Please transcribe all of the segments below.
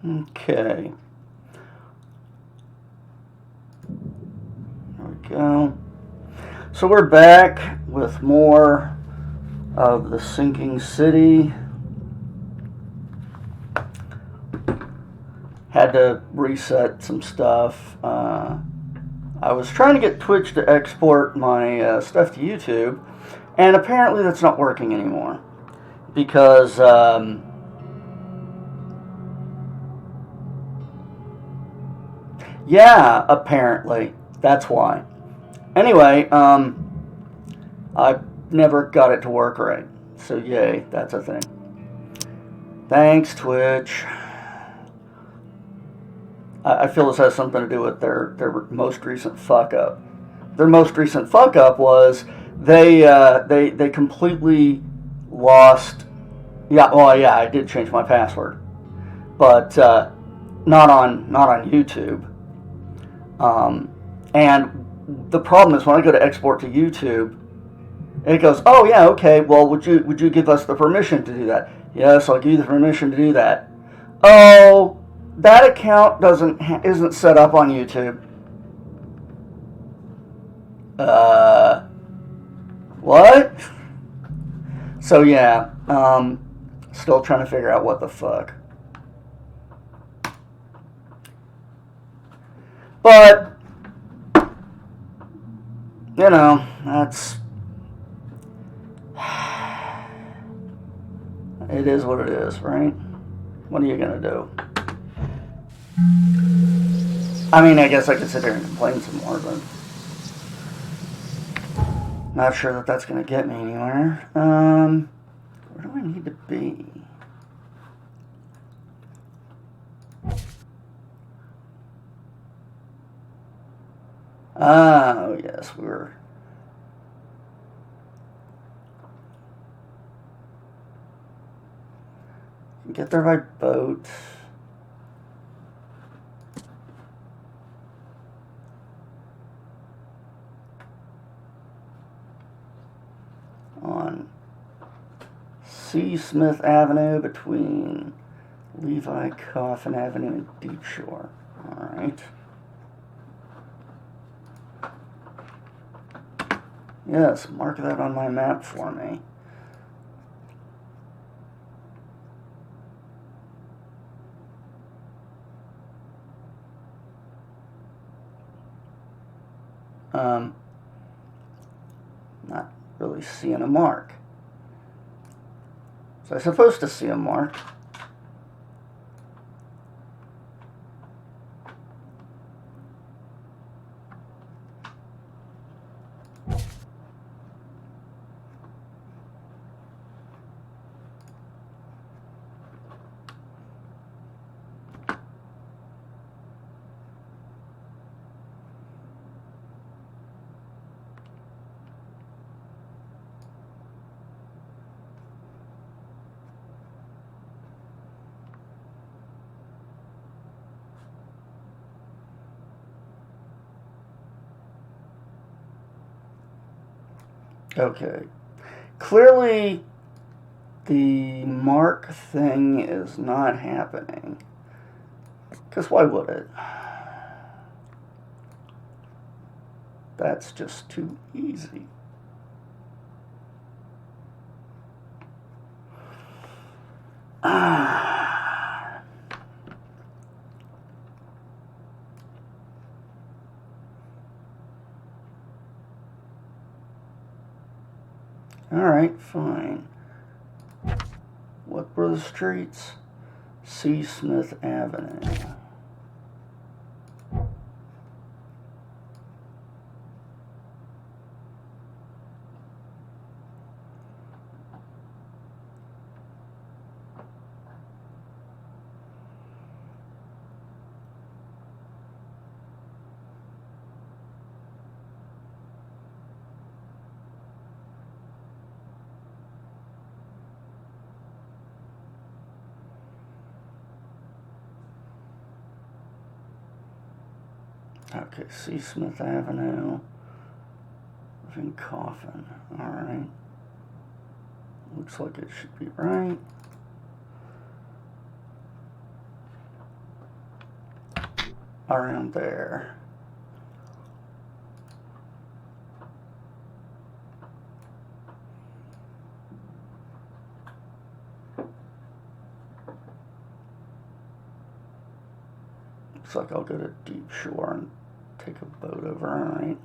Okay. There we go. So we're back with more of the Sinking City. Had to reset some stuff. I was trying to get Twitch to export my stuff to YouTube, and apparently that's not working anymore. Because, yeah, apparently. That's why. Anyway, I never got it to work right. So, yay, that's a thing. Thanks, Twitch. I feel this has something to do with their most recent fuck up. Their most recent fuck up was they completely lost. Yeah, well, yeah, I did change my password, but not on YouTube. And the problem is when I go to export to YouTube, it goes, "Oh yeah, okay. Well, would you give us the permission to do that?" Yes, I'll give you the permission to do that. Oh, that account isn't set up on YouTube. Uh, what? So yeah, still trying to figure out what the fuck. But that's it is what it is, right? What are you gonna do? I mean, I guess I could sit here and complain some more, but not sure that that's gonna get me anywhere. Where do I need to be? Oh yes, we were. Get there by boat. On C. Smith Avenue between Levi Coffin Avenue and Deep Shore. Alright. Yes, mark that on my map for me. Not really seeing a mark. So I'm supposed to see a mark. Okay. Clearly, the mark thing is not happening. Because why would it? That's just too easy. Alright, fine. What were the streets? C. Smith Avenue. Okay, C. Smith Avenue. In Coffin. Alright. Looks like it should be right. around there. Looks like I'll go to Deep Shore and take a boat over, alright.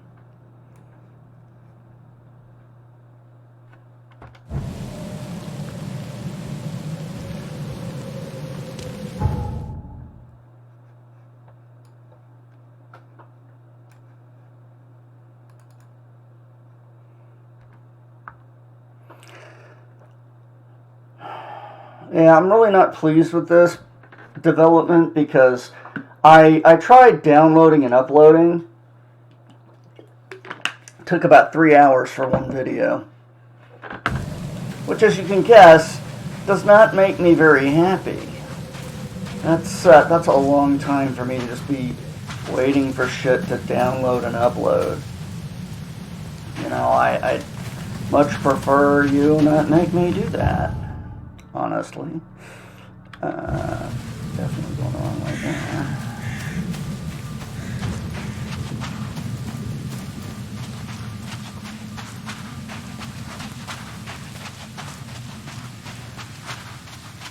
Yeah, I'm really not pleased with this development because I tried downloading and uploading. It took about 3 hours for one video, which, as you can guess, does not make me very happy. That's a long time for me to just be waiting for shit to download and upload. You know, I'd much prefer you not make me do that. Honestly. Definitely going the wrong way there.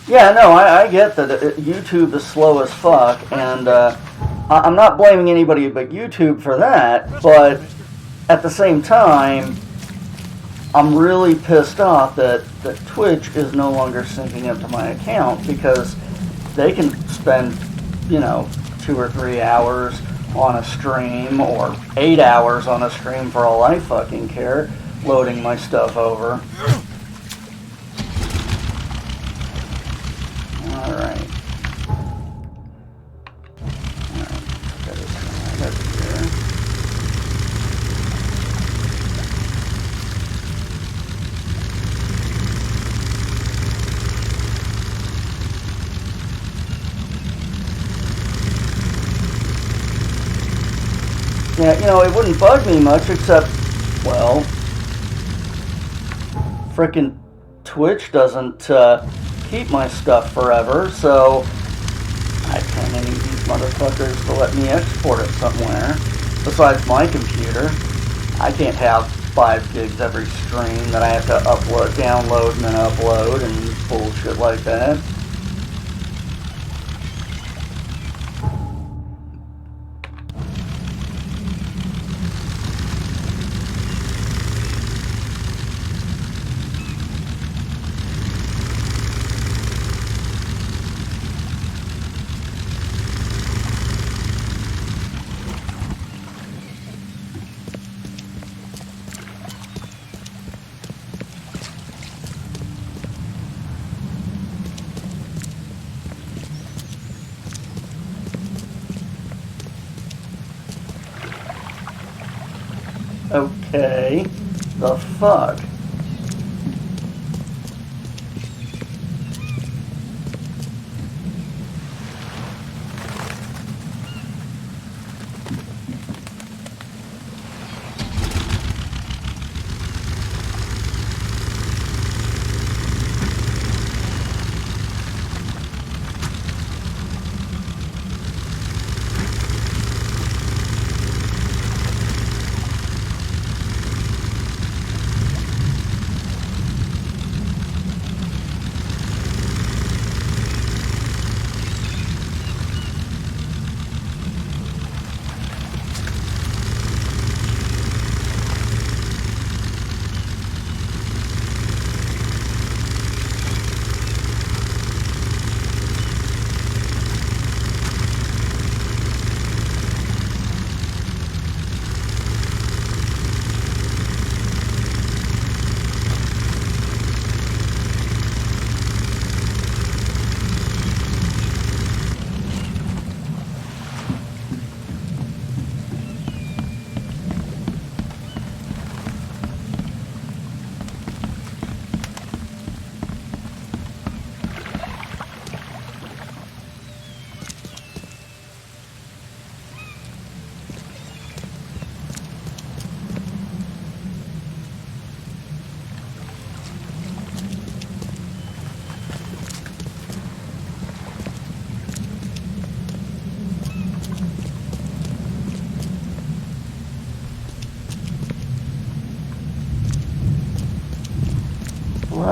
Yeah, no, I get that YouTube is slow as fuck, and I'm not blaming anybody but YouTube for that, but at the same time, I'm really pissed off that Twitch is no longer syncing up to my account because they can spend, 2 or 3 hours on a stream or 8 hours on a stream for all I fucking care, loading my stuff over. Alright. Yeah, it wouldn't bug me much except, well, frickin' Twitch doesn't keep my stuff forever, so I kinda need these motherfuckers to let me export it somewhere. Besides my computer, I can't have 5 gigs every stream that I have to upload, download, and then upload, and bullshit like that. Okay, the fuck?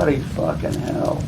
Bloody fucking hell.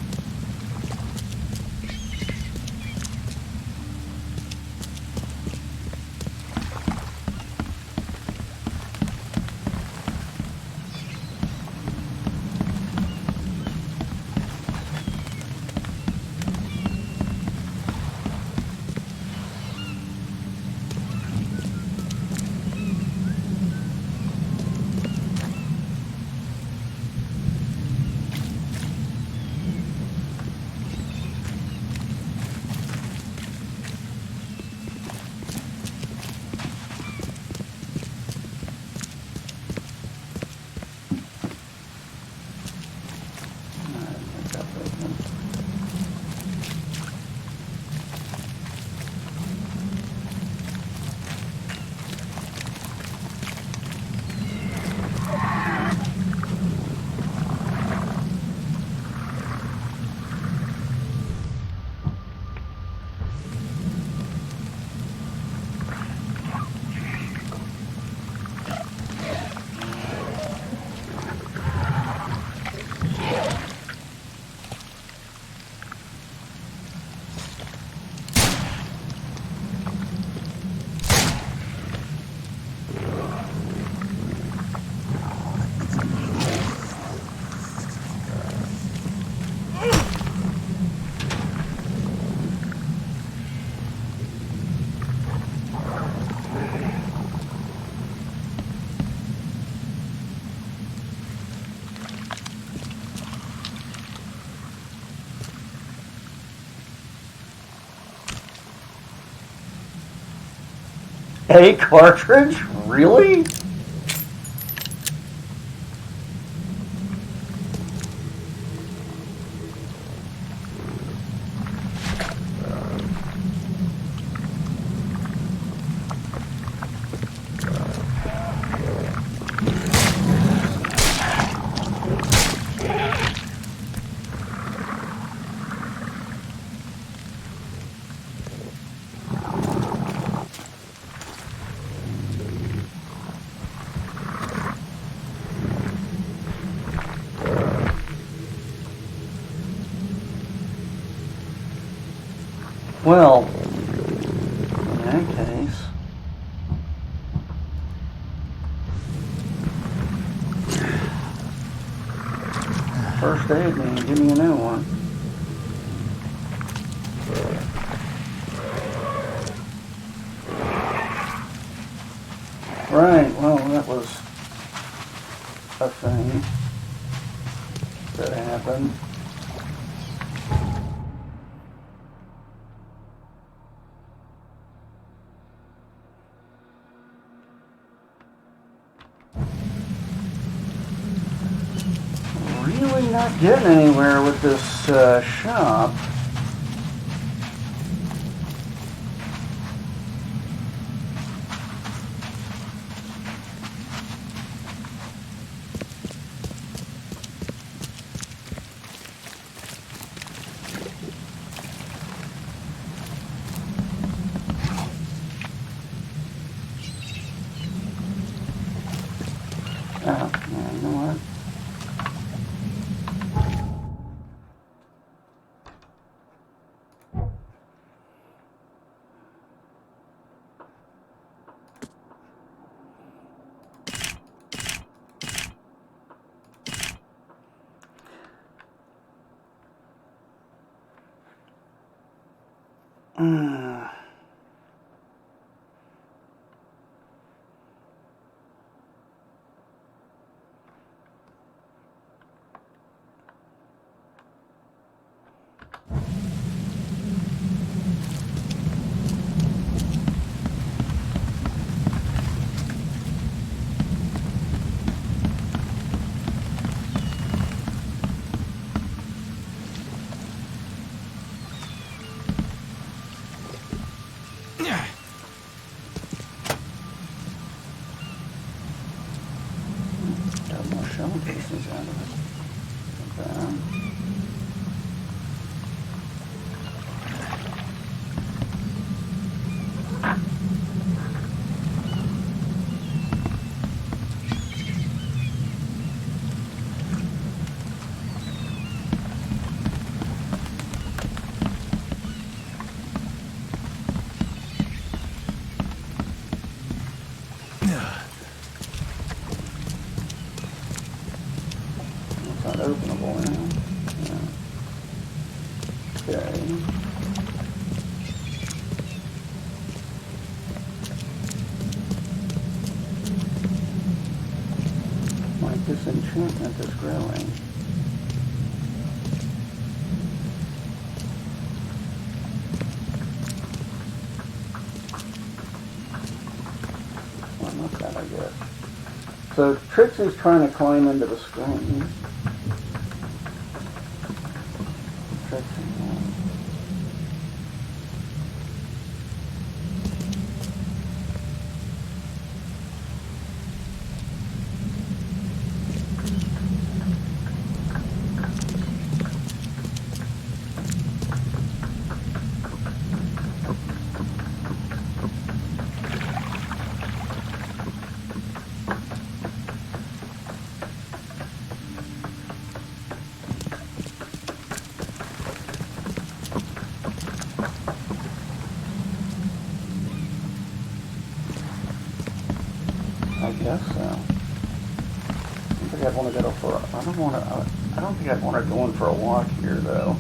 A cartridge? Really? Well, in that case, first aid me and give me a new one. Right, well, that was a thing that happened. Really not getting anywhere with this shop. Yeah, you know what? Got more shell casings out of it. Okay. Disenchantment is growing. Well, not that, I guess. So Trixie's trying to climb into the screen. Trixie. I guess so. I don't think I'd want to go for. I don't think I'd want to go in for a walk here, though.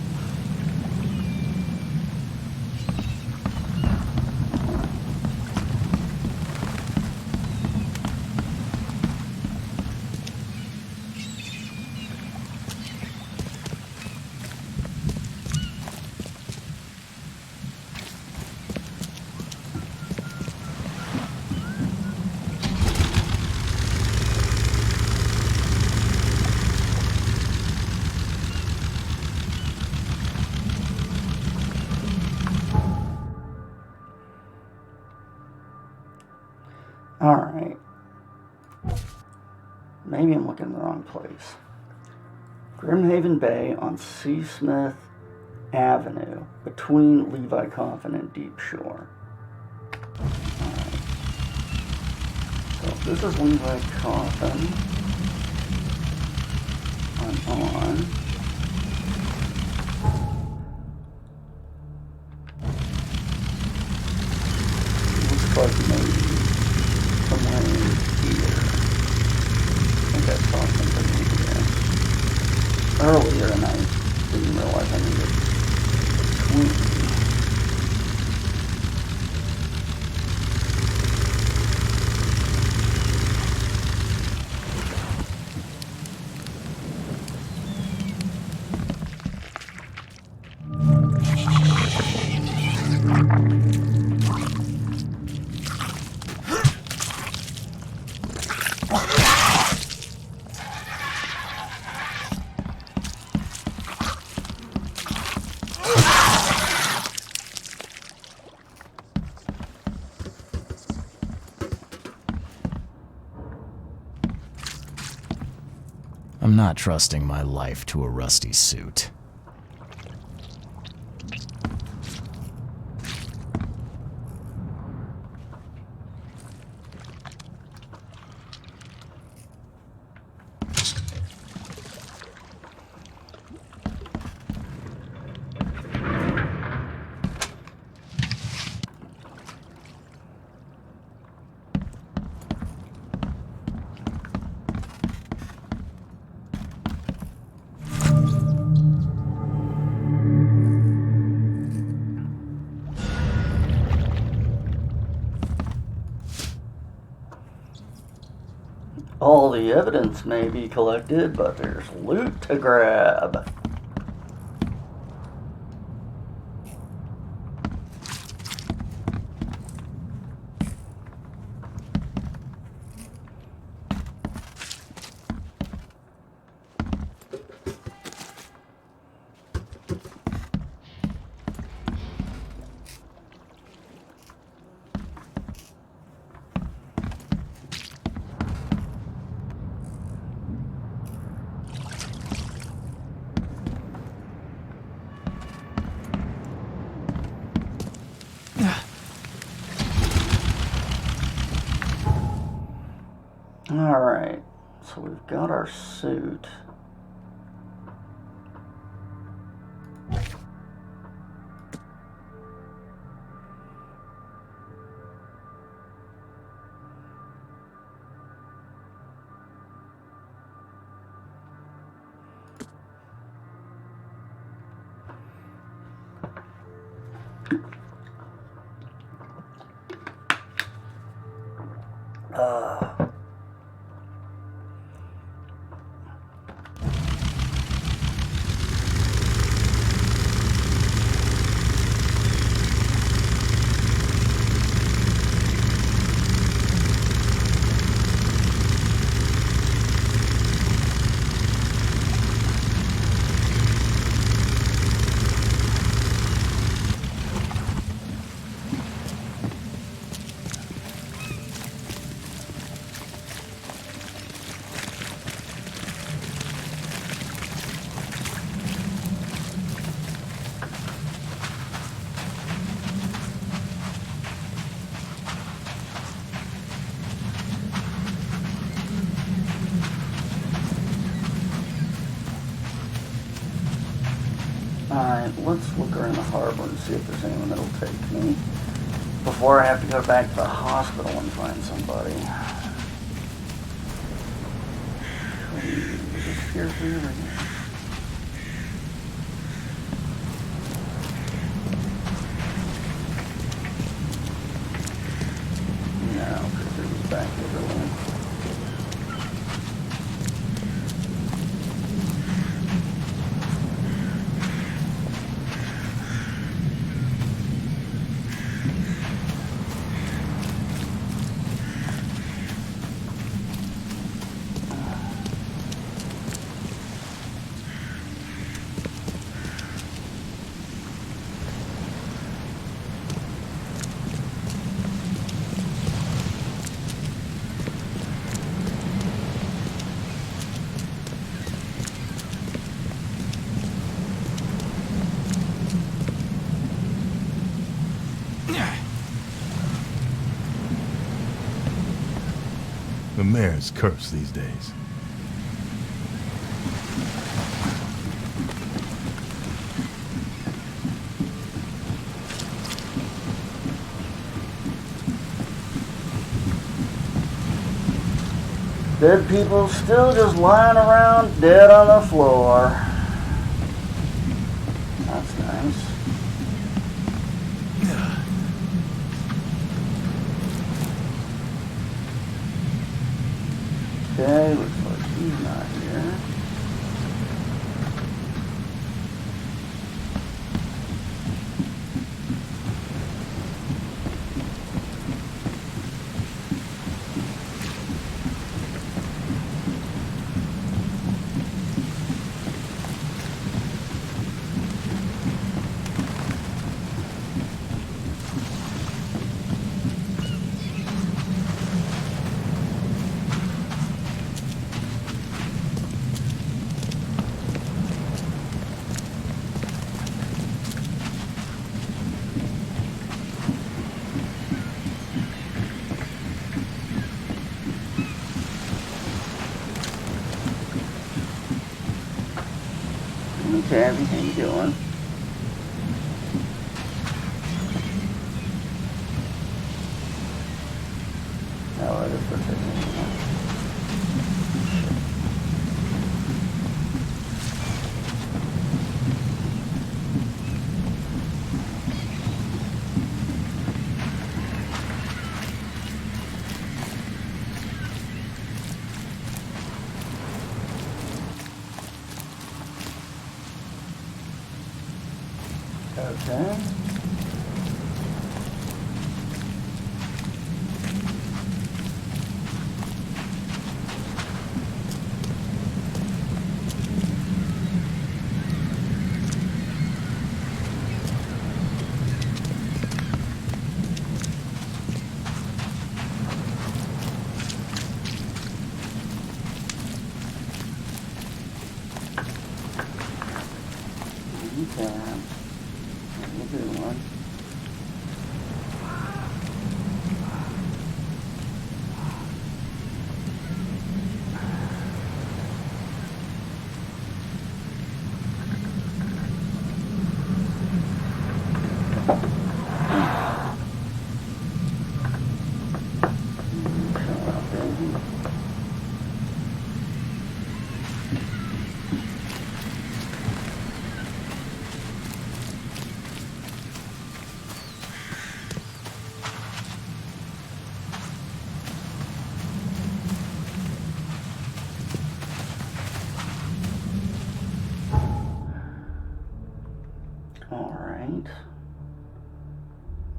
Alright. Maybe I'm looking in the wrong place. Grimhaven Bay on Seasmith Avenue, between Levi Coffin and Deep Shore. Alright. So this is Levi Coffin. I'm on. Looks like maybe somewhere here. I think I saw something here earlier and I didn't realize I needed between. I'm not trusting my life to a rusty suit. All the evidence may be collected, but there's loot to grab. Alright, so we've got our suit. let's look around the harbor and see if there's anyone that'll take me before I have to go back to the hospital and find somebody. Is this here for you? No, because it was back over there. The mayor's cursed these days. Dead people still just lying around dead on the floor. That's nice. Okay, looks like he's not here. Okay, everything you doing? Oh, I just put it in. Okay. Okay. Good one. Alright.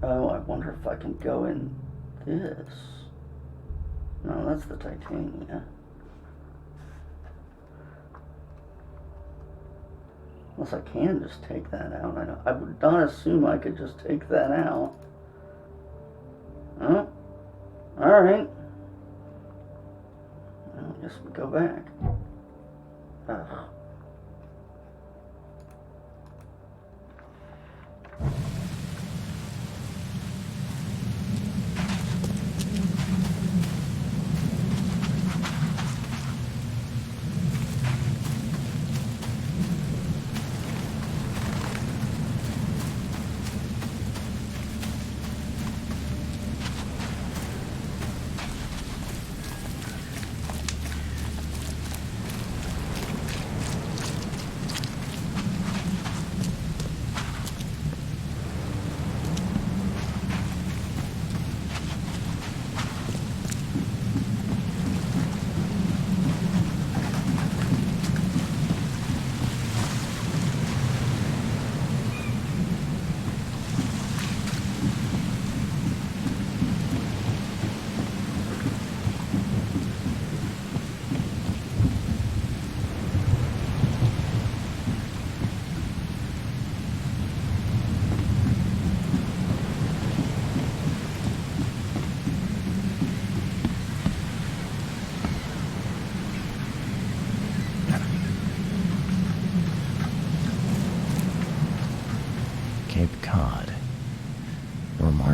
Oh, I wonder if I can go in this. No, that's the Titania. Unless I can just take that out. I would not assume I could just take that out. Oh, alright. Well, I guess we go back. Ugh.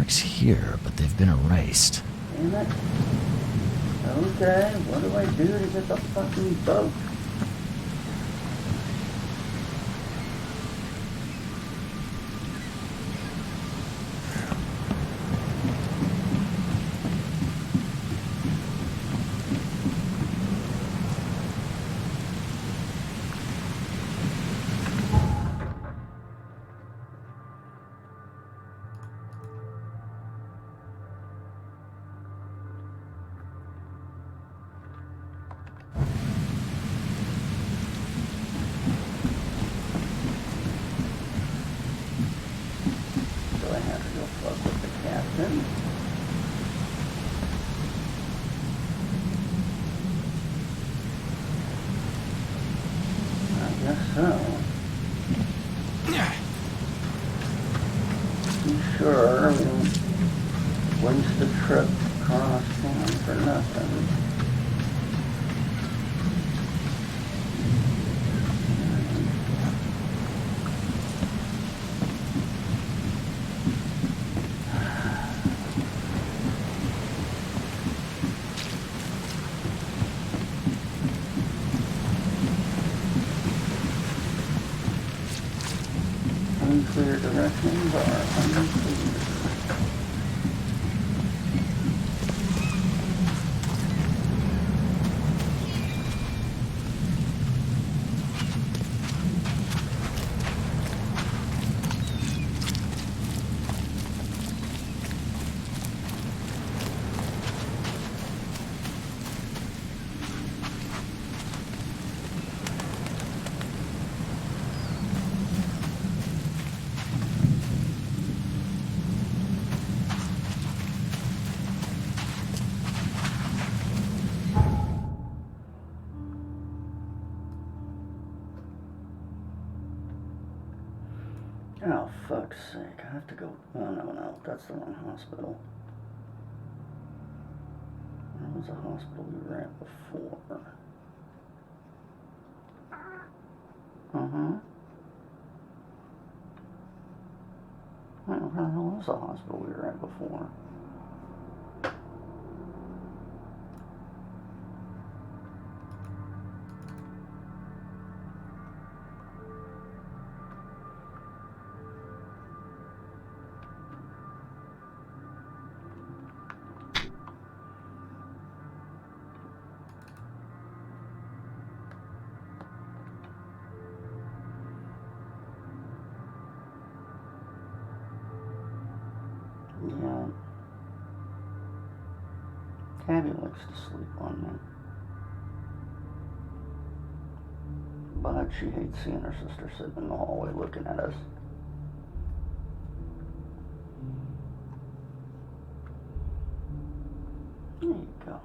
marks here, but they've been erased. Damn it. Okay, what do I do to get the fucking boat? Do I have to go fuck with the captain? I guess so. You sure we don't waste the trip across town for nothing? Unclear directions are unclear. Oh, fuck's sake. I have to go. Oh, no. That's the wrong hospital. That was a hospital we were at before. Uh-huh. Where the hell was the hospital we were at before? Yeah. Tabby likes to sleep on me. But she hates seeing her sister sitting in the hallway looking at us. There you go.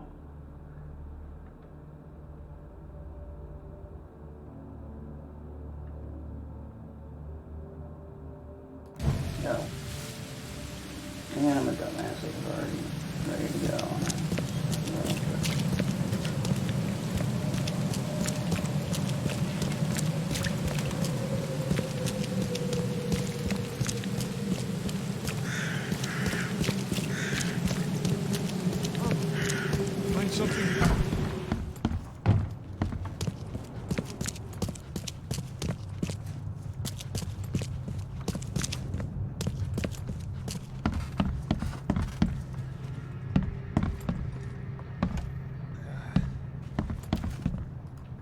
Go. And I'm a dumbass. It was already ready to go. Find something.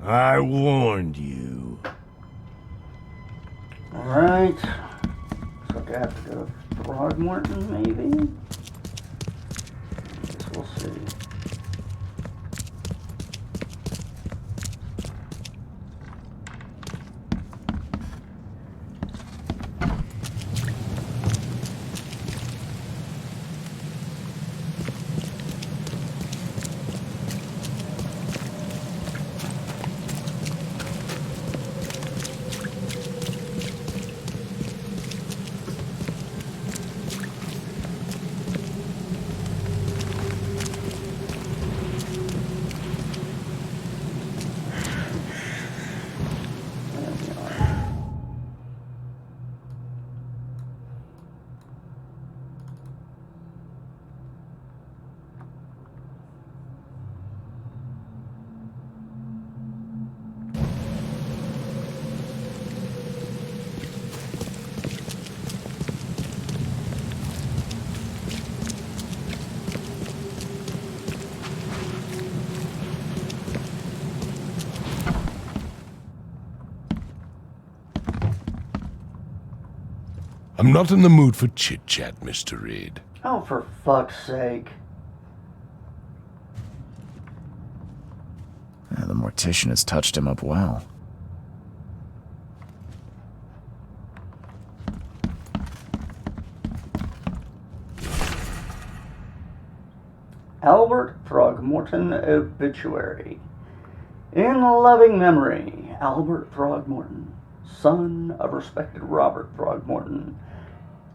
I warned you. Alright. So I have to go to Throgmorton, maybe? Guess we'll see. I'm not in the mood for chit-chat, Mr. Reed. Oh, for fuck's sake. The mortician has touched him up well. Albert Throgmorton obituary. In loving memory, Albert Throgmorton, son of respected Robert Throgmorton,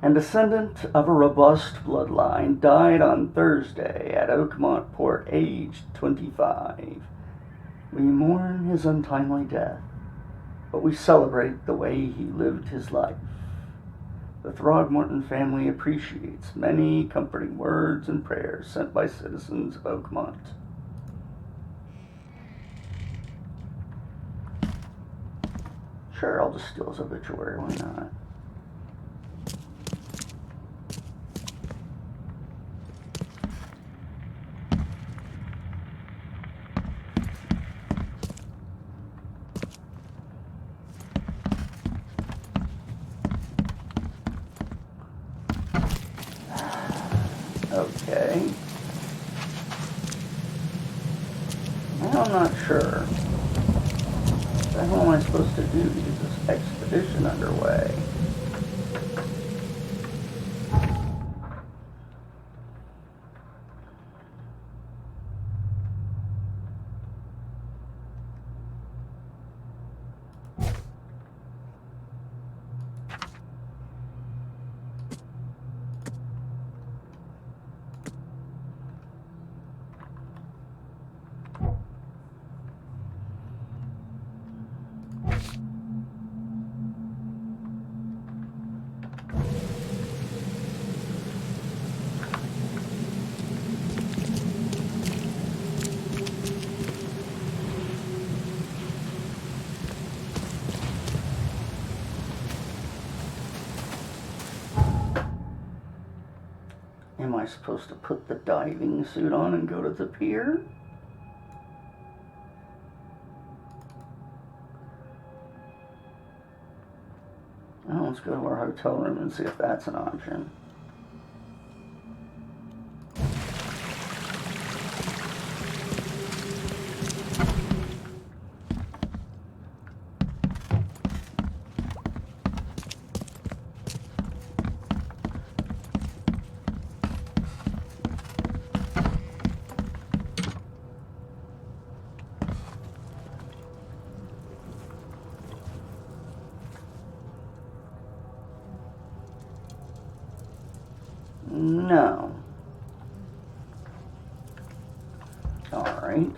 and descendant of a robust bloodline, died on Thursday at Oakmont Port, aged 25. We mourn his untimely death, but we celebrate the way he lived his life. The Throgmorton family appreciates many comforting words and prayers sent by citizens of Oakmont. Sure, I'll just steal his obituary, why not? Okay. Now I'm not sure. What the hell am I supposed to do to get this expedition underway? Am I supposed to put the diving suit on and go to the pier? Oh, let's go to our hotel room and see if that's an option. No. All right.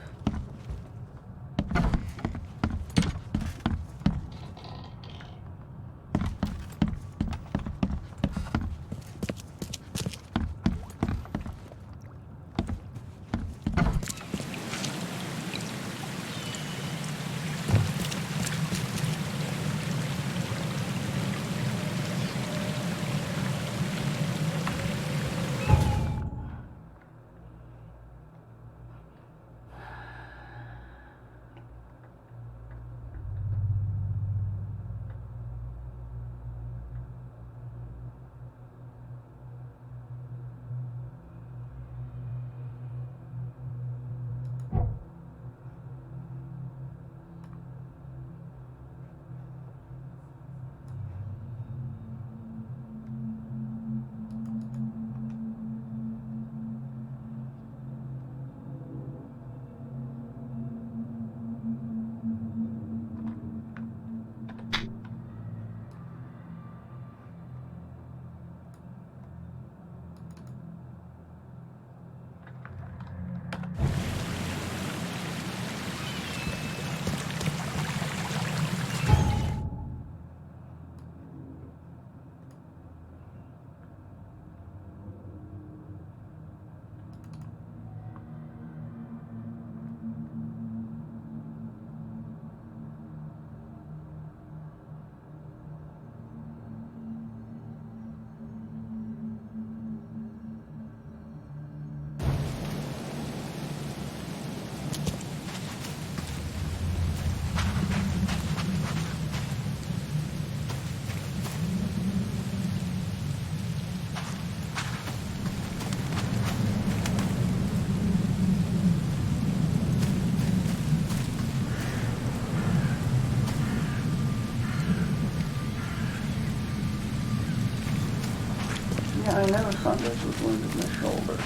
Yeah, I know Sundays was wounded in the shoulder.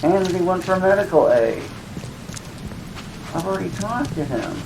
And he went for medical aid. I've already talked to him.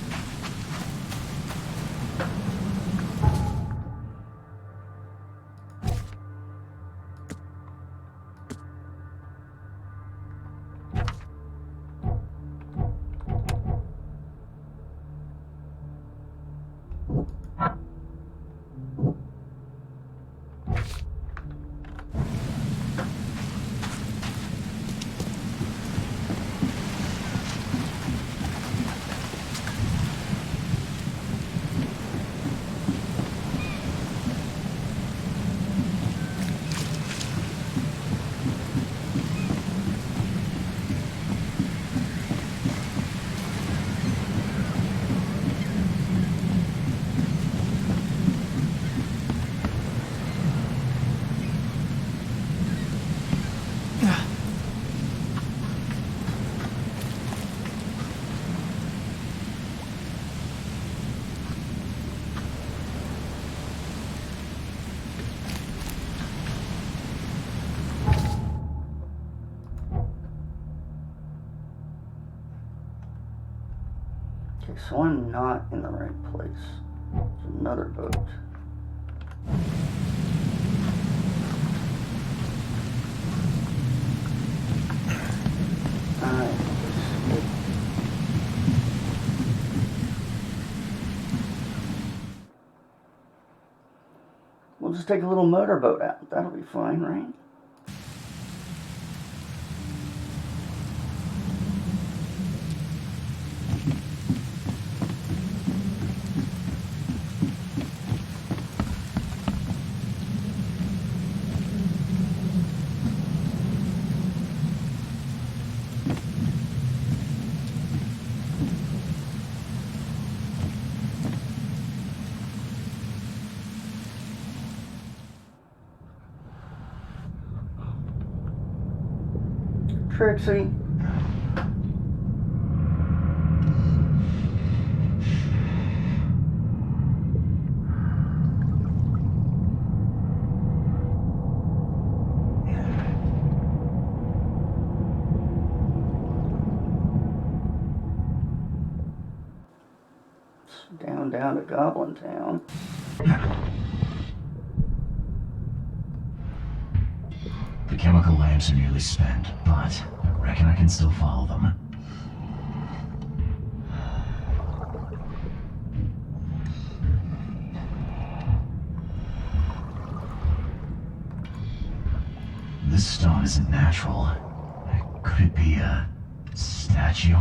Okay, so I'm not in the right place. There's another boat. Alright. We'll just take a little motorboat out. That'll be fine, right? Trixie. Down to Goblin Town. The chemical lamps are nearly spent, but I reckon I can still follow them. This stone isn't natural. Could it be a statue?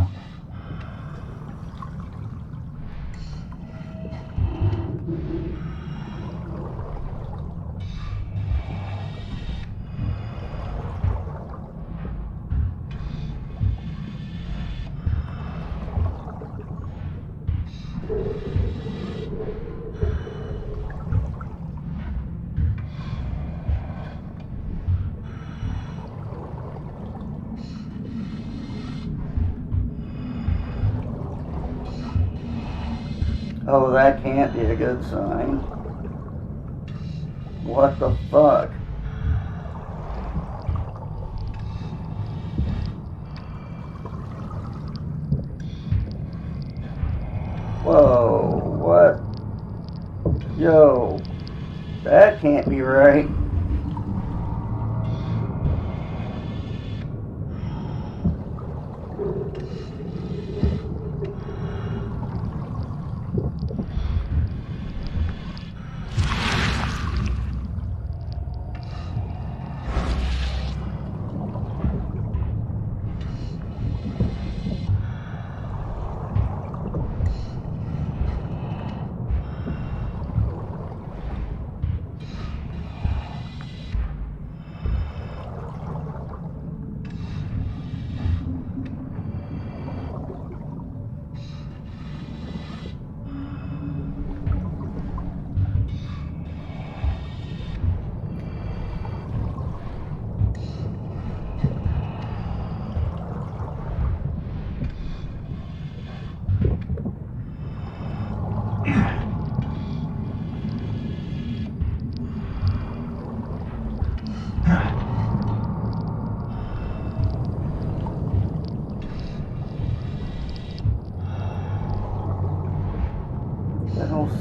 Oh, that can't be a good sign. What the fuck? Whoa, what? Yo, that can't be right.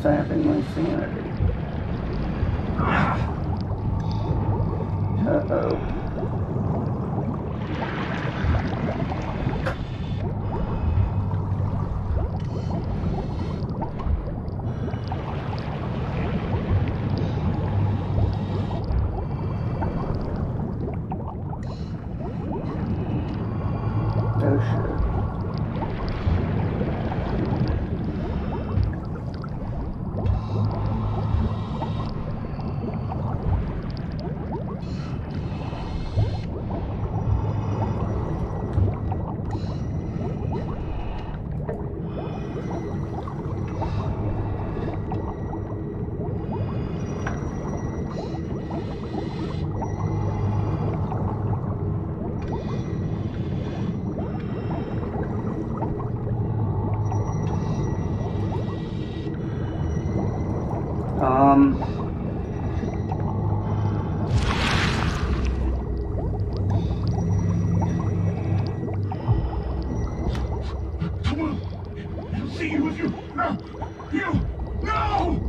sapping my sanity. Uh-oh. Oh shit. See you with you. No! You! No!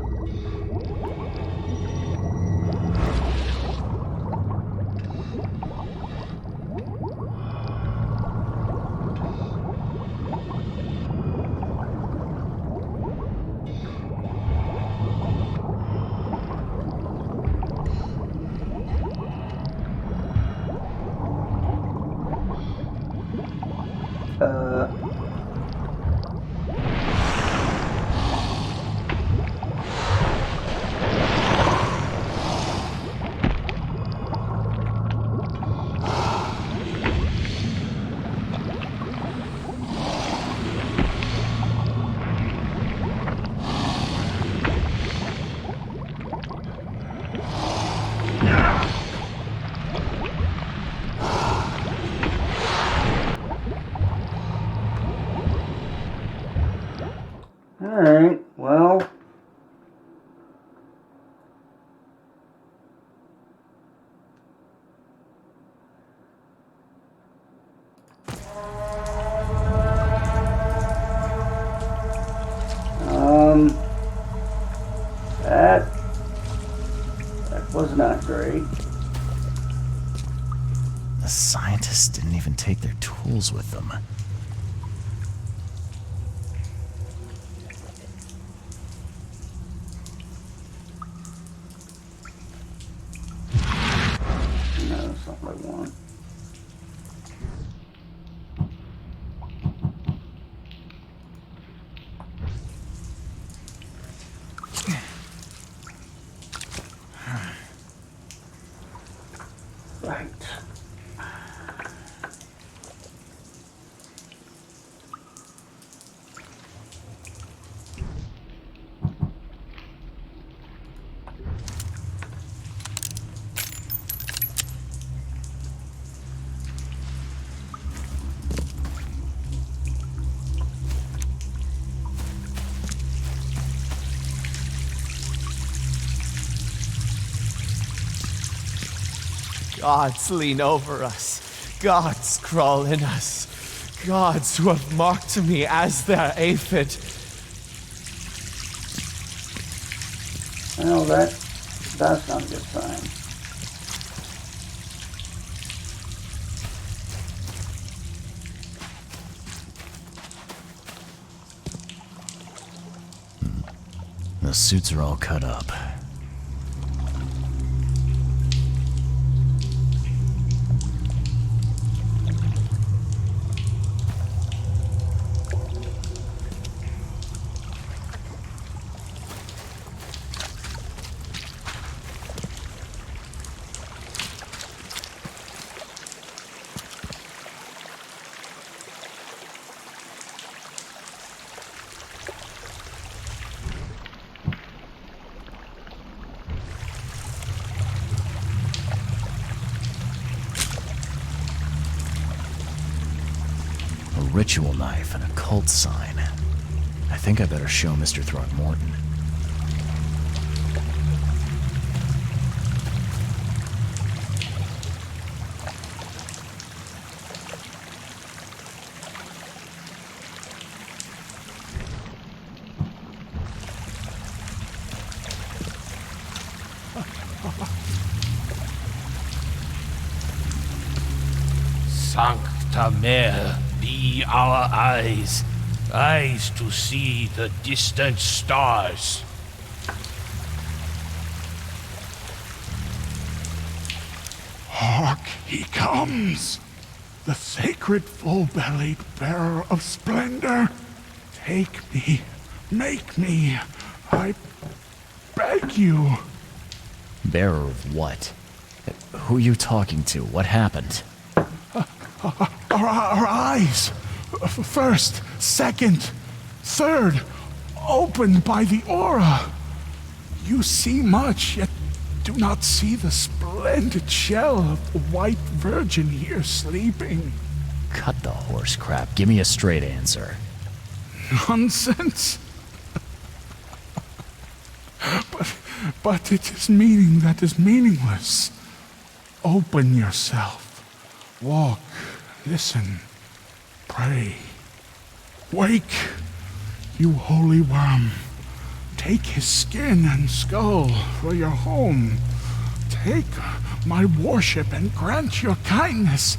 Alright, well. That was not great. The scientists didn't even take their tools with them. No, that's not what I want. Right. Gods lean over us. Gods crawl in us. Gods who have marked me as their aphid. Well, that's not a good sign. The suits are all cut up. Ritual knife and a cult sign. I think I better show Mr. Throckmorton. Sancta Mare, be our eyes, eyes to see the distant stars. Hark, he comes! The sacred full-bellied bearer of splendor. Take me, make me, I beg you. Bearer of what? Who are you talking to? What happened? Our eyes, first, second, third, opened by the aura. You see much, yet do not see the splendid shell of the white virgin here sleeping. Cut the horse crap. Give me a straight answer. Nonsense. But it is meaning that is meaningless. Open yourself. Walk, listen, pray. Wake, you holy worm. Take his skin and skull for your home. Take my worship and grant your kindness.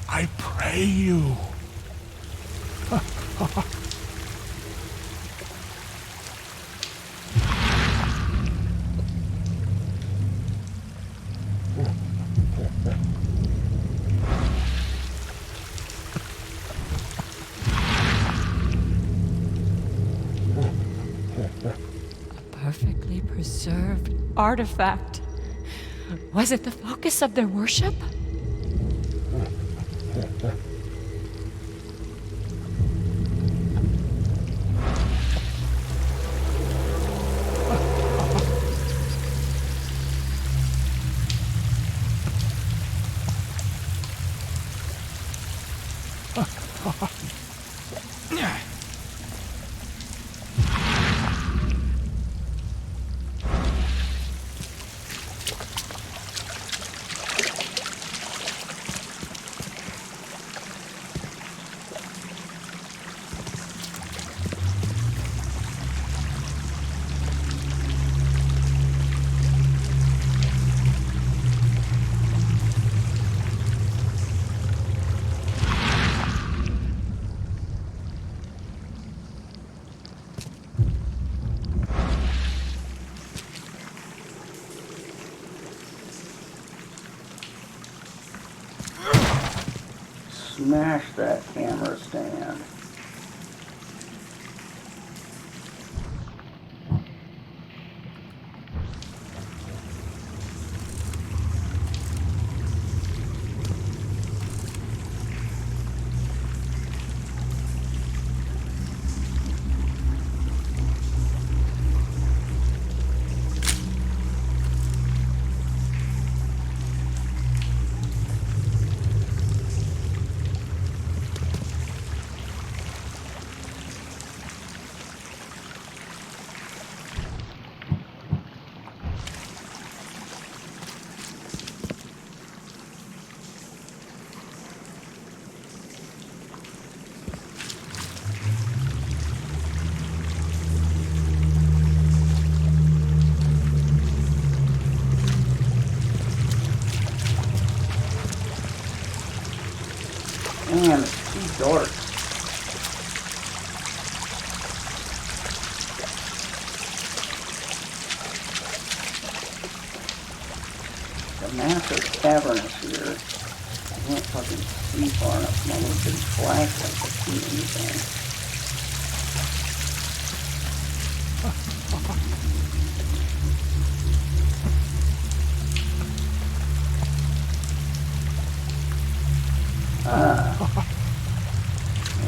I pray you. Perfectly preserved artifact. Was it the focus of their worship? Smash that camera stand. Man, it's too dark. The massive cavernous here. I can't fucking see far enough. My little big flashlight to see anything. There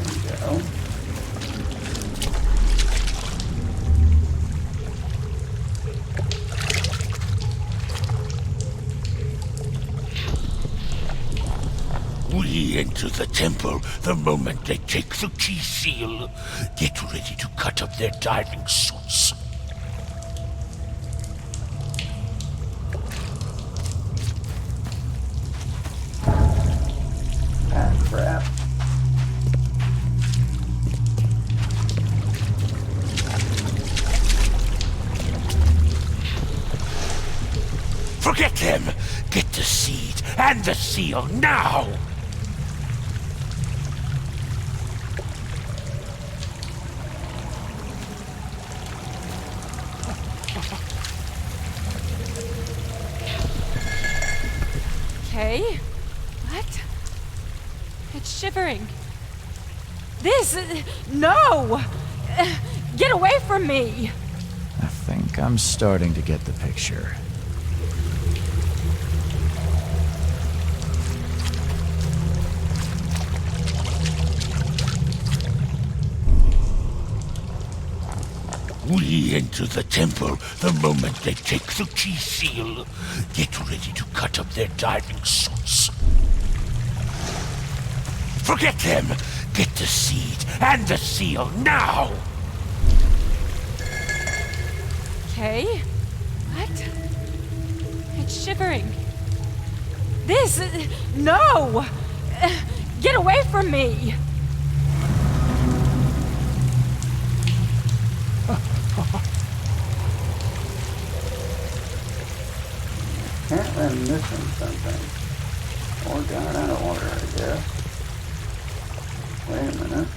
we go. We enter the temple the moment they take the key seal. Get ready to cut up their diving suits. Ah, crap. Forget them! Get the seed and the seal now! Okay. What? It's shivering. This. No! Get away from me! I think I'm starting to get the picture. We enter the temple the moment they take the key seal. Get ready to cut up their diving suits. Forget them! Get the seed and the seal now! Okay. What? It's shivering. This. No! Get away from me! Apparently I'm missing something. Oh god, out of order, I guess. Wait a minute.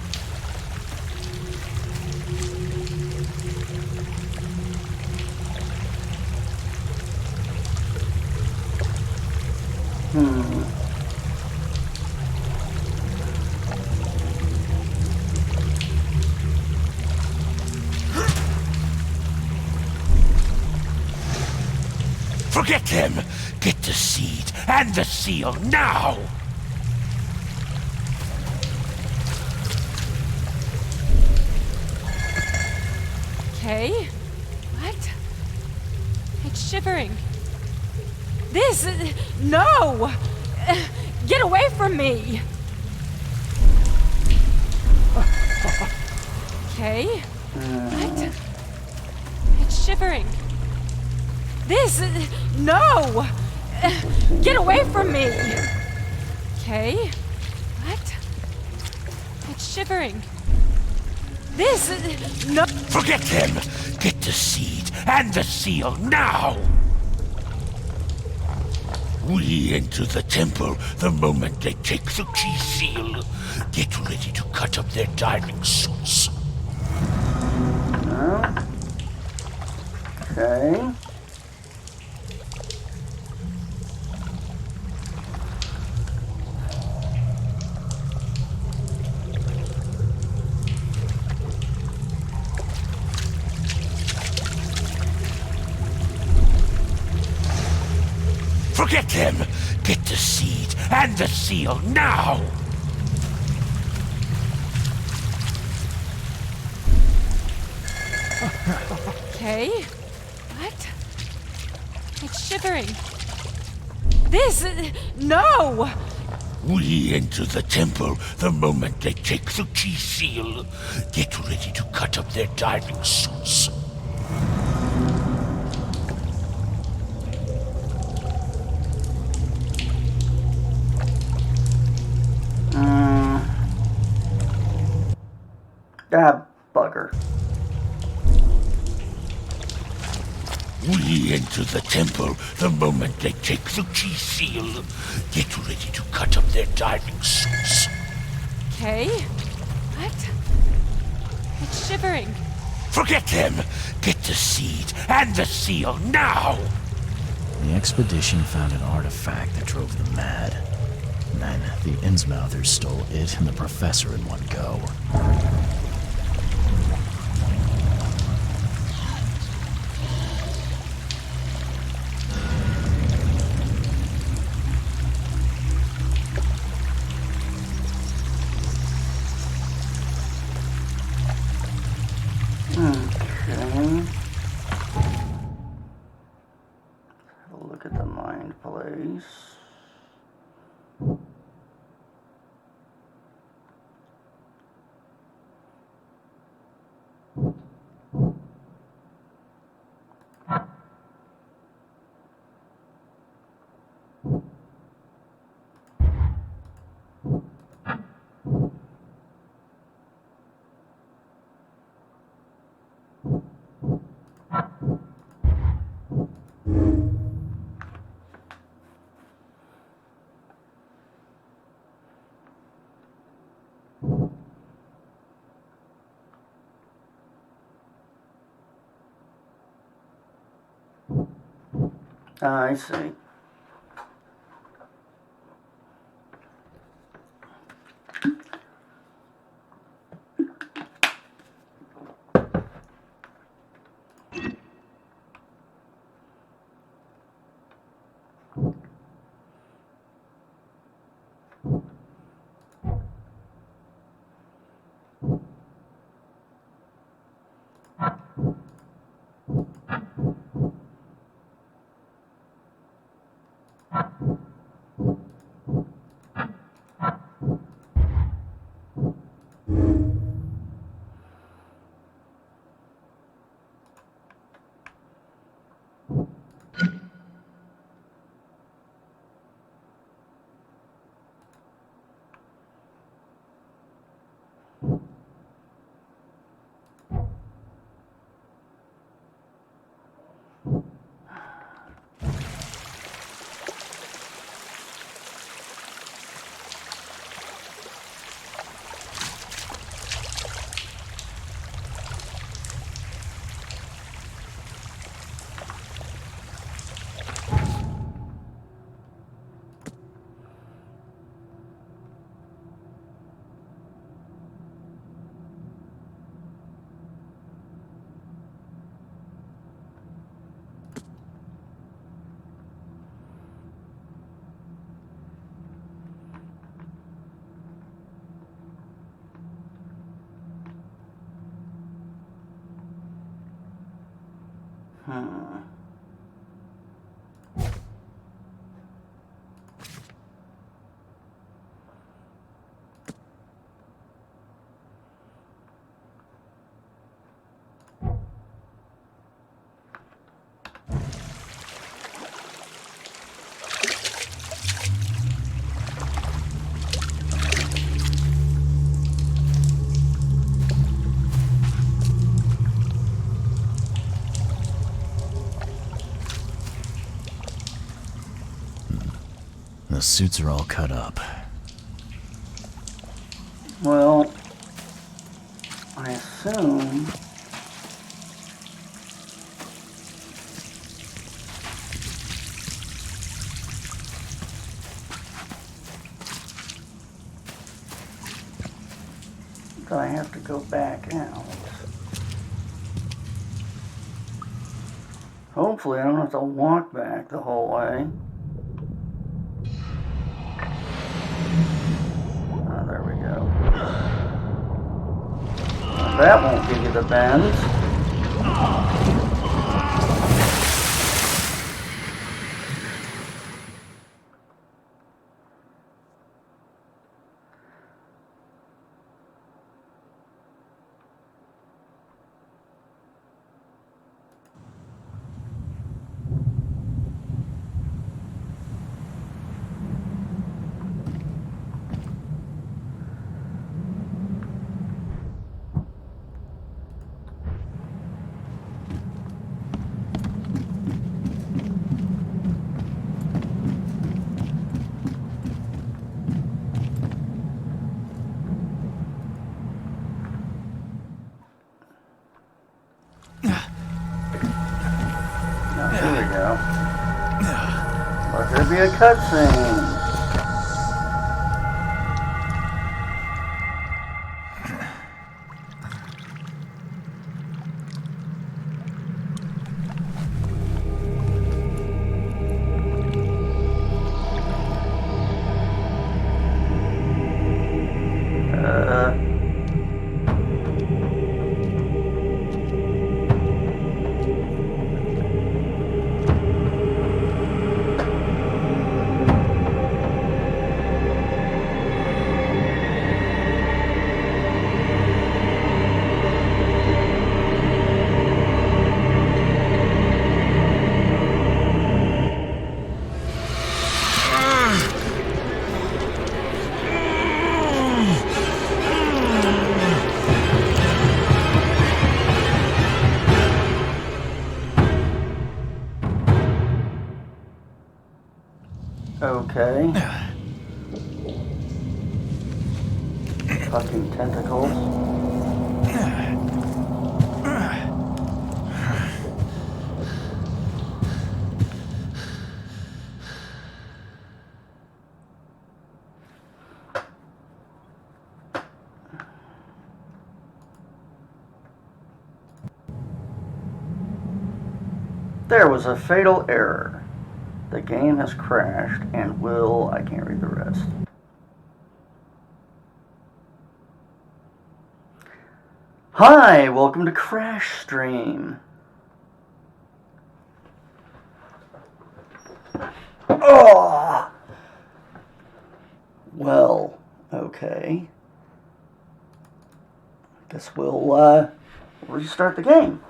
Forget them! Get the seed and the seal now! Okay. What? It's shivering. This. No! Get away from me! Okay. What? It's shivering. This. No! Get away from me! Okay. What? It's shivering. This. No. Forget them! Get the seed and the seal now! We enter the temple the moment they take the key seal. Get ready to cut up their diving suits. Okay. Forget them! Get the seed and the seal now! Okay. What? It's shivering. This. No! We enter the temple the moment they take the key seal. Get ready to cut up their diving suits. Ah, bugger. We enter the temple the moment they take the key seal. Get ready to cut up their diving suits. Okay. What? It's shivering. Forget them! Get the seed and the seal now! The expedition found an artifact that drove them mad. And then the Innsmouthers stole it and the professor in one go. Okay. Have a look at the mind place. I see. The suits are all cut up. Well, I assume... that I have to go back out. Hopefully I don't have to walk back the whole way. There we go. That won't give you the bends. There'd be a cutscene. Okay. Fucking tentacles. There was a fatal error. The game has crashed and will... I can't read the rest. Hi, welcome to Crash Stream. Oh! Well, okay. Guess we'll restart the game.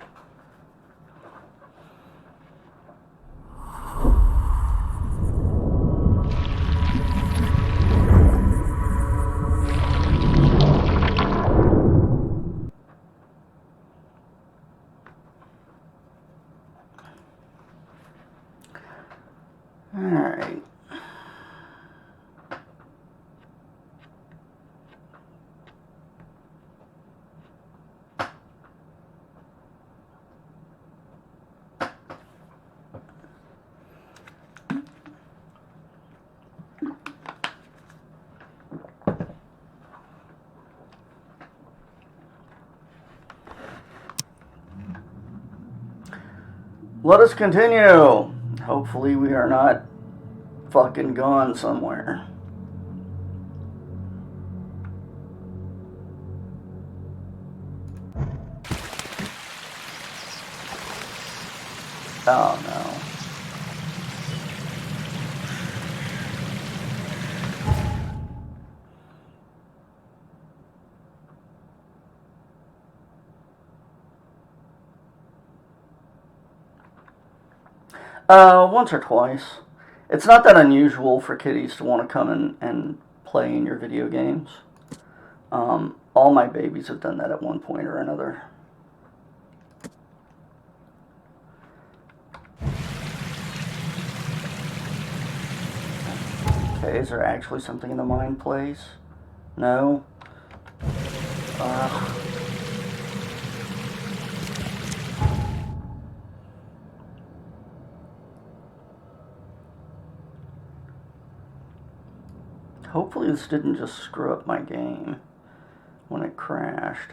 Alright. Let us continue. Hopefully we are not fucking gone somewhere. Oh no. Once or twice. It's not that unusual for kiddies to want to come and play in your video games. All my babies have done that at one point or another. Okay, is there actually something in the mine place? No? Hopefully this didn't just screw up my game when it crashed.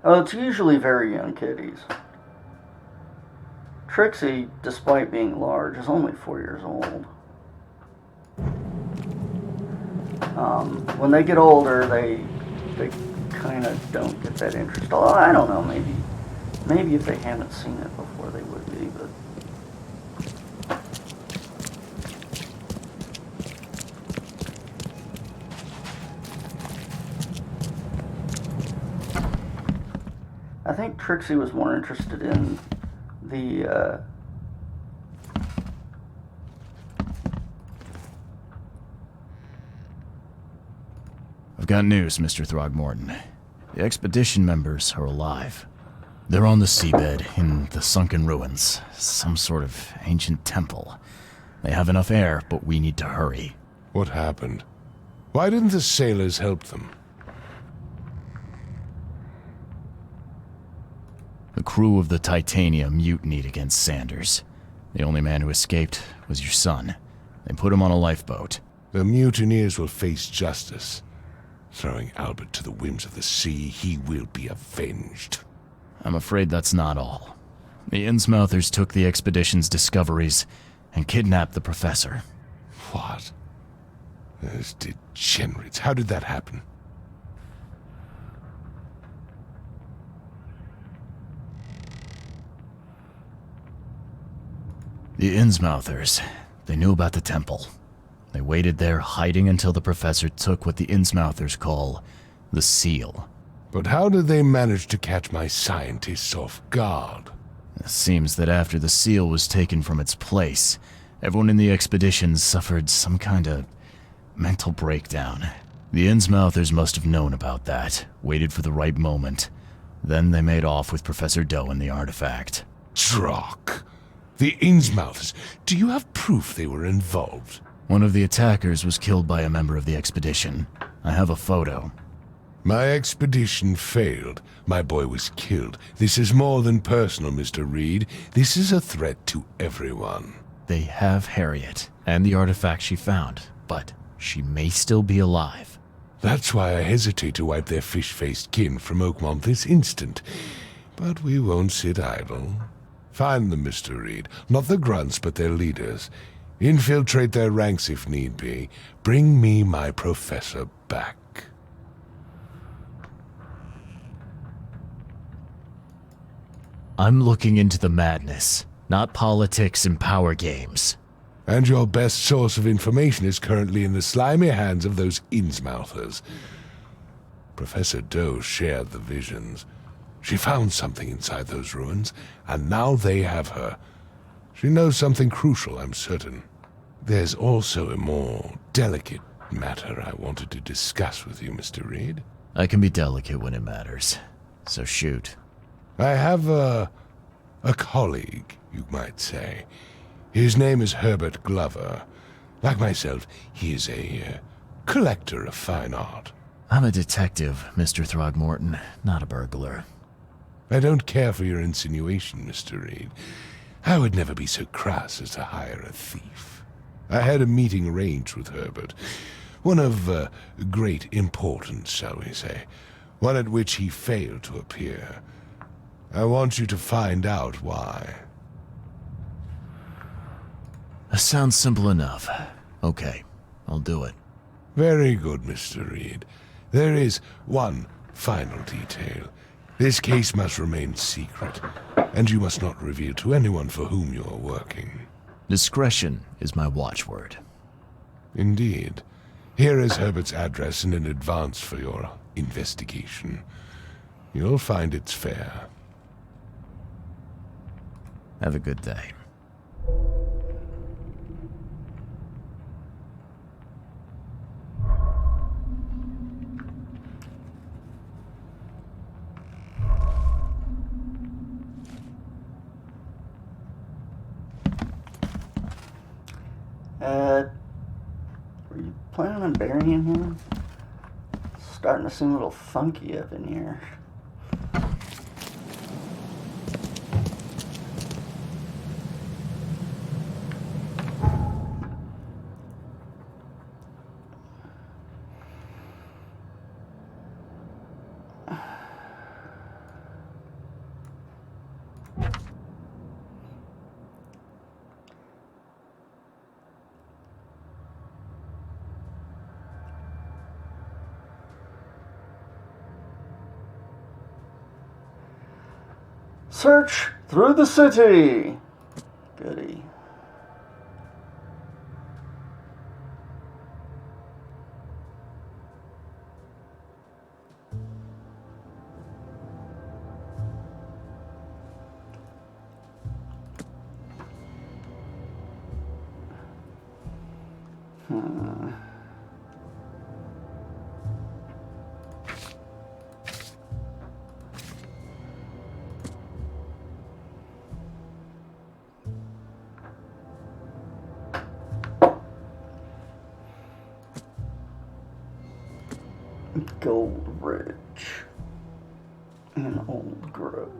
Oh, it's usually very young kiddies. Trixie, despite being large, is only 4 years old. When they get older, they kind of don't get that interest. Oh, I don't know, maybe if they haven't seen it before they would be, but I think Trixie was more interested in the I've got news, Mr. Throgmorton. The expedition members are alive. They're on the seabed in the sunken ruins, some sort of ancient temple. They have enough air, but we need to hurry. What happened? Why didn't the sailors help them? The crew of the Titania mutinied against Sanders. The only man who escaped was your son. They put him on a lifeboat. The mutineers will face justice. Throwing Albert to the whims of the sea, he will be avenged. I'm afraid that's not all. The Innsmouthers took the expedition's discoveries and kidnapped the professor. What? Those degenerates. How did that happen? The Innsmouthers. They knew about the temple. They waited there, hiding until the professor took what the Innsmouthers call the seal. But how did they manage to catch my scientists off guard? It seems that after the seal was taken from its place, everyone in the expedition suffered some kind of mental breakdown. The Innsmouthers must have known about that, waited for the right moment. Then they made off with Professor Doe and the artifact. Drock. The Innsmouthers. Do you have proof they were involved? One of the attackers was killed by a member of the expedition. I have a photo. My expedition failed. My boy was killed. This is more than personal, Mr. Reed. This is a threat to everyone. They have Harriet and the artifact she found, but she may still be alive. That's why I hesitate to wipe their fish-faced kin from Oakmont this instant. But we won't sit idle. Find them, Mr. Reed. Not the grunts, but their leaders. Infiltrate their ranks if need be. Bring me my professor back. I'm looking into the madness, not politics and power games. And your best source of information is currently in the slimy hands of those Innsmouthers. Professor Doe shared the visions. She found something inside those ruins, and now they have her. She knows something crucial, I'm certain. There's also a more delicate matter I wanted to discuss with you, Mr. Reed. I can be delicate when it matters, so shoot. I have a colleague, you might say. His name is Herbert Glover. Like myself, he is a collector of fine art. I'm a detective, Mr. Throgmorton, not a burglar. I don't care for your insinuation, Mr. Reed. I would never be so crass as to hire a thief. I had a meeting arranged with Herbert, one of great importance, shall we say, one at which he failed to appear. I want you to find out why. That sounds simple enough. Okay, I'll do it. Very good, Mr. Reed. There is one final detail. This case must remain secret, and you must not reveal to anyone for whom you are working. Discretion is my watchword. Indeed. Here is Herbert's address and an advance for your investigation. You'll find it's fair. Have a good day. Were you planning on burying him? Starting to seem a little funky up in here. Search through the city. Goody. Gold Ridge and Old Grove.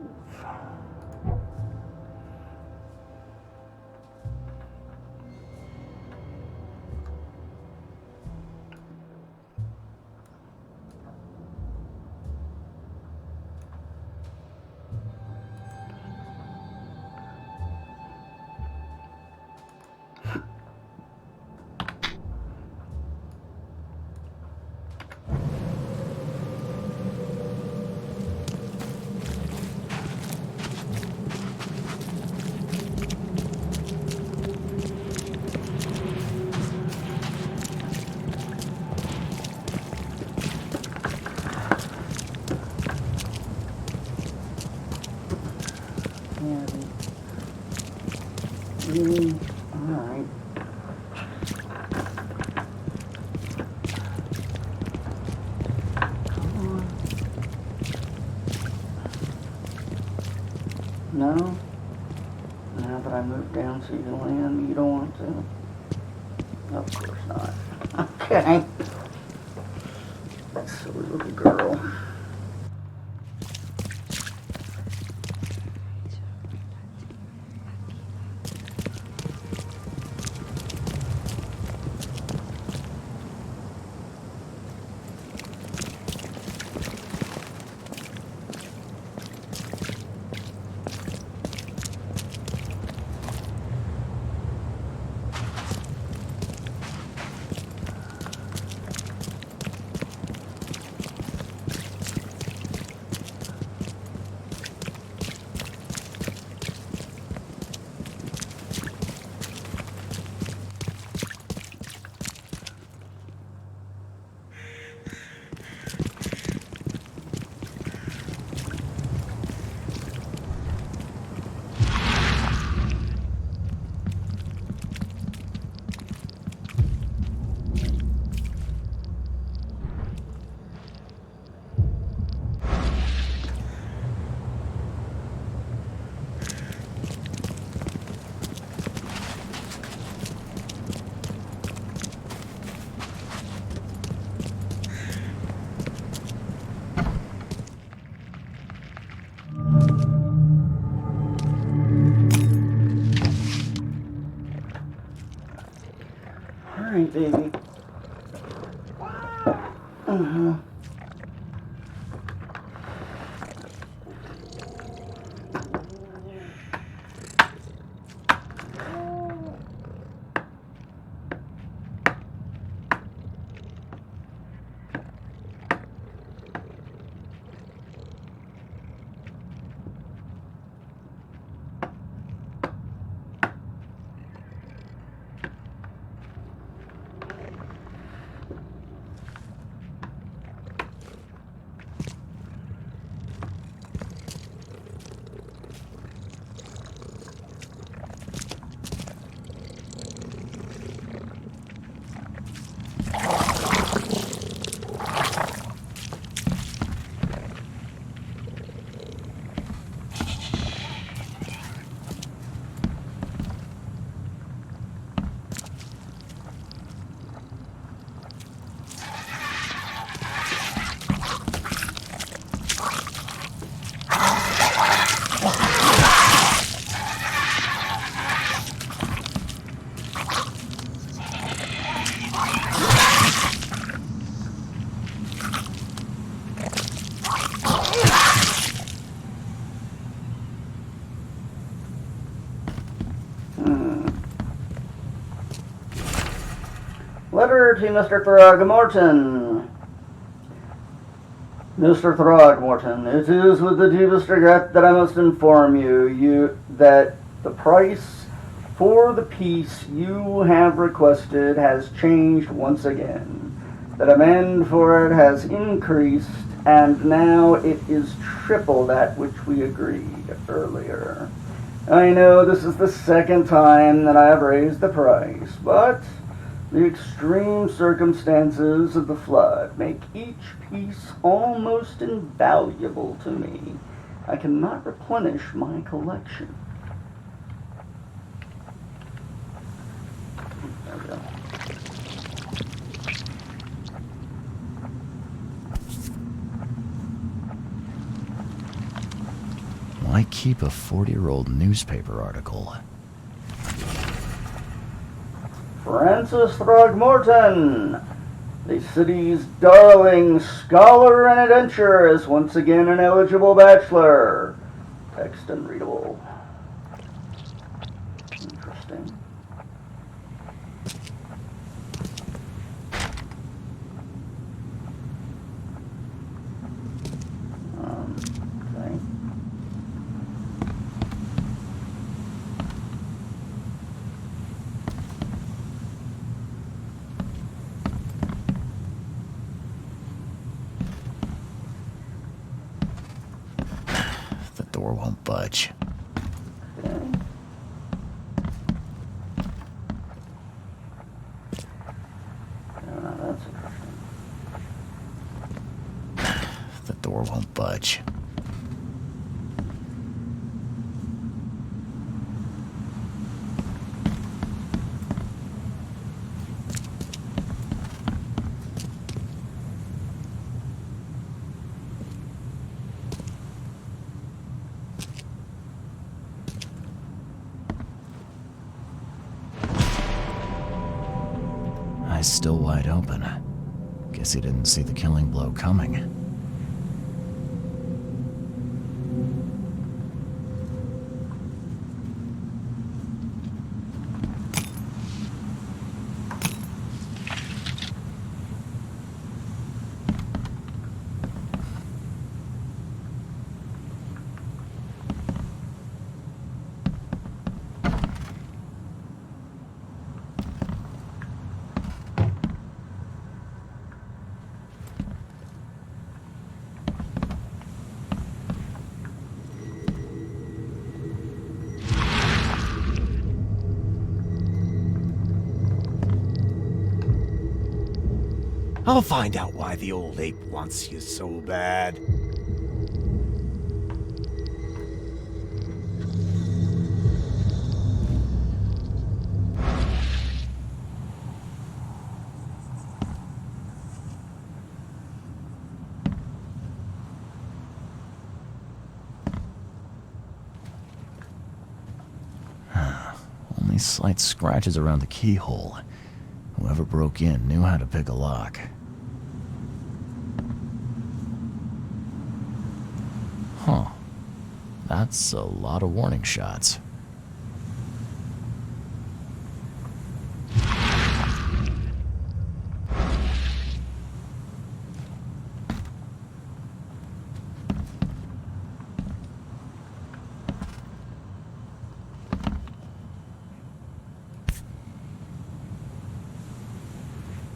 Alright. No? Now that I moved down so you can land, you don't want to? Of course not. Okay. Silly little girl. baby. Letter to Mr. Throgmorton. Mr. Throgmorton, it is with the deepest regret that I must inform you that the price for the piece you have requested has changed once again. The demand for it has increased, and now it is triple that which we agreed earlier. I know this is the second time that I have raised the price, but the extreme circumstances of the flood make each piece almost invaluable to me. I cannot replenish my collection. There we go. Why keep a 40-year-old newspaper article? Francis Throgmorton, the city's darling scholar and adventurer, is once again an eligible bachelor. Text unreadable. Interesting. Okay. The door won't budge. Okay. Now that's interesting. The door won't budge. Eyes still wide open. Guess he didn't see the killing blow coming. I'll find out why the old ape wants you so bad. Only slight scratches around the keyhole. Whoever broke in knew how to pick a lock. Huh. That's a lot of warning shots.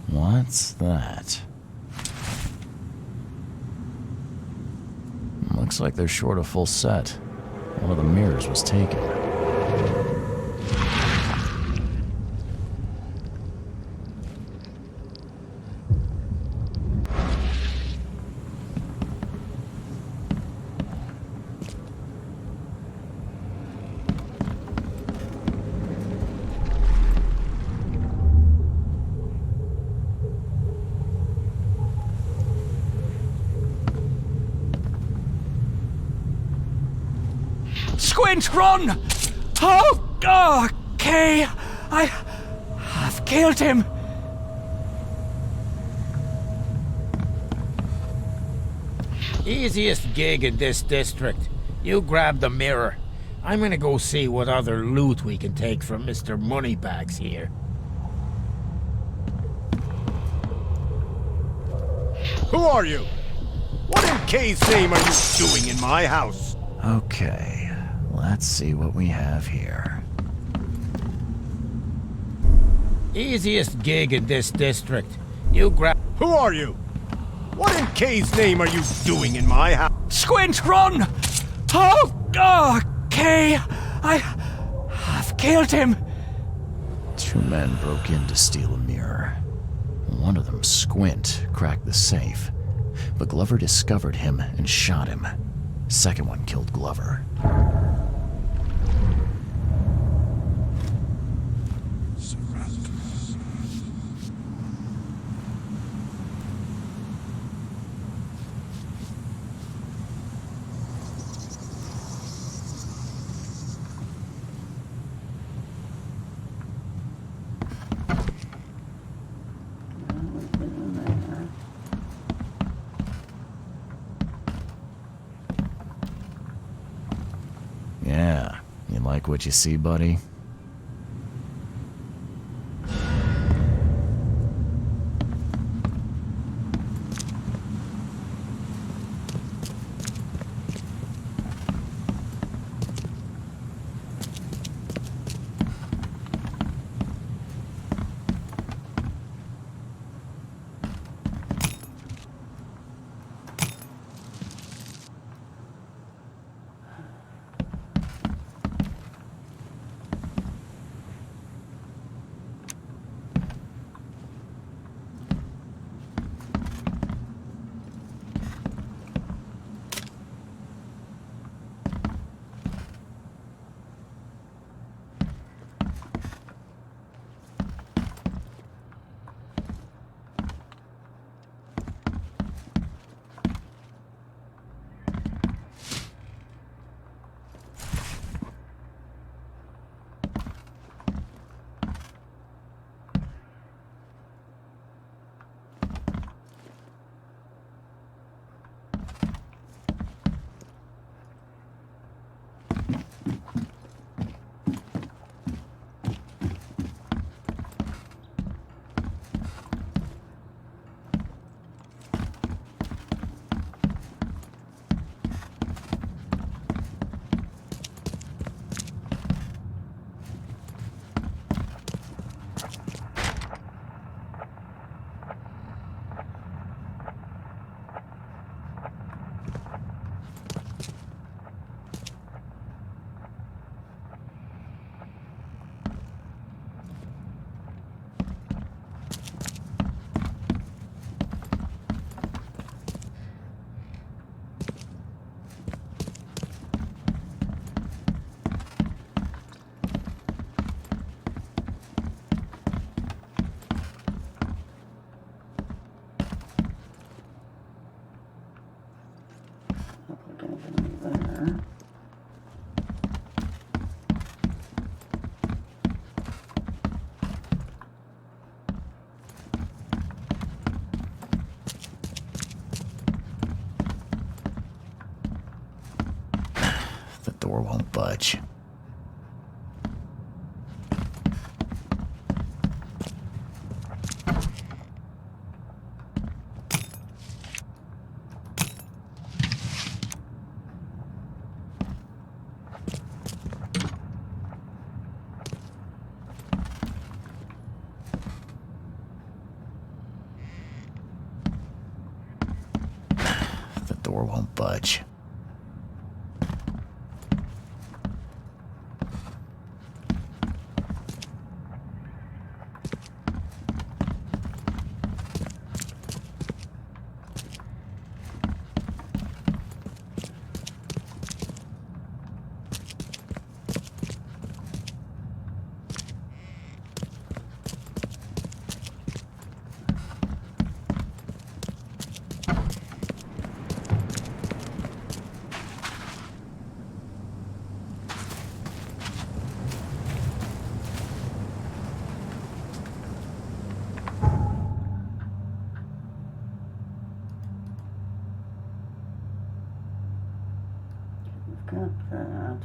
What's that? Looks like they're short a full set. One of the mirrors was taken. Squint, run! Oh, okay. I've killed him. Easiest gig in this district. You grab the mirror. I'm gonna go see what other loot we can take from Mr. Moneybags here. Who are you? What in K's name are you doing in my house? Okay, let's see what we have here. Easiest gig in this district. You grab... Who are you? What in K's name are you doing in my house? Squint, run! Oh, okay. I've killed him. Two men broke in to steal a mirror. One of them, Squint, cracked the safe, but Glover discovered him and shot him. Second one killed Glover. Yeah, you like what you see, buddy? The door won't budge. The door won't budge. Got that.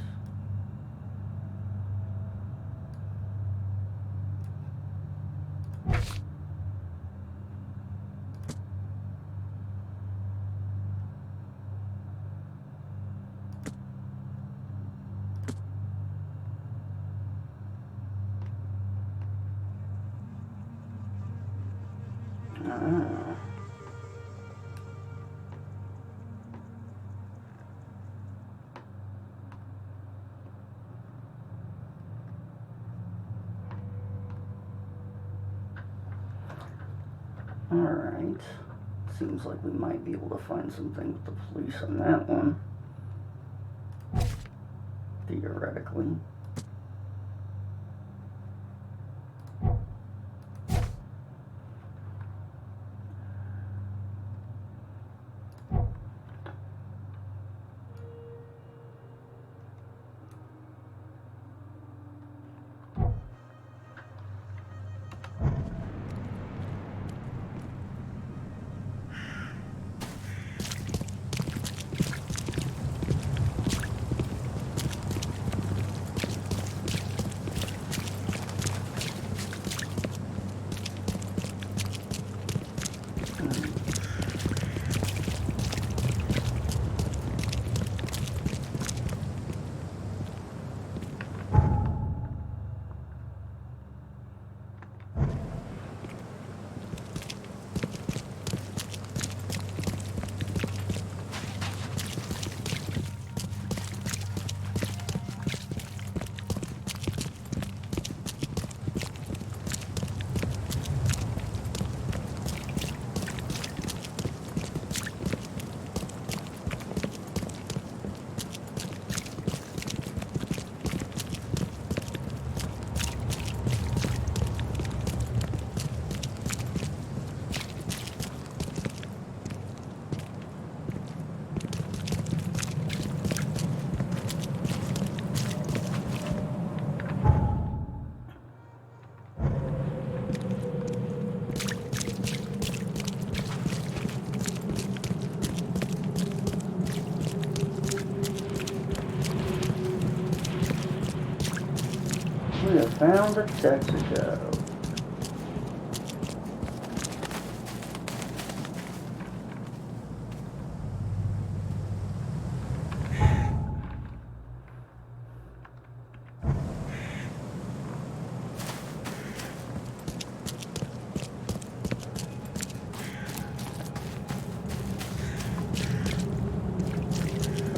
Alright. Seems like we might be able to find something with the police on that one. Theoretically. We have found a Texaco.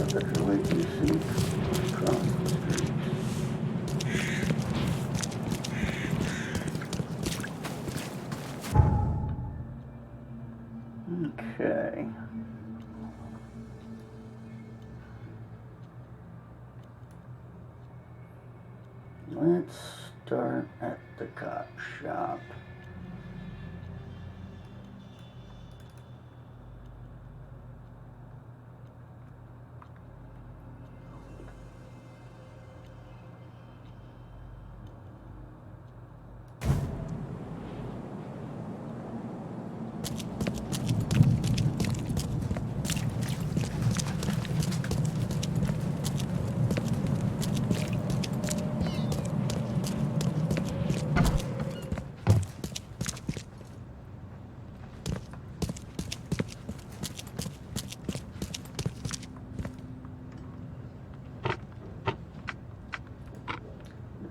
Perfectly decent across the street. Okay. Let's start at the cop shop.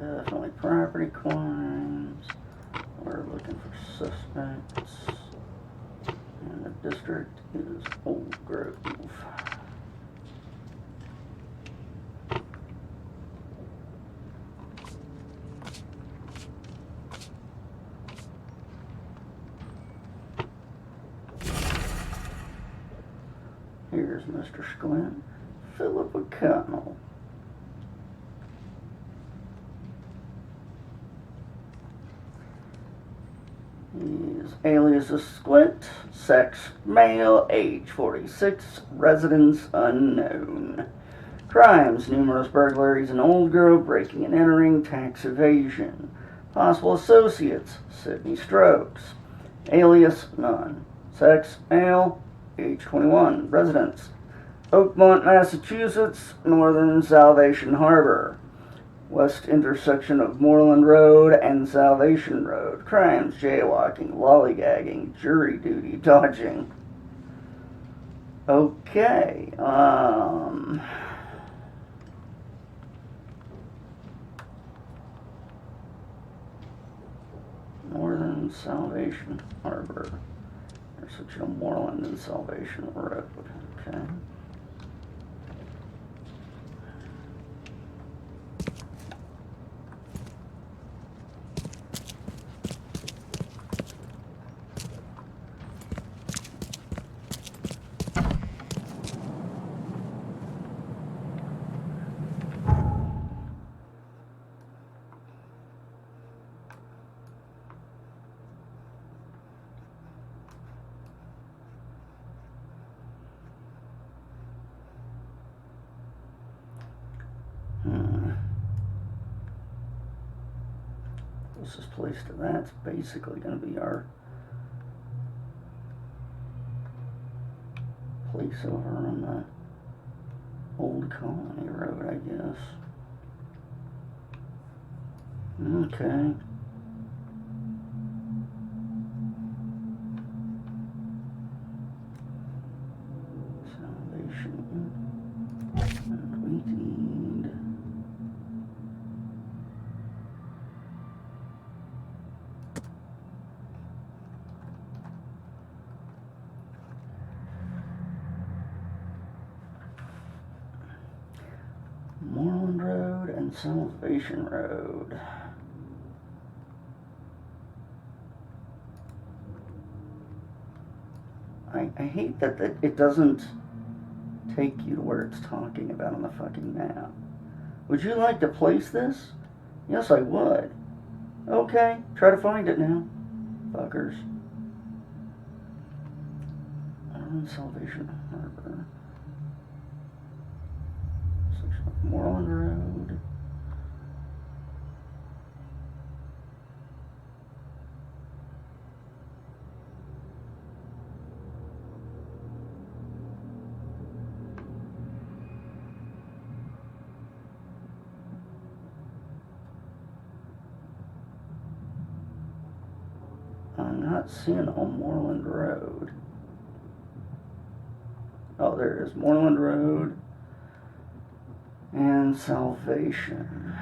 Definitely property crimes. We're looking for suspects. And the district is Old Grove. Here's Mr. Squint, Philip O'Connell. His alias is Squint, sex male, age 46, residence unknown. Crimes, numerous burglaries in Old Grove, breaking and entering, tax evasion. Possible associates, Sidney Strokes. Alias, none. Sex, male, age 21, residence, Oakmont, Massachusetts, northern Salvation Harbor. West intersection of Moreland Road and Salvation Road. Crimes, jaywalking, lollygagging, jury duty, dodging. Okay, Northern Salvation Harbor. Intersection of Moreland and Salvation Road. Okay. Closest place to that's basically going to be our place over on the Old Colony Road, I guess. Okay. Salvation. And we need... Moreland Road and Salvation Road. I hate that it doesn't take you to where it's talking about on the fucking map. Would you like to place this? Yes, I would. Okay, try to find it now, fuckers. Salvation Harbor. Moreland Road. I'm not seeing on Moreland Road. Oh, there it is. Moreland Road and Salvation.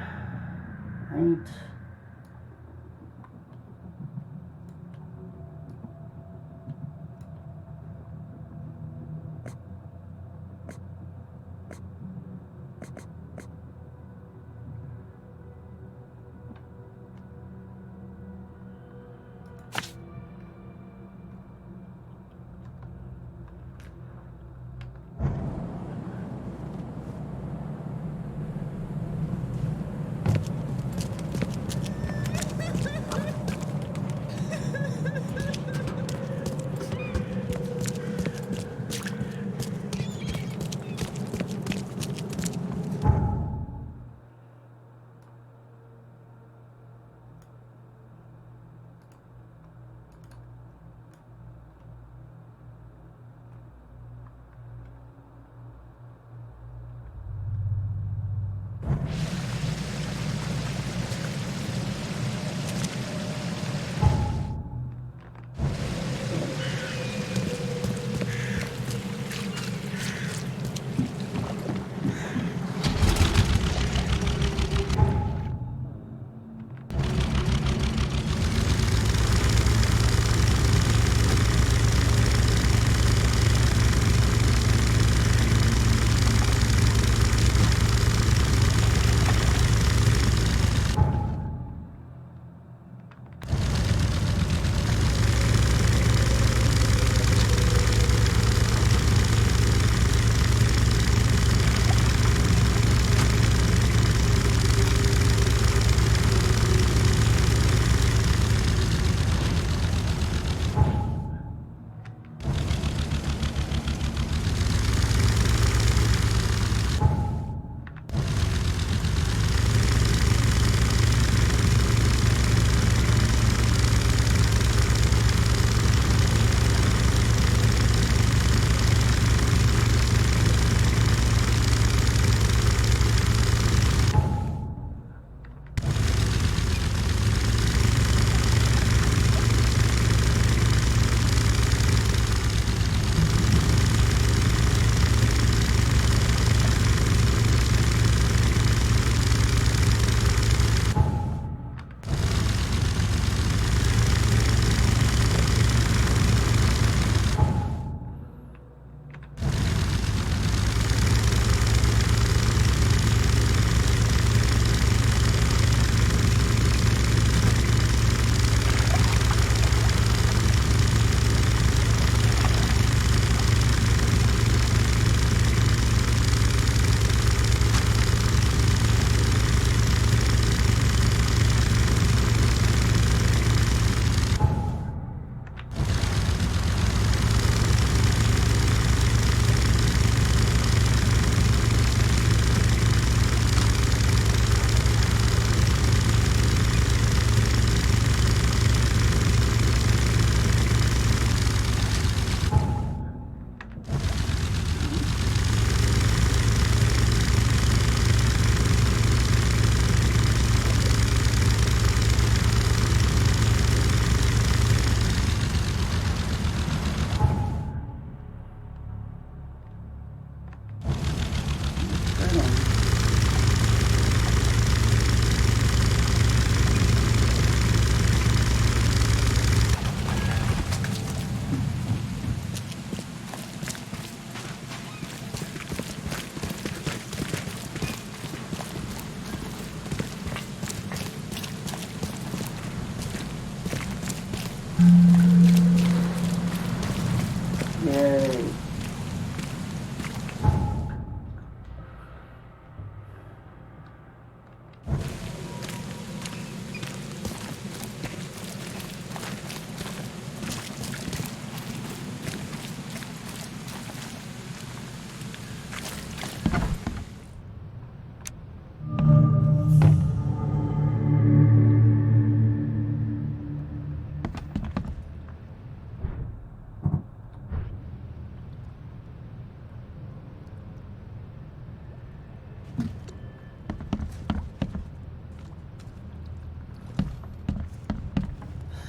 Right?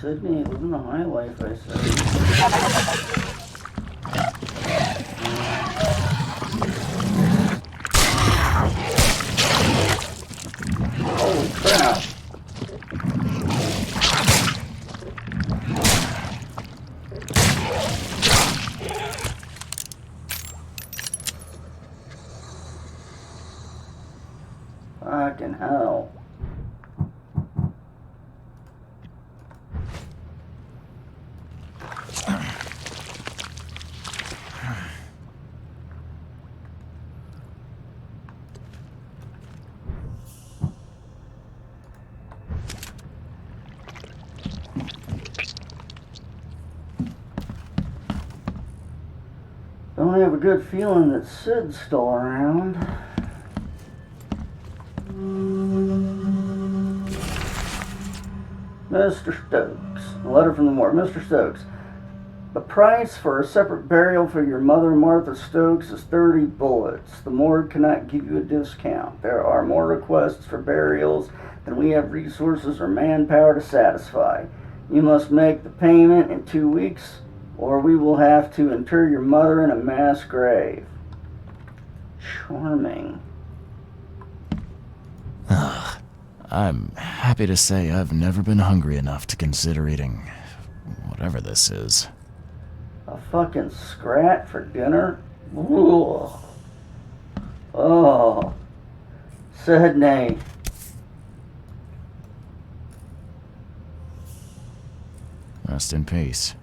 Sydney, living the high life, I say. Holy crap. Fucking hell. Don't have a good feeling that Sid's still around. Mr. Stokes. A letter from the morgue. Mr. Stokes. The price for a separate burial for your mother, Martha Stokes, is 30 bullets. The morgue cannot give you a discount. There are more requests for burials than we have resources or manpower to satisfy. You must make the payment in 2 weeks, or we will have to inter your mother in a mass grave. Charming. I'm happy to say I've never been hungry enough to consider eating whatever this is. A fucking scrat for dinner? Ugh. Oh. Sydney. Rest in peace.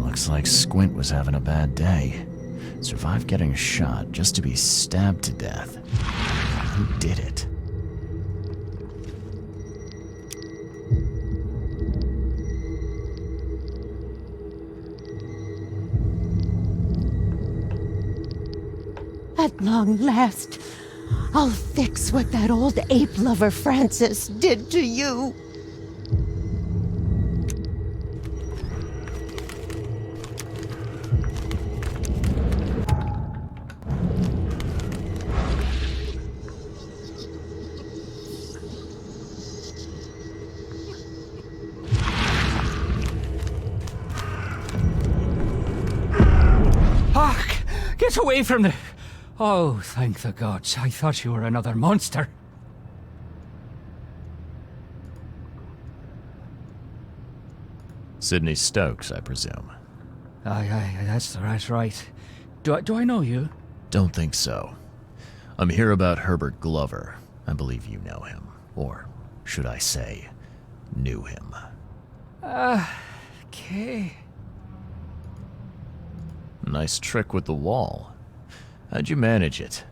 Looks like Squint was having a bad day. Survived getting shot just to be stabbed to death. Who did it? At long last, I'll fix what that old ape lover Francis did to you. Get away from the... Oh, thank the gods. I thought you were another monster. Sydney Stokes, I presume. Aye, that's right. Do I know you? Don't think so. I'm here about Herbert Glover. I believe you know him. Or, should I say, knew him. Okay. Nice trick with the wall. How'd you manage it?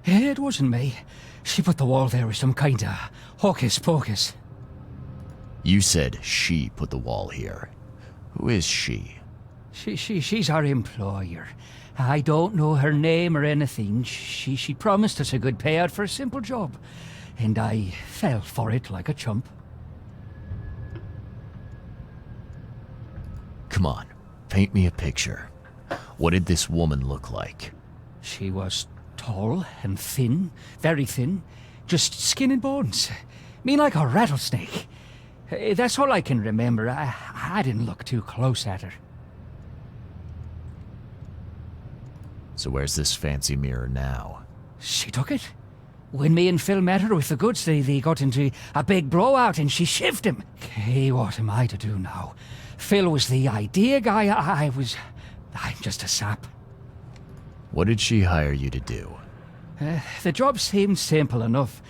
It wasn't me. She put the wall there with some kind of hocus pocus. You said she put the wall here. Who is she? She's our employer. I don't know her name or anything. She promised us a good payout for a simple job, and I fell for it like a chump. Come on, paint me a picture. What did this woman look like? She was tall and thin, very thin, just skin and bones. Mean like a rattlesnake. That's all I can remember. I didn't look too close at her. So where's this fancy mirror now? She took it. When me and Phil met her with the goods, they got into a big blowout and she shivved him. Okay, what am I to do now? Phil was the idea guy. I'm just a sap. What did she hire you to do? The job seemed simple enough.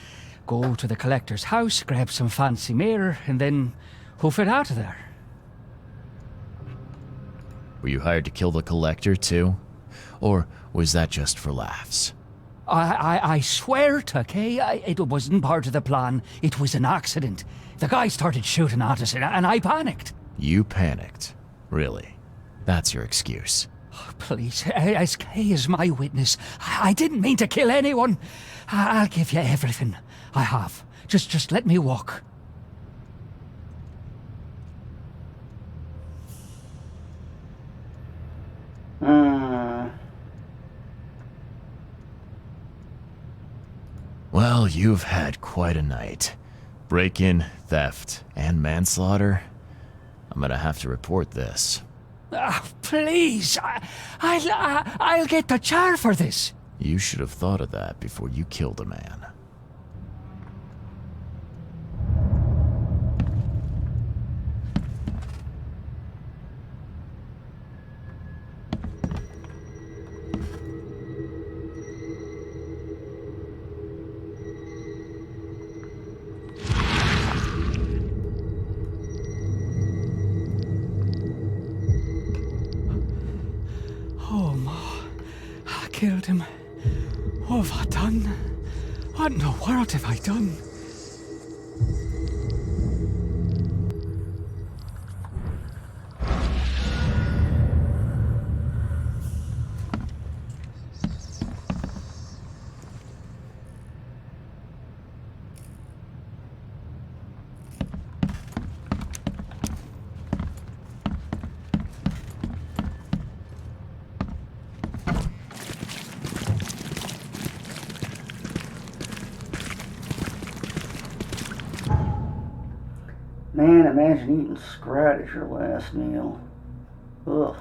Go to the collector's house, grab some fancy mirror, and then hoof it out of there. Were you hired to kill the collector, too? Or was that just for laughs? I swear to Kay, it wasn't part of the plan. It was an accident. The guy started shooting at us, and I panicked. You panicked? Really? That's your excuse? Please, as Kay is my witness, I didn't mean to kill anyone. I'll give you everything I have. Just let me walk. Well, you've had quite a night. Break-in, theft, and manslaughter. I'm gonna have to report this. Please, I'll get the char for this. You should have thought of that before you killed a man. I killed him. What have I done? What in the world have I done? Man, imagine eating scrat as your last meal. Ugh.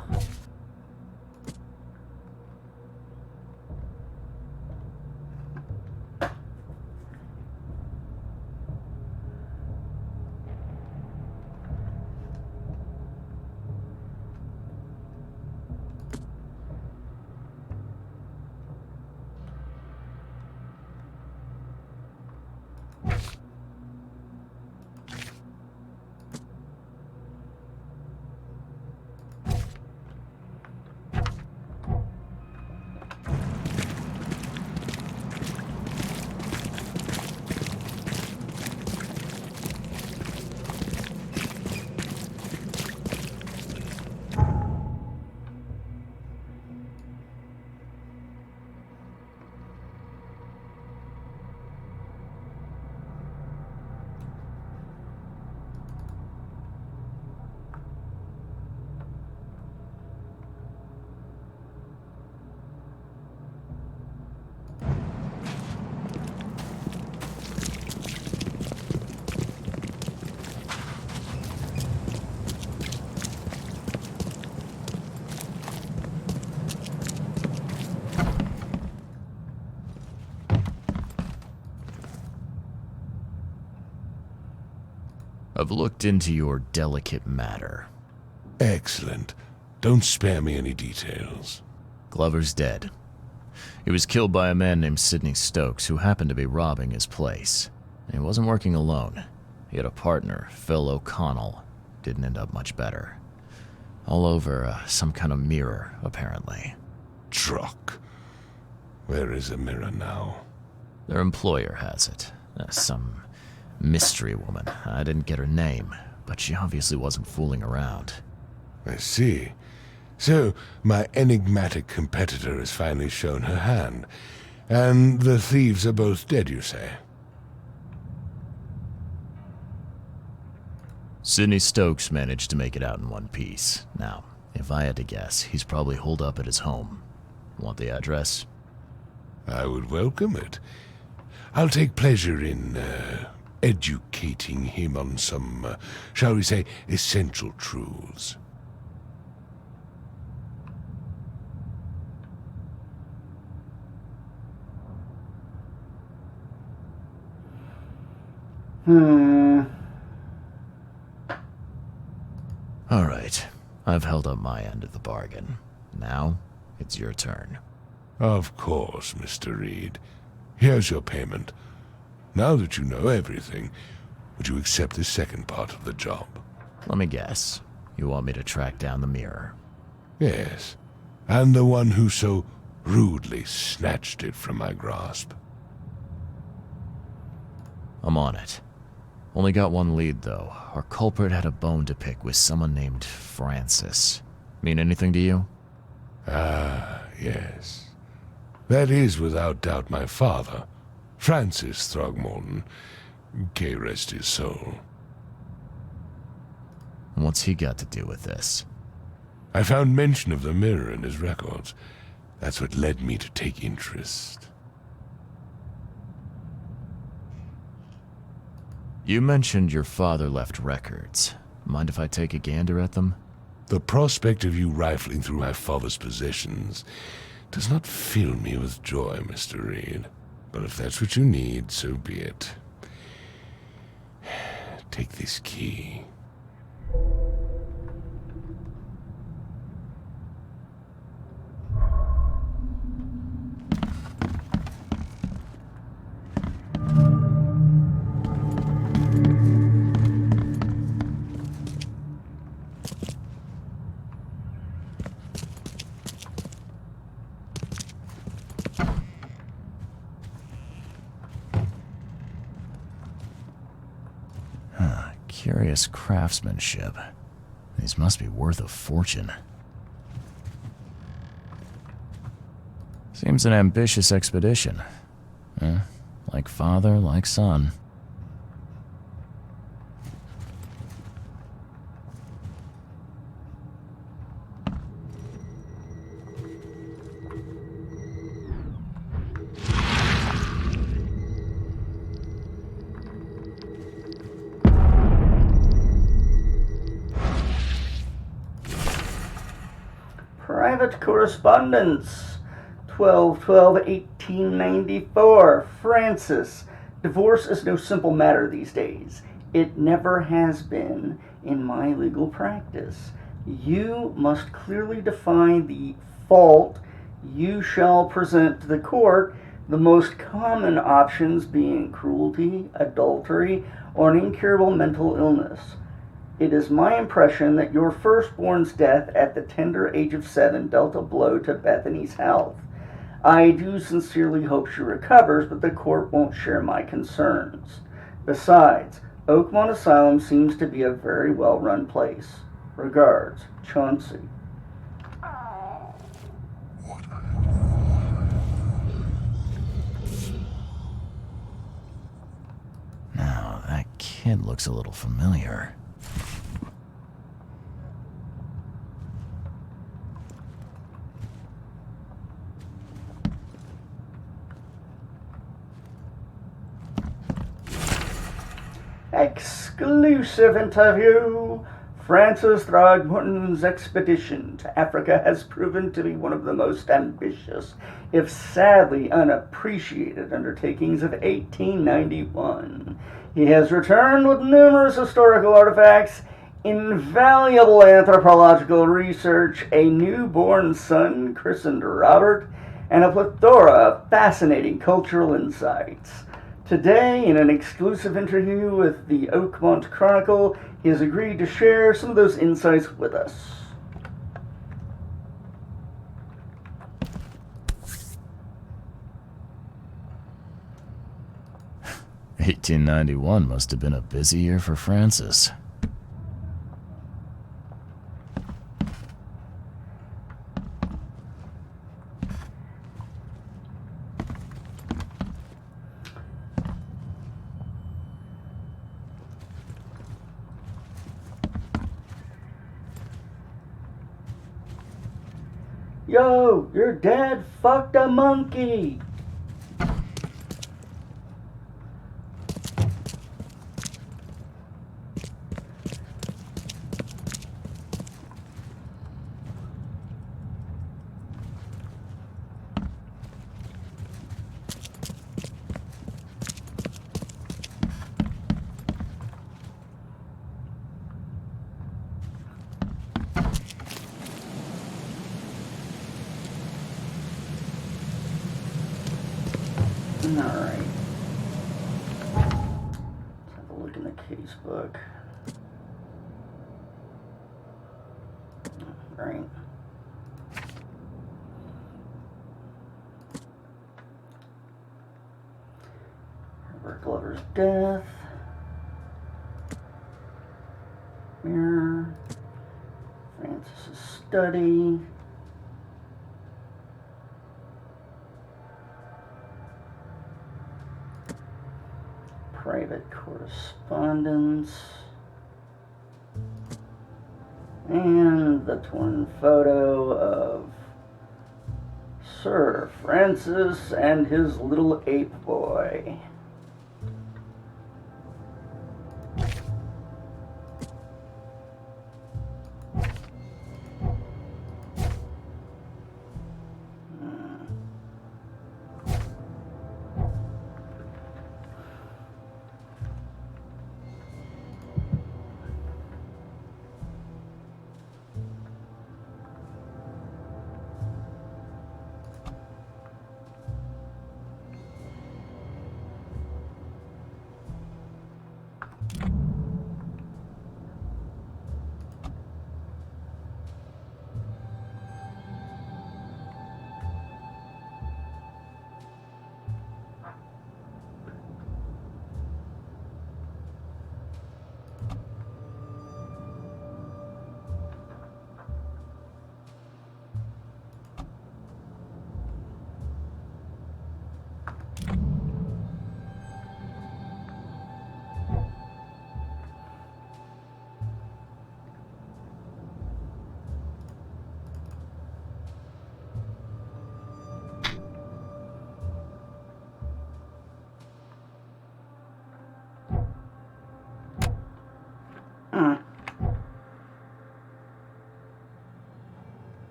I've looked into your delicate matter. Excellent. Don't spare me any details. Glover's dead. He was killed by a man named Sidney Stokes, who happened to be robbing his place. And he wasn't working alone. He had a partner, Phil O'Connell. Didn't end up much better. All over some kind of mirror, apparently. Truck. Where is the mirror now? Their employer has it. Some mystery woman. I didn't get her name, but she obviously wasn't fooling around. I see. So, my enigmatic competitor has finally shown her hand. And the thieves are both dead, you say? Sidney Stokes managed to make it out in one piece. Now, if I had to guess, he's probably holed up at his home. Want the address? I would welcome it. I'll take pleasure in, educating him on some, shall we say, essential truths. All right. I've held up my end of the bargain. Now, it's your turn. Of course, Mr. Reed. Here's your payment. Now that you know everything, would you accept the second part of the job? Let me guess. You want me to track down the mirror? Yes. And the one who so rudely snatched it from my grasp. I'm on it. Only got one lead, though. Our culprit had a bone to pick with someone named Francis. Mean anything to you? Ah, yes. That is without doubt my father, Francis Throgmorton. May rest his soul. What's he got to do with this? I found mention of the mirror in his records. That's what led me to take interest. You mentioned your father left records. Mind if I take a gander at them? The prospect of you rifling through my father's possessions does not fill me with joy, Mr. Reed. But if that's what you need, so be it. Take this key. Curious craftsmanship. These must be worth a fortune. Seems an ambitious expedition. Like father, like son. Private correspondence. 12/12/1894. Francis. Divorce is no simple matter these days. It never has been in my legal practice. You must clearly define the fault you shall present to the court, the most common options being cruelty, adultery, or an incurable mental illness. It is my impression that your firstborn's death at the tender age of 7 dealt a blow to Bethany's health. I do sincerely hope she recovers, but the court won't share my concerns. Besides, Oakmont Asylum seems to be a very well-run place. Regards, Chauncey. Now, that kid looks a little familiar. Exclusive interview. Francis Throgmorton's expedition to Africa has proven to be one of the most ambitious, if sadly unappreciated, undertakings of 1891. He has returned with numerous historical artifacts, invaluable anthropological research, a newborn son christened Robert, and a plethora of fascinating cultural insights. Today, in an exclusive interview with the Oakmont Chronicle, he has agreed to share some of those insights with us. "1891 must have been a busy year for Francis." Yo, your dad fucked a monkey. Alright. Let's have a look in the case book. Alright. Rick Glover's death. Mirror. Francis's study. Private correspondence. And the torn photo of Sir Francis and his little ape boy.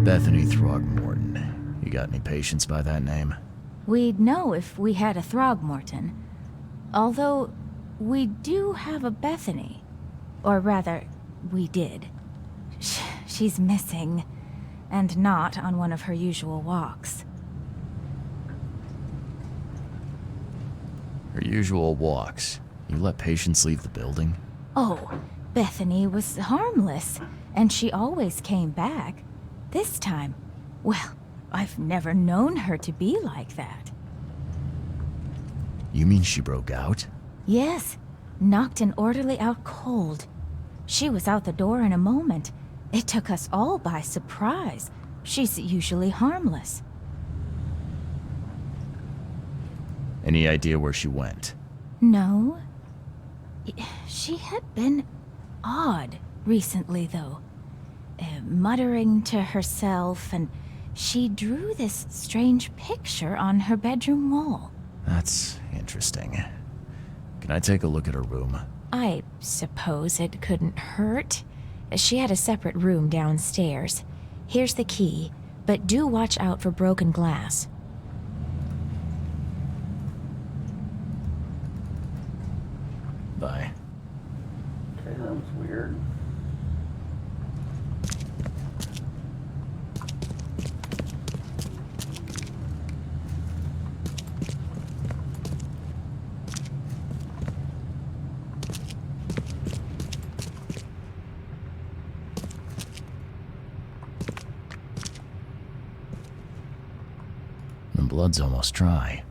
Bethany Throgmorton. You got any patients by that name? We'd know if we had a Throgmorton. Although, we do have a Bethany. Or rather, we did. She's missing, and not on one of her usual walks. Her usual walks. You let patients leave the building? Oh, Bethany was harmless, and she always came back. This time, well, I've never known her to be like that. You mean she broke out? Yes, knocked an orderly out cold. She was out the door in a moment. It took us all by surprise. She's usually harmless. Any idea where she went? No. She had been odd recently, though. Muttering to herself, and she drew this strange picture on her bedroom wall. That's interesting. Can I take a look at her room? I suppose it couldn't hurt. She had a separate room downstairs. Here's the key, but do watch out for broken glass. Bye. Okay, that was weird. The blood's almost dry.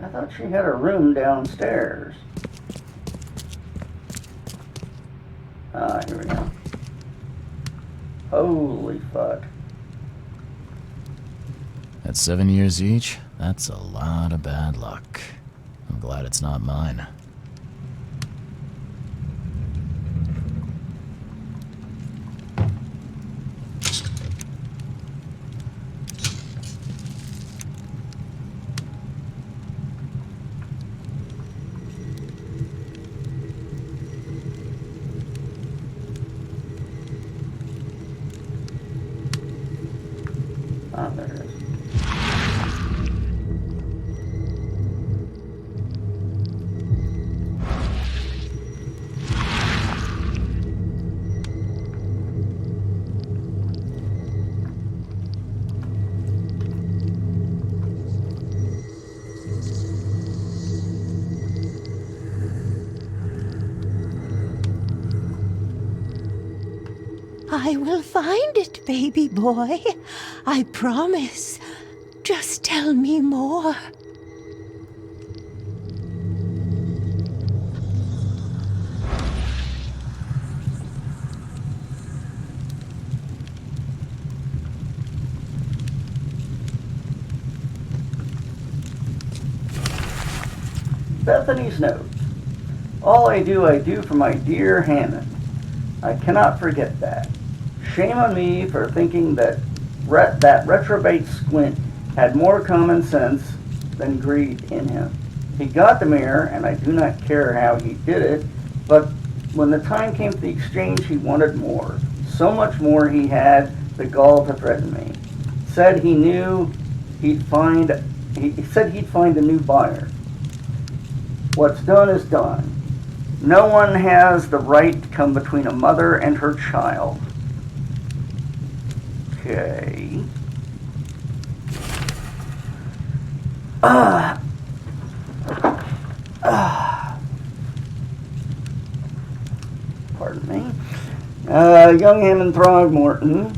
I thought she had a room downstairs. Ah, here we go. Holy fuck. At 7 years each, that's a lot of bad luck. I'm glad it's not mine. Ah, there it is. I will find it, baby boy. I promise. Just tell me more. Bethany's note. All I do for my dear Hammond. I cannot forget that. Shame on me for thinking that that reprobate Squint had more common sense than greed in him. He got the mirror, and I do not care how he did it, but when the time came for the exchange, he wanted more. So much more he had the gall to threaten me. Said he knew he said he'd find a new buyer. What's done is done. No one has the right to come between a mother and her child. Okay. Pardon me. Young Hammond Throgmorton.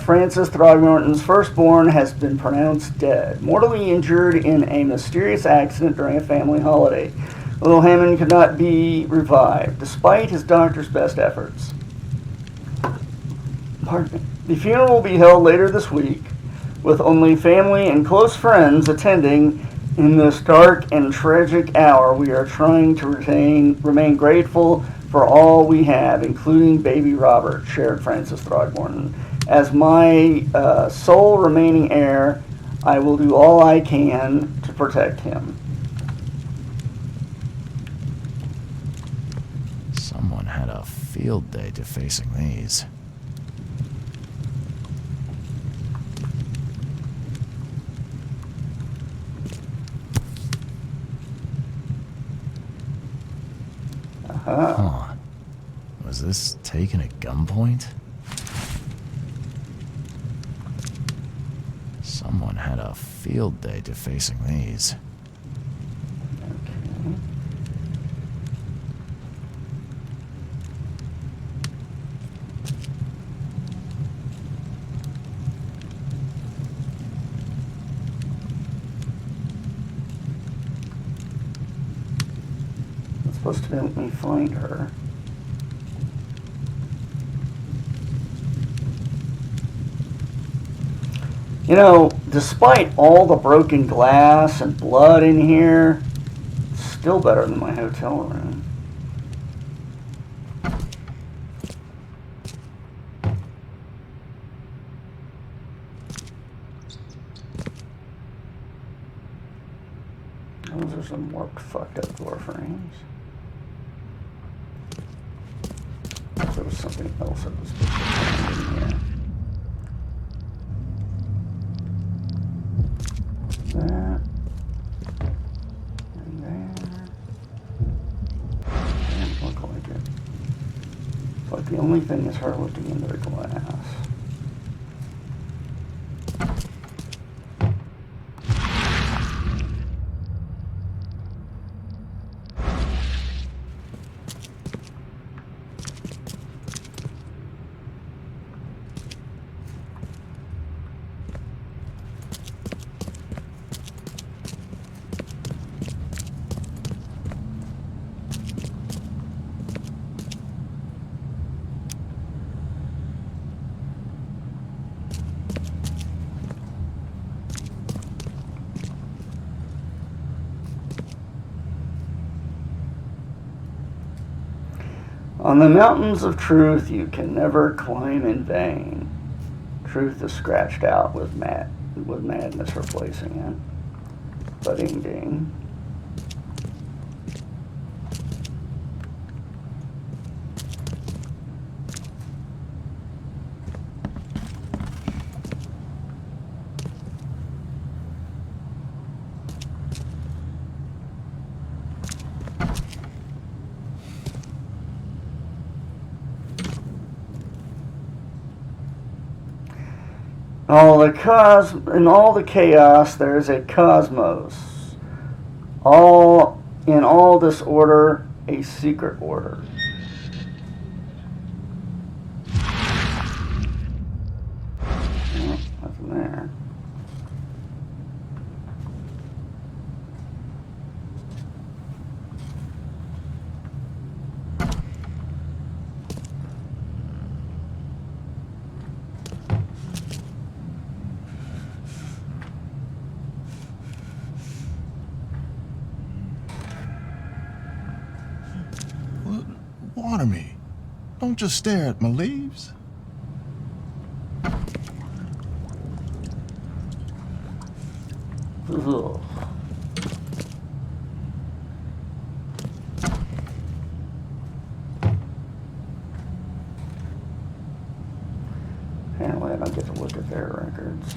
Francis Throgmorton's firstborn has been pronounced dead, mortally injured in a mysterious accident during a family holiday. Little Hammond could not be revived, despite his doctor's best efforts. Pardon me. The funeral will be held later this week. with only family and close friends attending in this dark and tragic hour. We are trying to remain grateful for all we have, including baby Robert, shared Francis Throgmorton. As my sole remaining heir, I will do all I can to protect him. Someone had a field day defacing these. Huh. Was this taken at gunpoint? Someone had a field day defacing these. It's supposed to help me find her. You know, despite all the broken glass and blood in here, it's still better than my hotel room. Those are some more fucked up door frames. There was something else that was supposed to be in here. That and there. Doesn't look like it. It's like the only thing is her looking into the glass. On the mountains of truth you can never climb in vain. Truth is scratched out with madness replacing it. Ba-ding ding. In all the chaos, there is a cosmos. In all disorder, a secret order. Oh, nothing there. Water me. Don't just stare at my leaves. Ugh. Apparently I don't get to look at their records.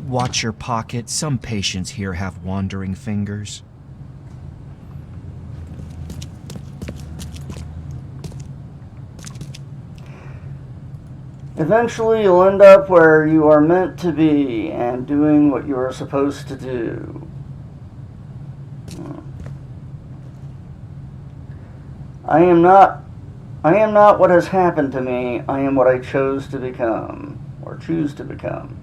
Watch your pocket. Some patients here have wandering fingers. Eventually you'll end up where you are meant to be and doing what you are supposed to do. I am not what has happened to me. I am what I chose to become, or choose to become.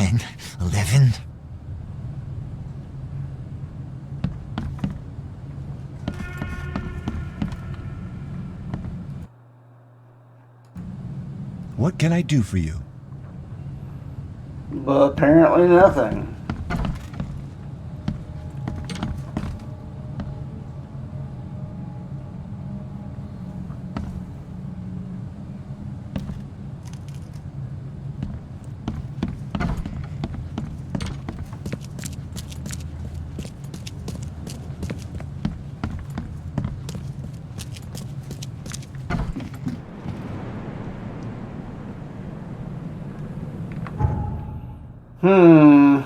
10, 11. What can I do for you? But apparently nothing. Hmm.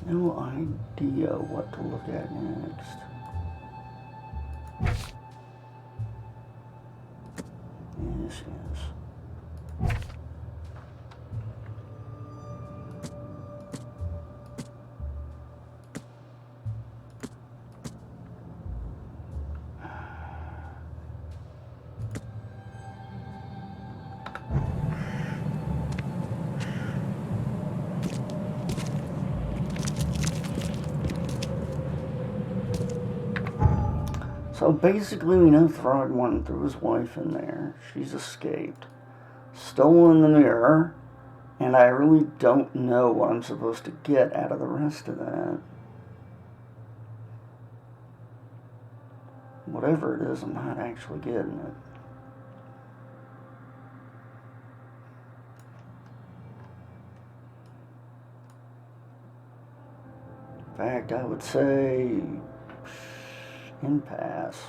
No idea what to look at next. Yes, yes. So basically we know Throgmorton threw his wife in there. She's escaped. Stolen the mirror. And I really don't know what I'm supposed to get out of the rest of that. Whatever it is, I'm not actually getting it. In fact, I would say impasse.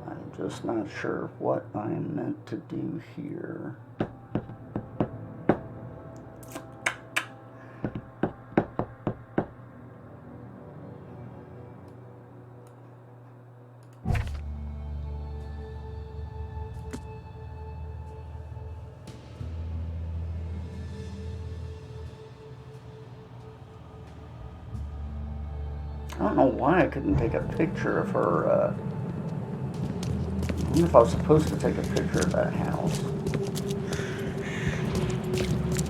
I'm just not sure what I'm meant to do here. I don't know why I couldn't take a picture of her. I wonder if I was supposed to take a picture of that house.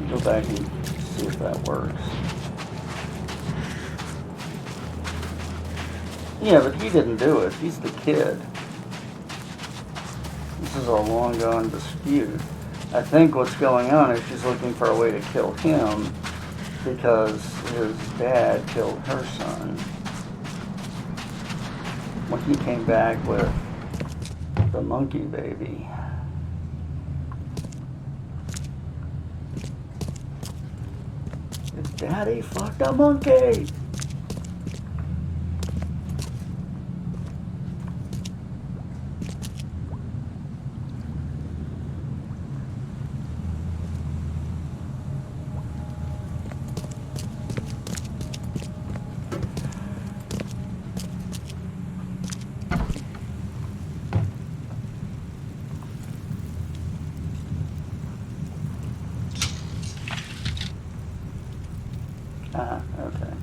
Go back and see if that works. Yeah, but he didn't do it. He's the kid. This is a long gone dispute. I think what's going on is she's looking for a way to kill him because his dad killed her son when he came back with the monkey baby. His daddy fucked a monkey! Ah, okay.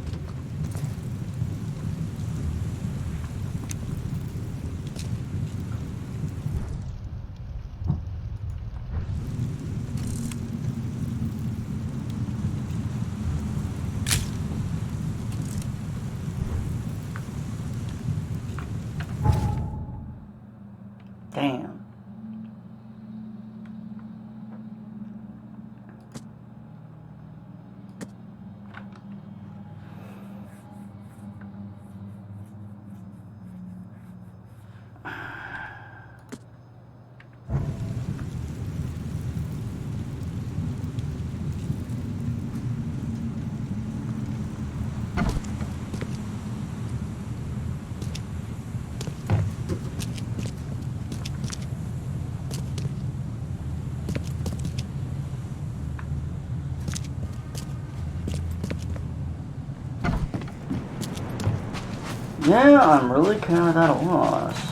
Yeah, I'm really kind of at a loss.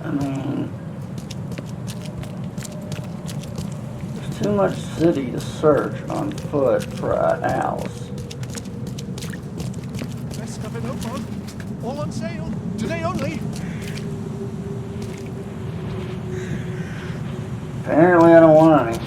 I mean, there's too much city to search on foot for a house. Best of it open. All on sale. Today only. Apparently I don't want any.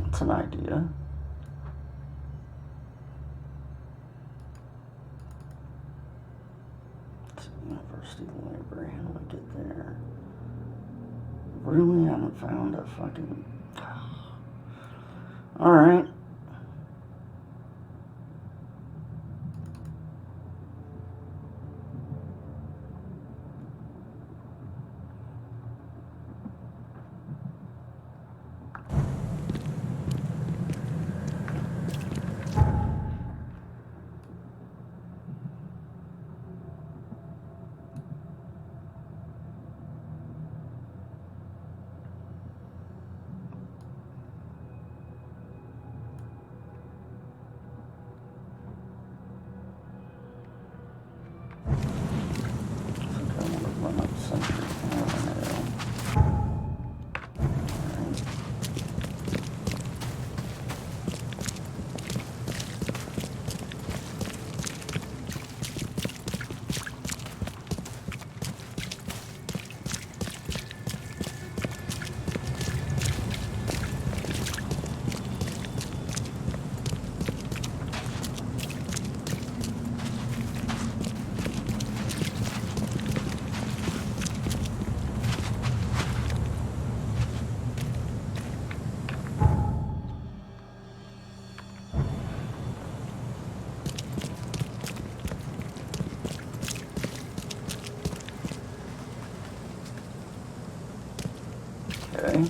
That's an idea. University Library, how do I get there? Really haven't found a fucking... Alright. Okay.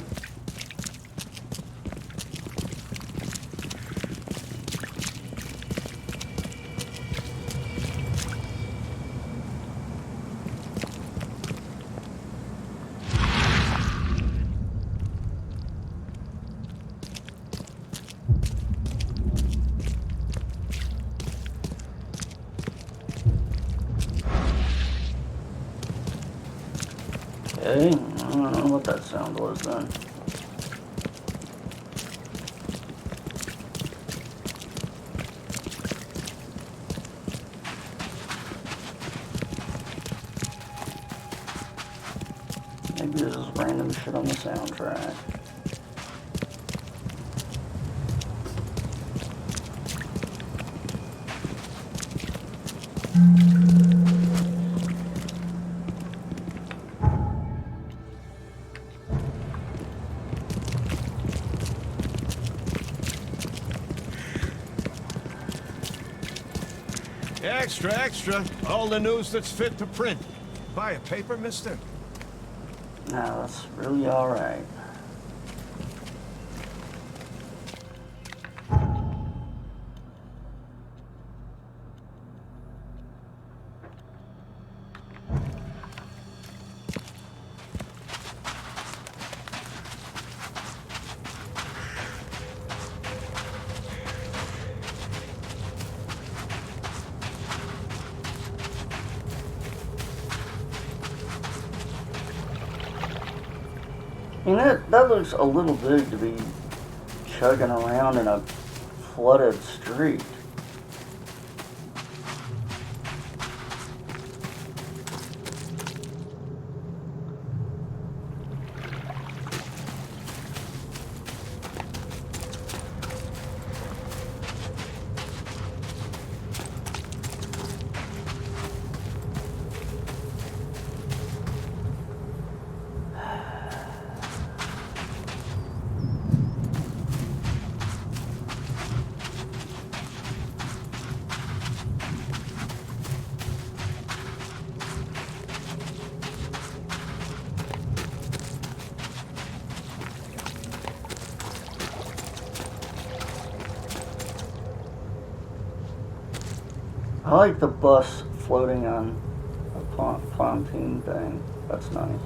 Okay, I don't know what that sound was then. Maybe this is random shit on the soundtrack. Extra, extra. All the news that's fit to print. Buy a paper, mister? No, that's really alright. And that looks a little big to be chugging around in a flooded street. I like the bus floating on a pontoon thing. That's nice.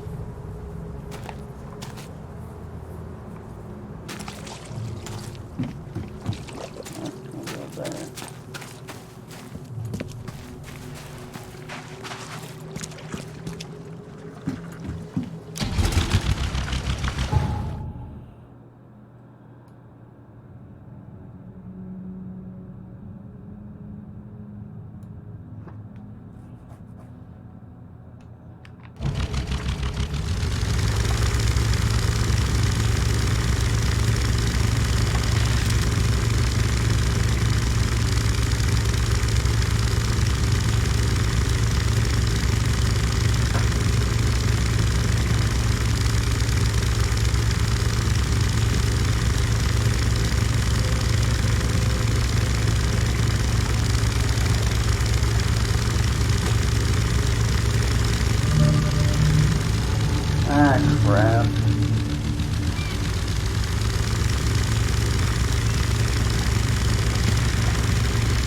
Ah, crap.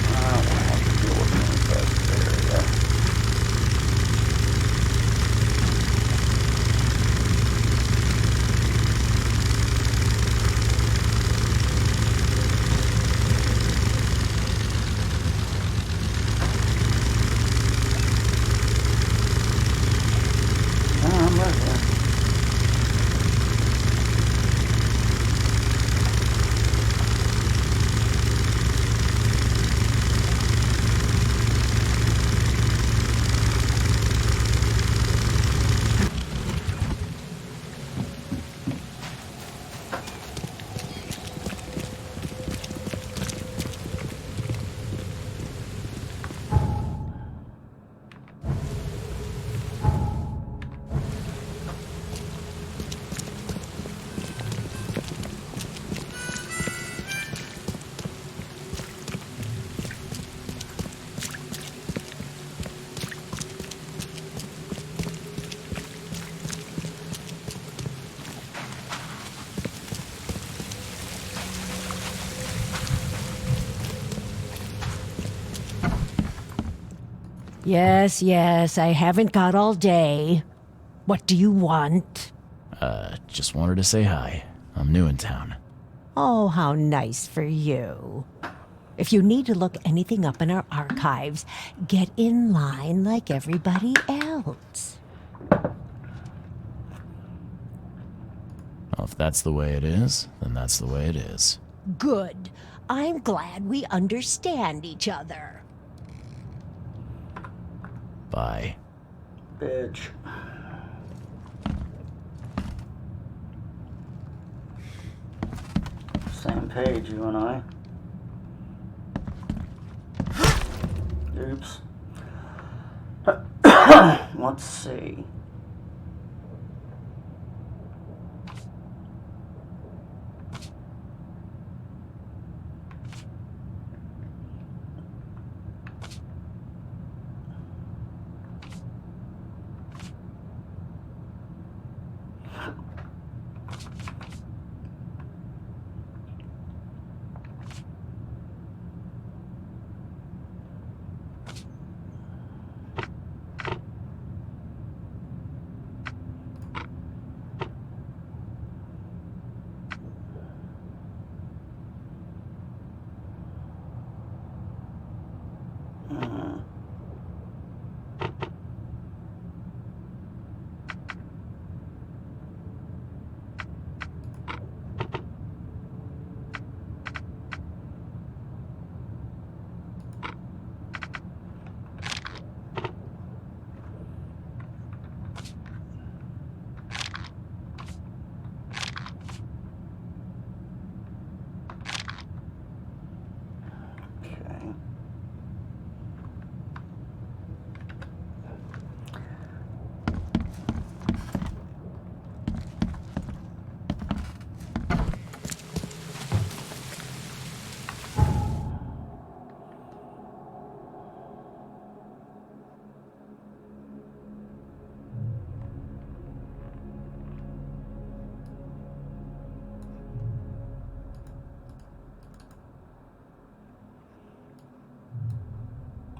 I don't want to have to deal with any of this area. I'm right here. Yes, yes, I haven't got all day. What do you want? Just wanted to say hi. I'm new in town. Oh, how nice for you. If you need to look anything up in our archives, get in line like everybody else. Well, if that's the way it is, then that's the way it is. Good. I'm glad we understand each other. Bye. Bitch. Same page, you and I. Oops. Let's see.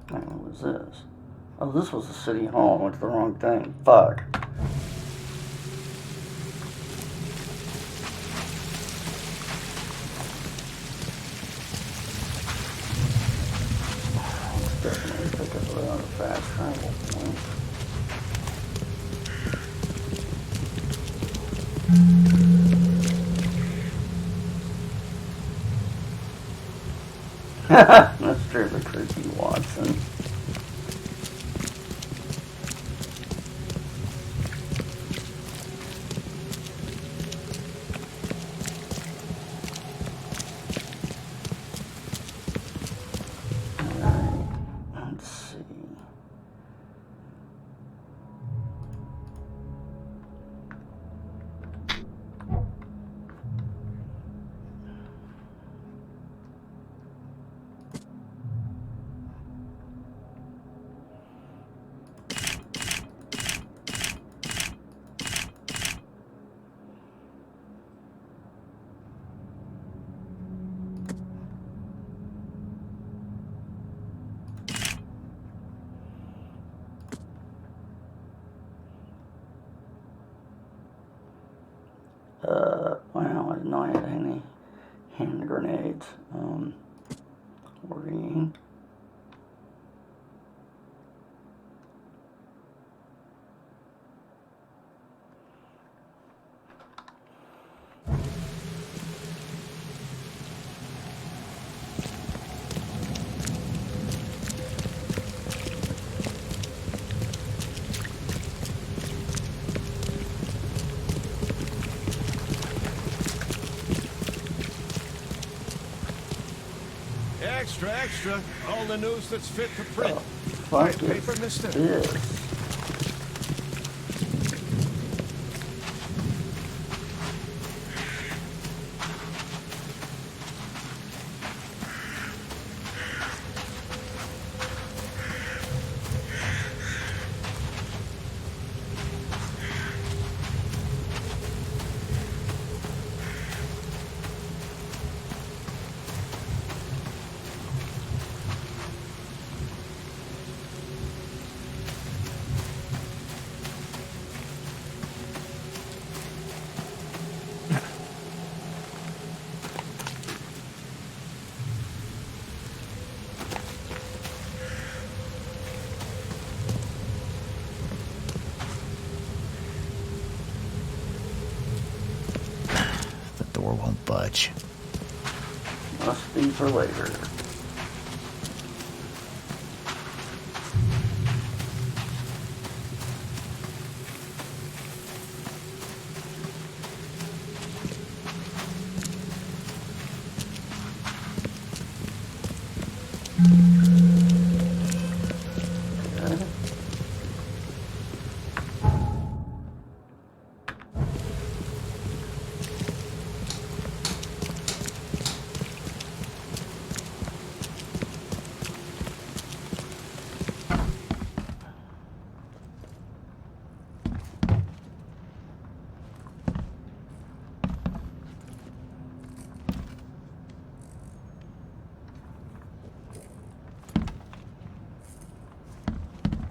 Hang on, what was this? Oh, this was the city hall. I went to the wrong thing. Fuck. Let's definitely pick up another fast travel point. That's true, the creepy Watson. Alright, let's see. Wow, I didn't know I had any hand grenades. Worrying. Extra, extra. All the news that's fit to print. Fuck Right, paper, mister? this. The door won't budge. Must be for later. Okay.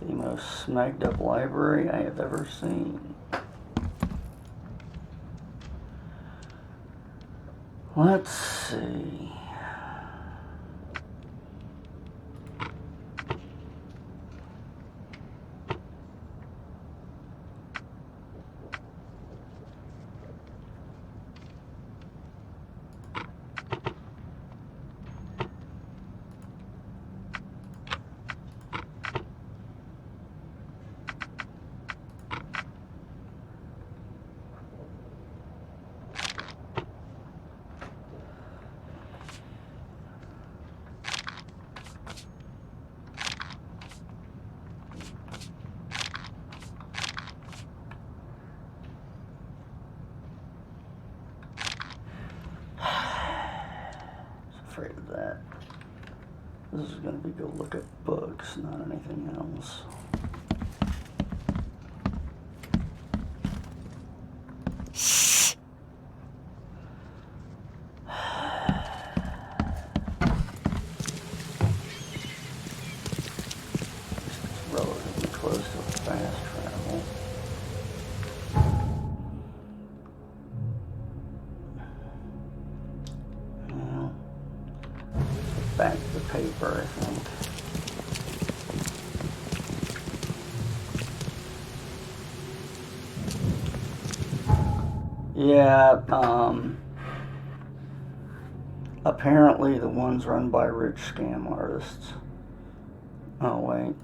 The most smacked up library I have ever seen. Let's see. Afraid of that. This is going to be go look at books, not anything else. back to the paper, I think. Yeah, apparently the ones run by rich scam artists. Oh, wait.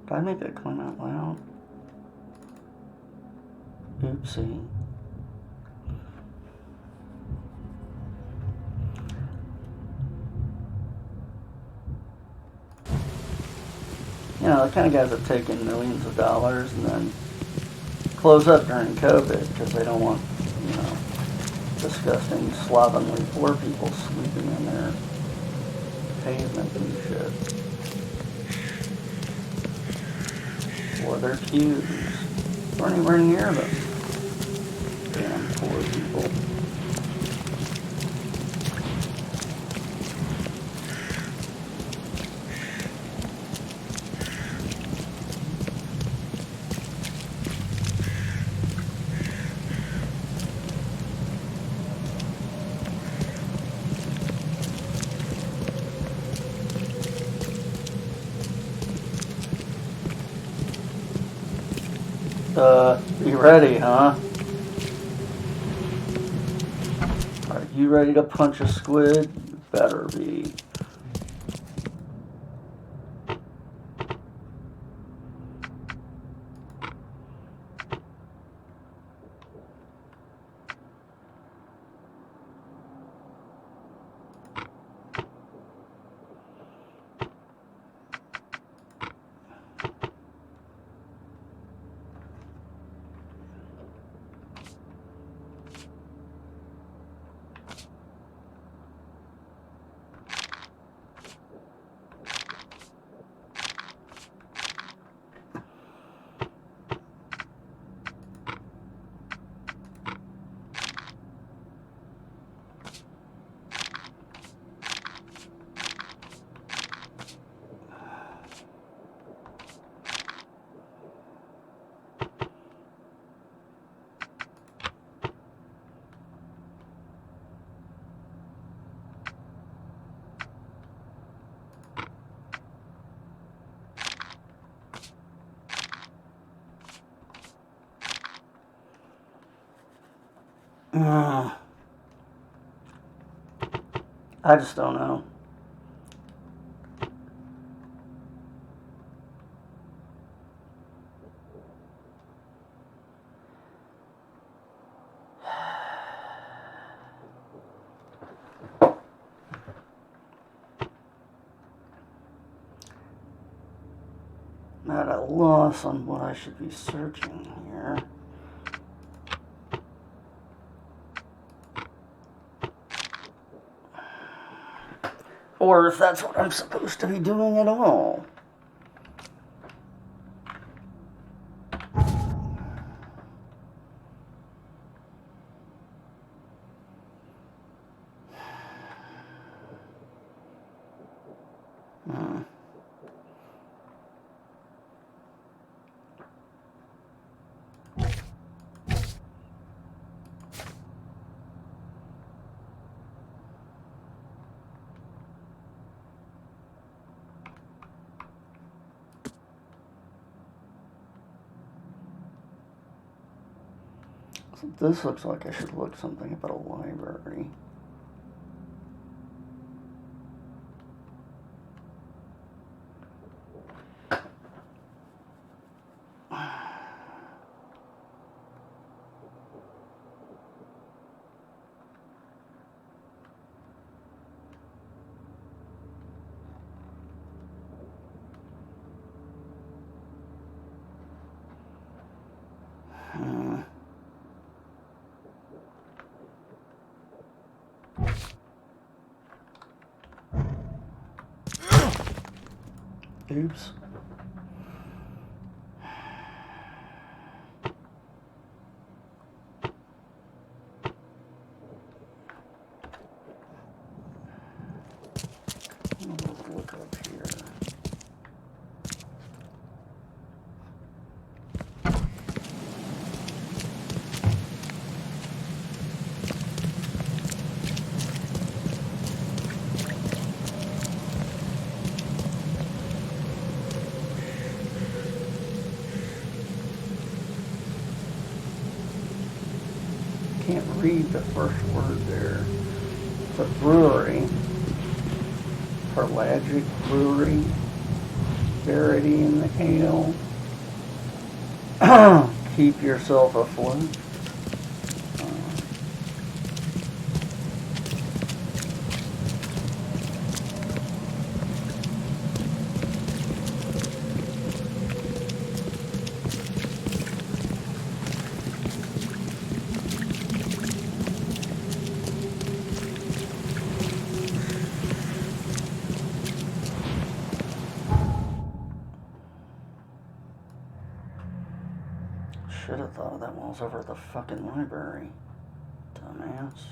Did I make that claim out loud? Oopsie. You know, the kind of guys that take in millions of dollars and then close up during COVID because they don't want, you know, disgusting, slovenly poor people sleeping in their pavement and shit. Or their pews. We're anywhere near them. Damn poor people. You ready, huh? Are you ready to punch a squid? You better be. I just don't know. I'm at a loss on what I should be searching here. Or if that's what I'm supposed to be doing at all. So this looks like I should look something about a library. Oops. Look up here. can't read the first word there. But brewery. Pelagic brewery. Verity in the ale. Keep yourself afloat. Should have thought of that while I was over at the fucking library. Dumbass.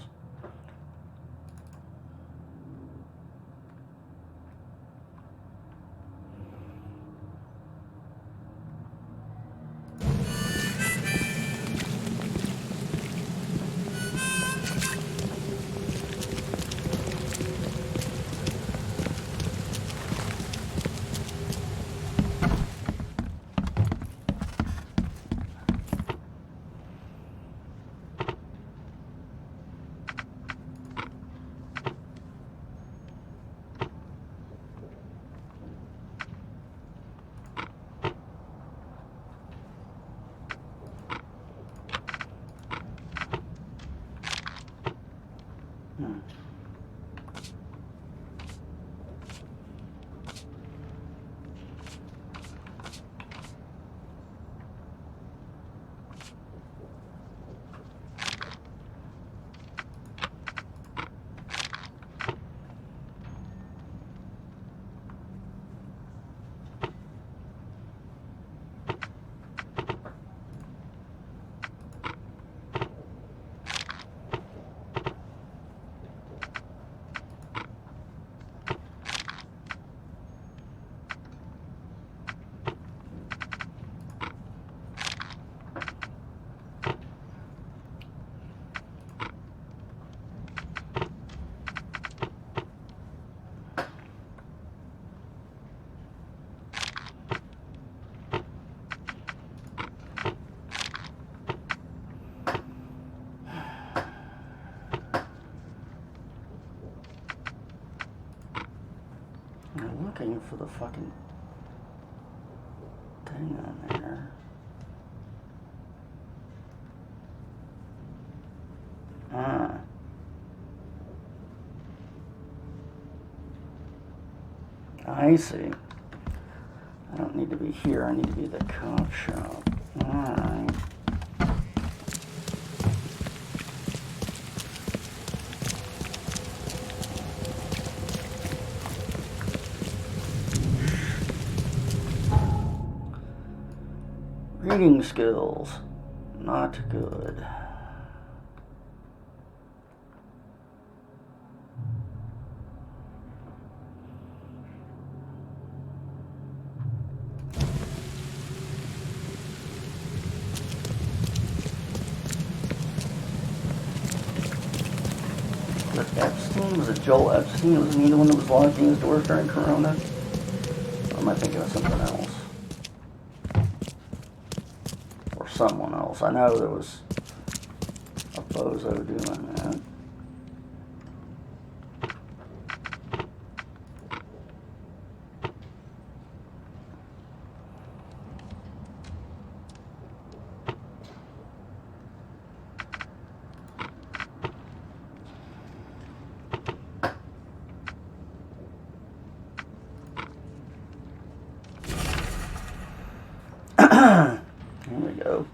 I'm looking for the fucking thing on there. Ah. I see. I don't need to be here. I need to be at the cop shop. Alright. Reading skills. Not good. Epstein? Was it Joel Epstein? Wasn't he the one that was locking his doors during Corona? Or am I thinking of something else? Or someone else. I know there was a bozo doing that. Here we go.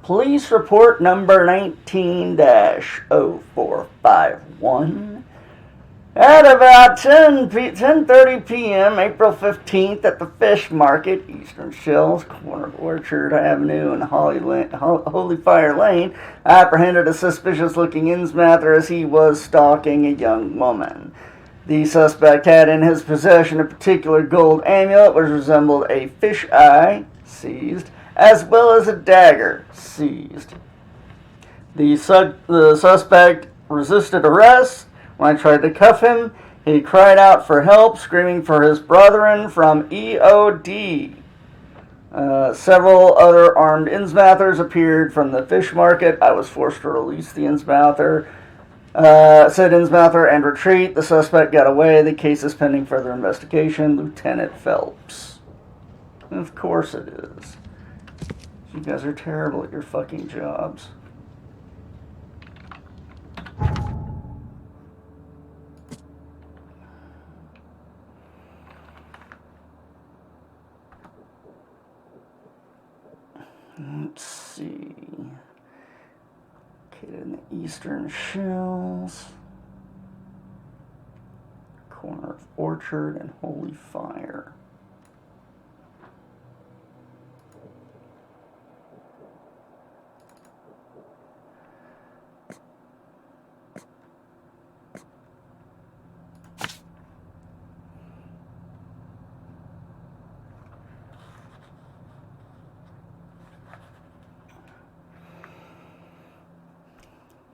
Police report number 19-0451. At about 10:30 p.m., April 15th, at the Fish Market, Eastern Shells, corner of Orchard Avenue and Holy Fire Lane, apprehended a suspicious-looking Innsmouther as he was stalking a young woman. The suspect had in his possession a particular gold amulet which resembled a fish eye, seized, as well as a dagger, seized. The suspect resisted arrest. When I tried to cuff him, he cried out for help, screaming for his brethren from EOD. Several other armed Innsmouthers appeared from the fish market. I was forced to release the Innsmouther. Said Innsmouther and retreat. The suspect got away. The case is pending further investigation. Lieutenant Phelps. Of course it is. You guys are terrible at your fucking jobs. Let's see. Located in the Eastern Shells. Corner of Orchard and Holy Fire.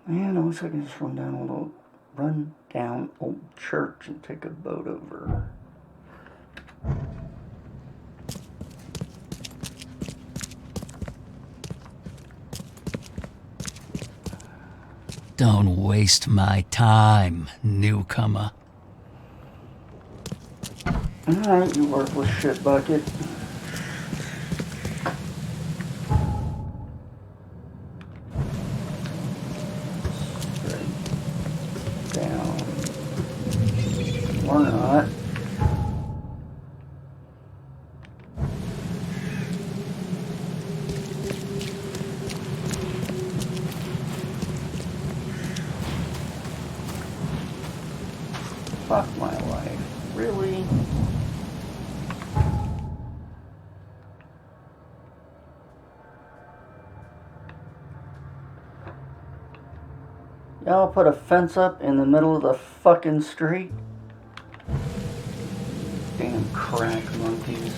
And I wish I could just run down Old Church and take a boat over. Don't waste my time, newcomer. Alright, you worthless shit bucket. Or not. Fuck my life. Really? Y'all put a fence up in the middle of the fucking street? Damn crack monkeys.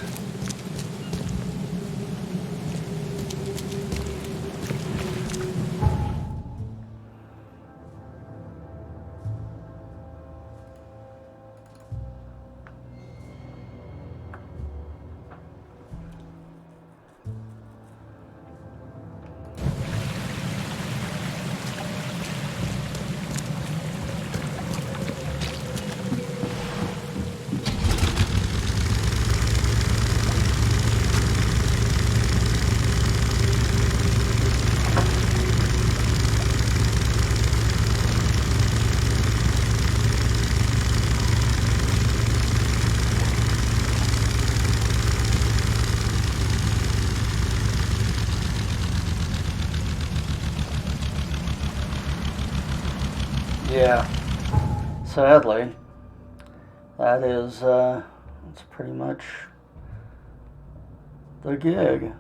Yeah, sadly, that's pretty much the gig.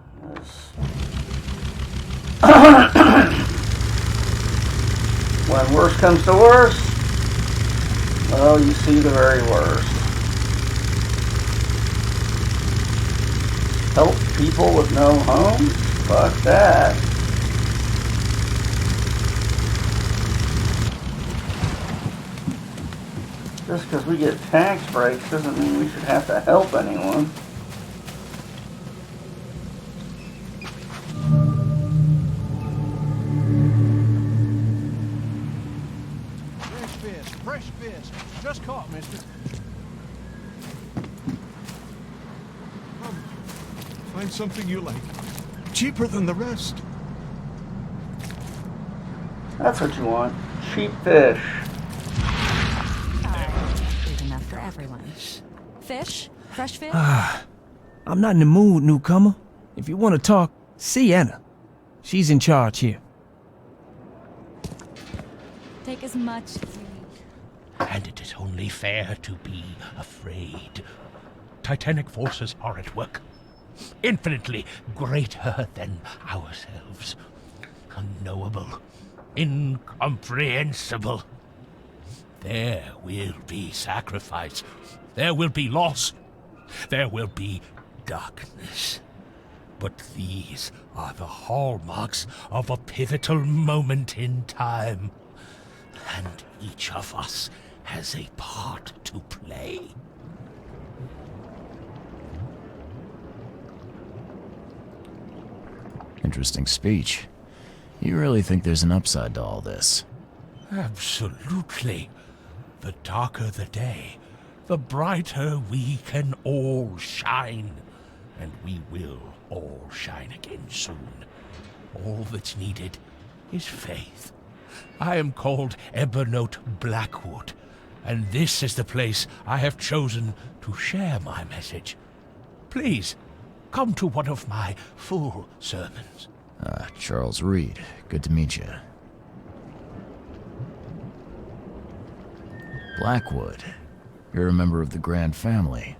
When worse comes to worse, well, you see the very worst. Help people with no homes? Fuck that. Just because we get tax breaks doesn't mean we should have to help anyone. Fresh fish. Just caught, mister. Come, find something you like. Cheaper than the rest. That's what you want. Cheap fish. Good enough for everyone. Fish? Fresh fish? I'm not in the mood, newcomer. If you want to talk, see Anna. She's in charge here. Take as much as you need. And it is only fair to be afraid. Titanic forces are at work, infinitely greater than ourselves. Unknowable, incomprehensible. There will be sacrifice. There will be loss. There will be darkness. But these are the hallmarks of a pivotal moment in time. And each of us has a part to play. Interesting speech. You really think there's an upside to all this? Absolutely. The darker the day, the brighter we can all shine. And we will all shine again soon. All that's needed is faith. I am called Ebernote Blackwood, and this is the place I have chosen to share my message. Please, come to one of my full sermons. Charles Reed. Good to meet you. Blackwood. You're a member of the Grand Family.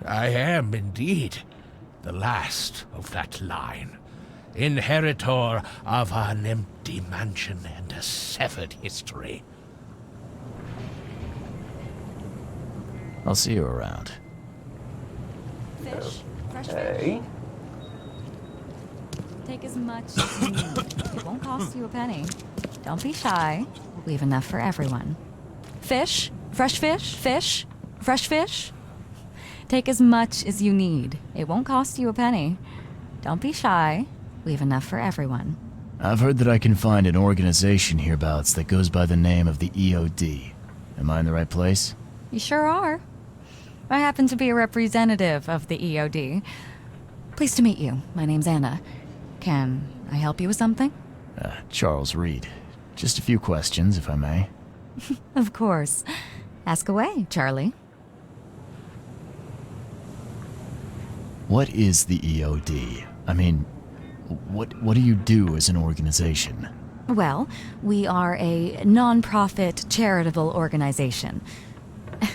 I am indeed the last of that line. Inheritor of an empty mansion and a severed history. I'll see you around. Fish. Fresh Okay. fish. Take as much as you need. It won't cost you a penny. Don't be shy. We have enough for everyone. Fish. Fresh fish. Fish. Fresh fish. Take as much as you need. It won't cost you a penny. Don't be shy. We have enough for everyone. I've heard that I can find an organization hereabouts that goes by the name of the EOD. Am I in the right place? You sure are. I happen to be a representative of the EOD. Pleased to meet you. My name's Anna. Can I help you with something? Charles Reed. Just a few questions, if I may. Of course. Ask away, Charlie. What is the EOD? I mean, what do you do as an organization? Well, we are a non-profit charitable organization.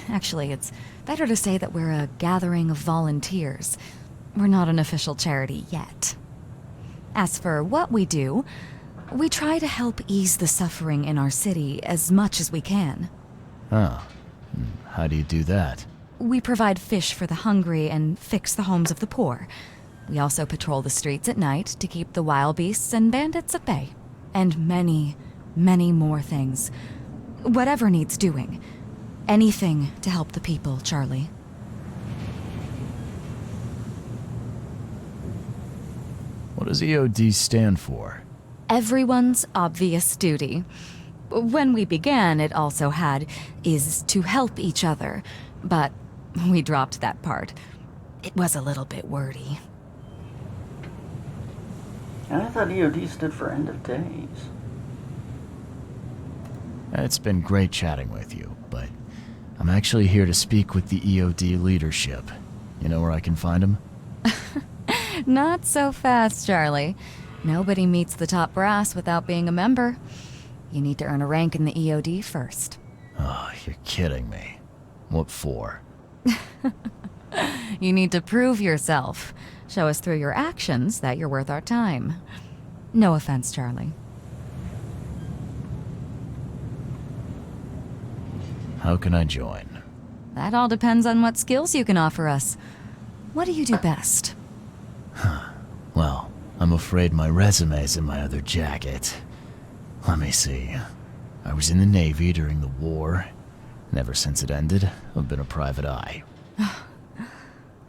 Actually, it's better to say that we're a gathering of volunteers. We're not an official charity yet. As for what we do, we try to help ease the suffering in our city as much as we can. Oh. How do you do that? We provide fish for the hungry and fix the homes of the poor. We also patrol the streets at night to keep the wild beasts and bandits at bay. And many, many more things. Whatever needs doing. Anything to help the people, Charlie. What does EOD stand for? Everyone's obvious duty. When we began, it also had is to help each other, but we dropped that part. It was a little bit wordy. And I thought EOD stood for End of Days. It's been great chatting with you, but I'm actually here to speak with the EOD leadership. You know where I can find them? Not so fast, Charlie. Nobody meets the top brass without being a member. You need to earn a rank in the EOD first. Oh, you're kidding me. What for? You need to prove yourself. Show us through your actions that you're worth our time. No offense, Charlie. How can I join? That all depends on what skills you can offer us. What do you do best? Well, I'm afraid my resume's in my other jacket. Let me see. I was in the Navy during the war, and ever since it ended, I've been a private eye.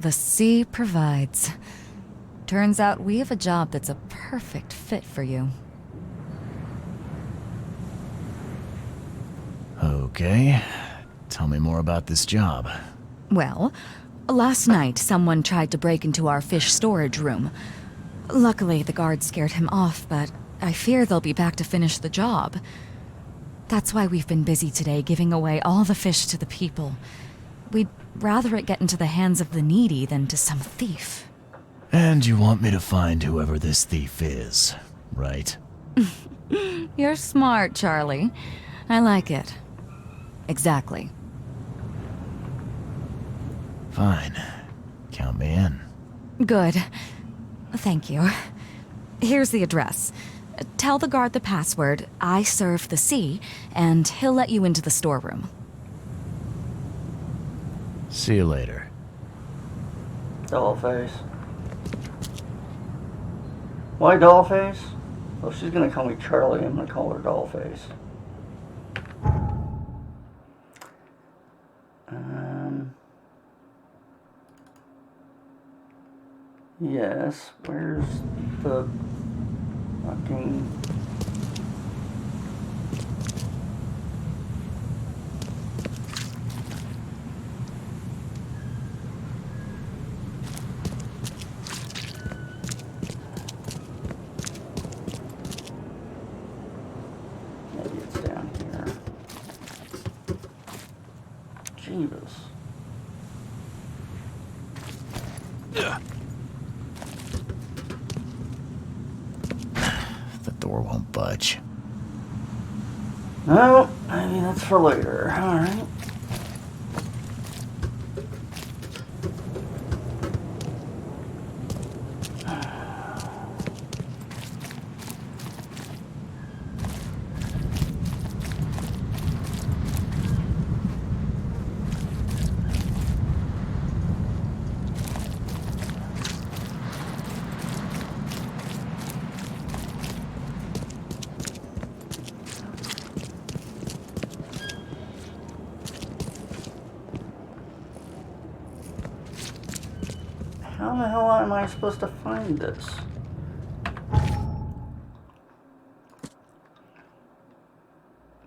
The sea provides. Turns out we have a job that's a perfect fit for you. Okay. Tell me more about this job. Well, last night someone tried to break into our fish storage room. Luckily, the guards scared him off, but I fear they'll be back to finish the job. That's why we've been busy today giving away all the fish to the people. We'd rather it get into the hands of the needy than to some thief. And you want me to find whoever this thief is, right? You're smart, Charlie. I like it. Exactly. Fine. Count me in. Good. Thank you. Here's the address. Tell the guard the password, I serve the sea, and he'll let you into the storeroom. See you later. Dollface. Why Dollface? Well, she's gonna call me Charlie. I'm gonna call her Dollface. Yes, where's the fucking... Maybe it's down here. Jeebus. The door won't budge. No, maybe that's for later. Alright. How the hell am I supposed to find this?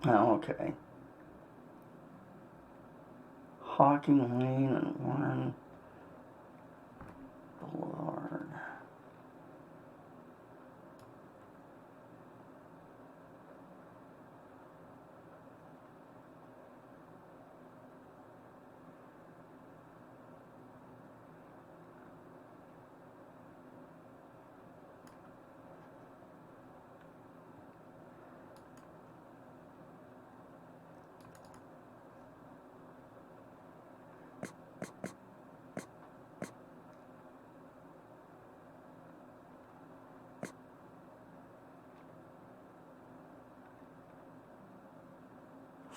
Oh, okay. Hawking Lane and Warren Boulevard.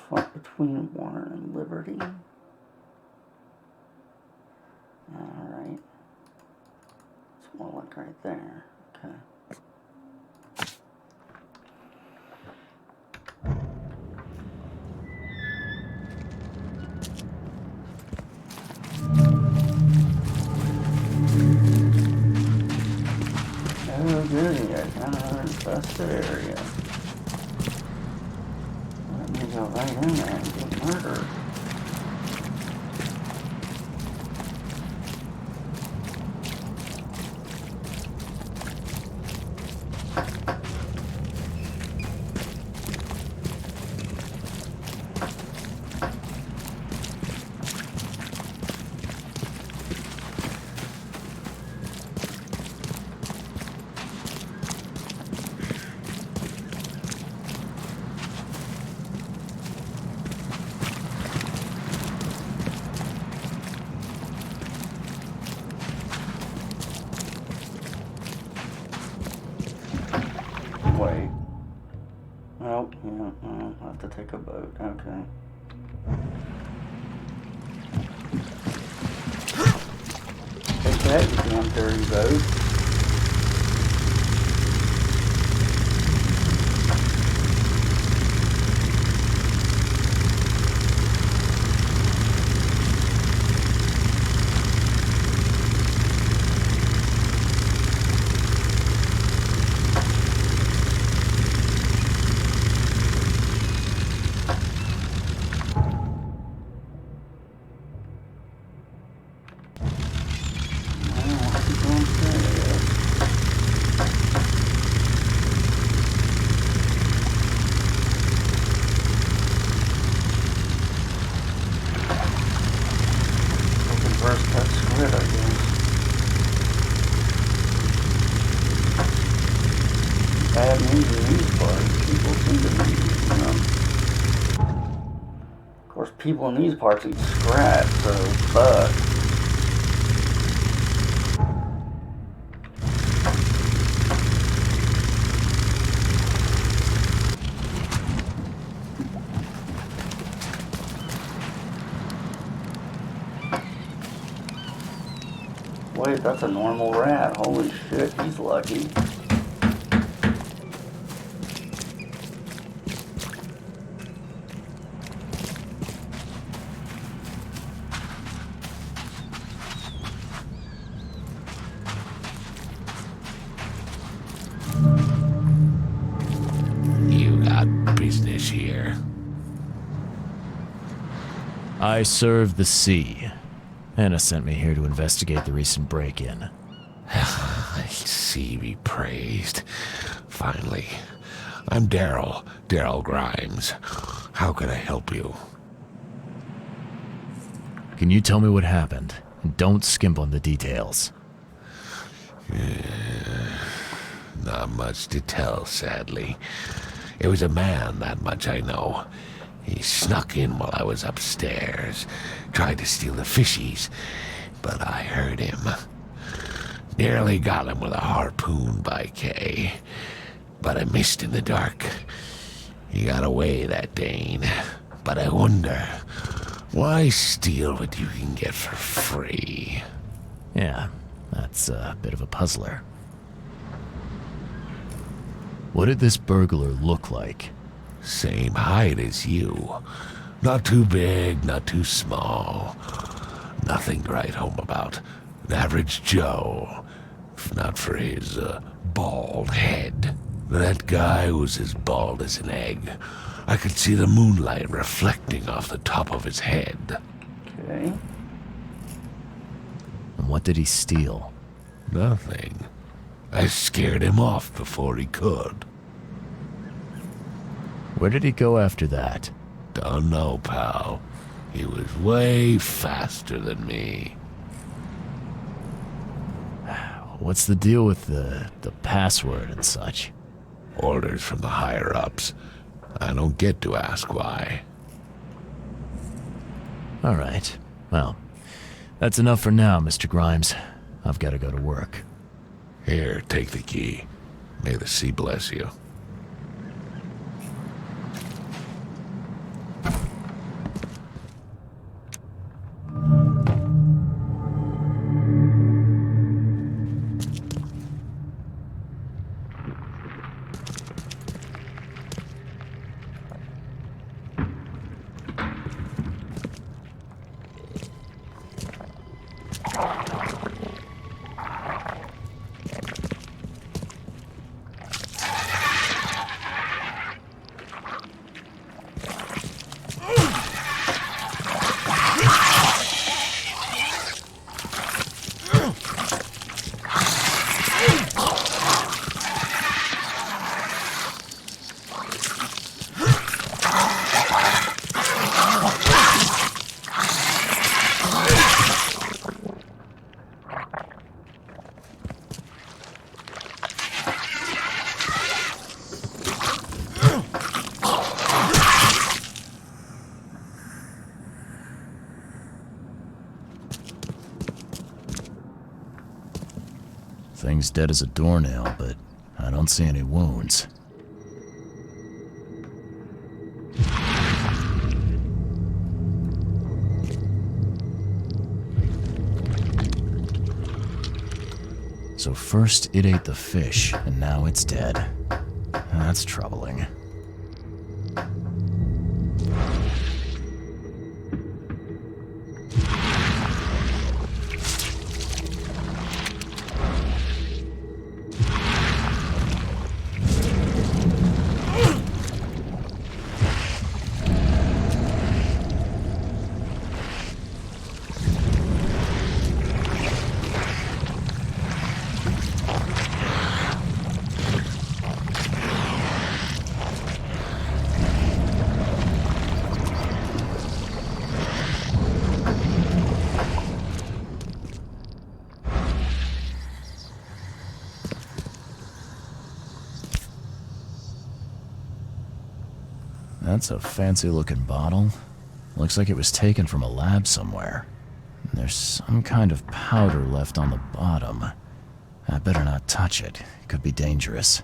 Fought between Warren and Liberty. Alright. It's more like right there. Okay. Oh goody, I found another infested area. Let me go right in there and get murdered. Wait. Oh, yeah, I'll have to take a boat. Okay. Take that, you damn dirty boat. First, that's good, I guess. Bad news in these parts. People seem to be eating them. Of course, people in these parts eat scrap, so fuck. Wait, that's a normal rat. Holy shit, he's lucky. business here? I serve the sea. Anna sent me here to investigate the recent break-in. I see be praised. Finally. I'm Daryl Grimes. How can I help you? Can you tell me what happened? And don't skimp on the details. Not much to tell, sadly. It was a man, that much I know. He snuck in while I was upstairs, tried to steal the fishies, but I heard him. Nearly got him with a harpoon by Kay, but I missed in the dark. He got away, that Dane, but I wonder, why steal what you can get for free? Yeah, that's a bit of a puzzler. What did this burglar look like? Same height as you. Not too big, not too small. Nothing to write home about. An average Joe. If not for his, bald head. That guy was as bald as an egg. I could see the moonlight reflecting off the top of his head. Okay. And what did he steal? Nothing. I scared him off before he could. Where did he go after that? Don't know, pal. He was way faster than me. What's the deal with the password and such? Orders from the higher-ups. I don't get to ask why. All right. Well, that's enough for now, Mr. Grimes. I've got to go to work. Here, take the key. May the sea bless you. Thing's dead as a doornail, but I don't see any wounds. So first it ate the fish, and now it's dead. That's troubling. That's a fancy-looking bottle. Looks like it was taken from a lab somewhere. There's some kind of powder left on the bottom. I better not touch it. It could be dangerous.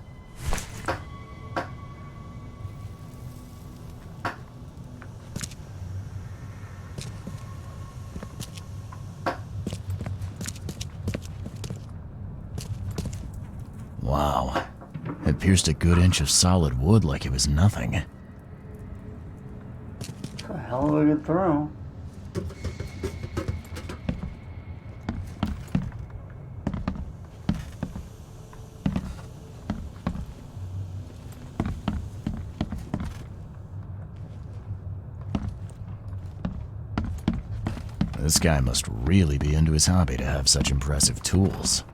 Wow. It pierced a good inch of solid wood like it was nothing. Hell of a good throw. This guy must really be into his hobby to have such impressive tools.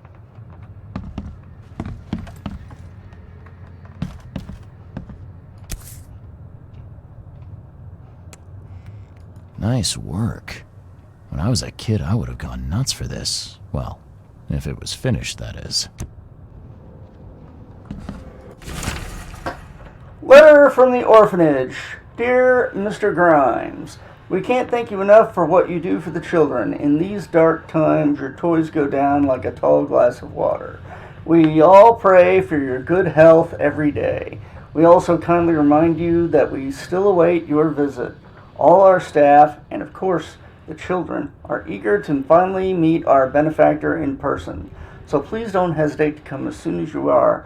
Nice work. When I was a kid, I would have gone nuts for this. Well, if it was finished, that is. Letter from the orphanage. Dear Mr. Grimes, we can't thank you enough for what you do for the children. In these dark times, your toys go down like a tall glass of water. We all pray for your good health every day. We also kindly remind you that we still await your visit. All our staff, and of course the children, are eager to finally meet our benefactor in person. So please don't hesitate to come as soon as you are,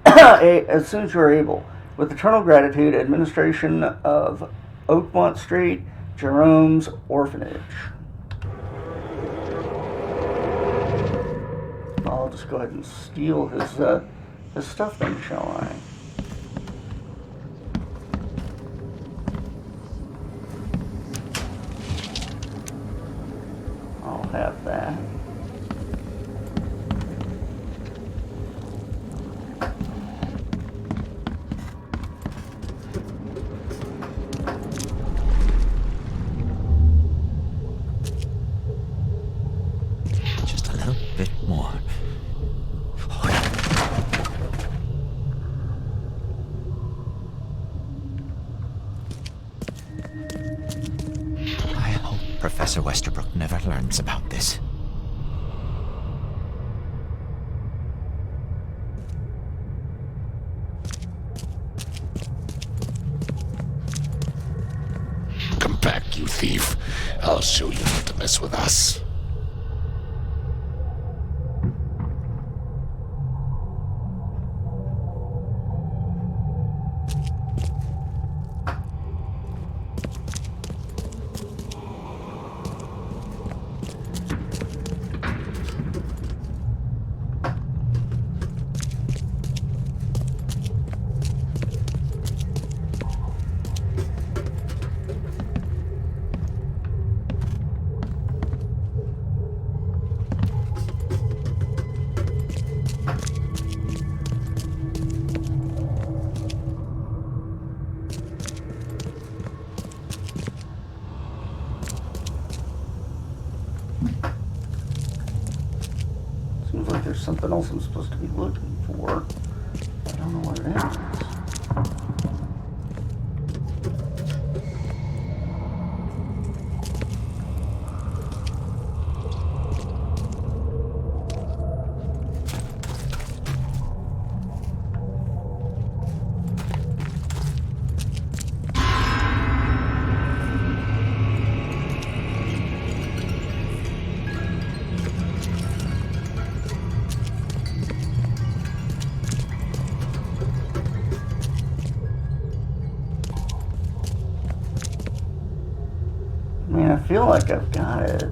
as soon as you are able. With eternal gratitude, administration of Oakmont Street, Jerome's Orphanage. I'll just go ahead and steal his stuff then, shall I? I'll have that. Just a little bit more. I hope Professor Westerbrook never learns about this. Come back, you thief. I'll show you not to mess with us. Seems like there's something else I'm supposed to be looking for. I don't know what it is. I mean, I feel like I've got it.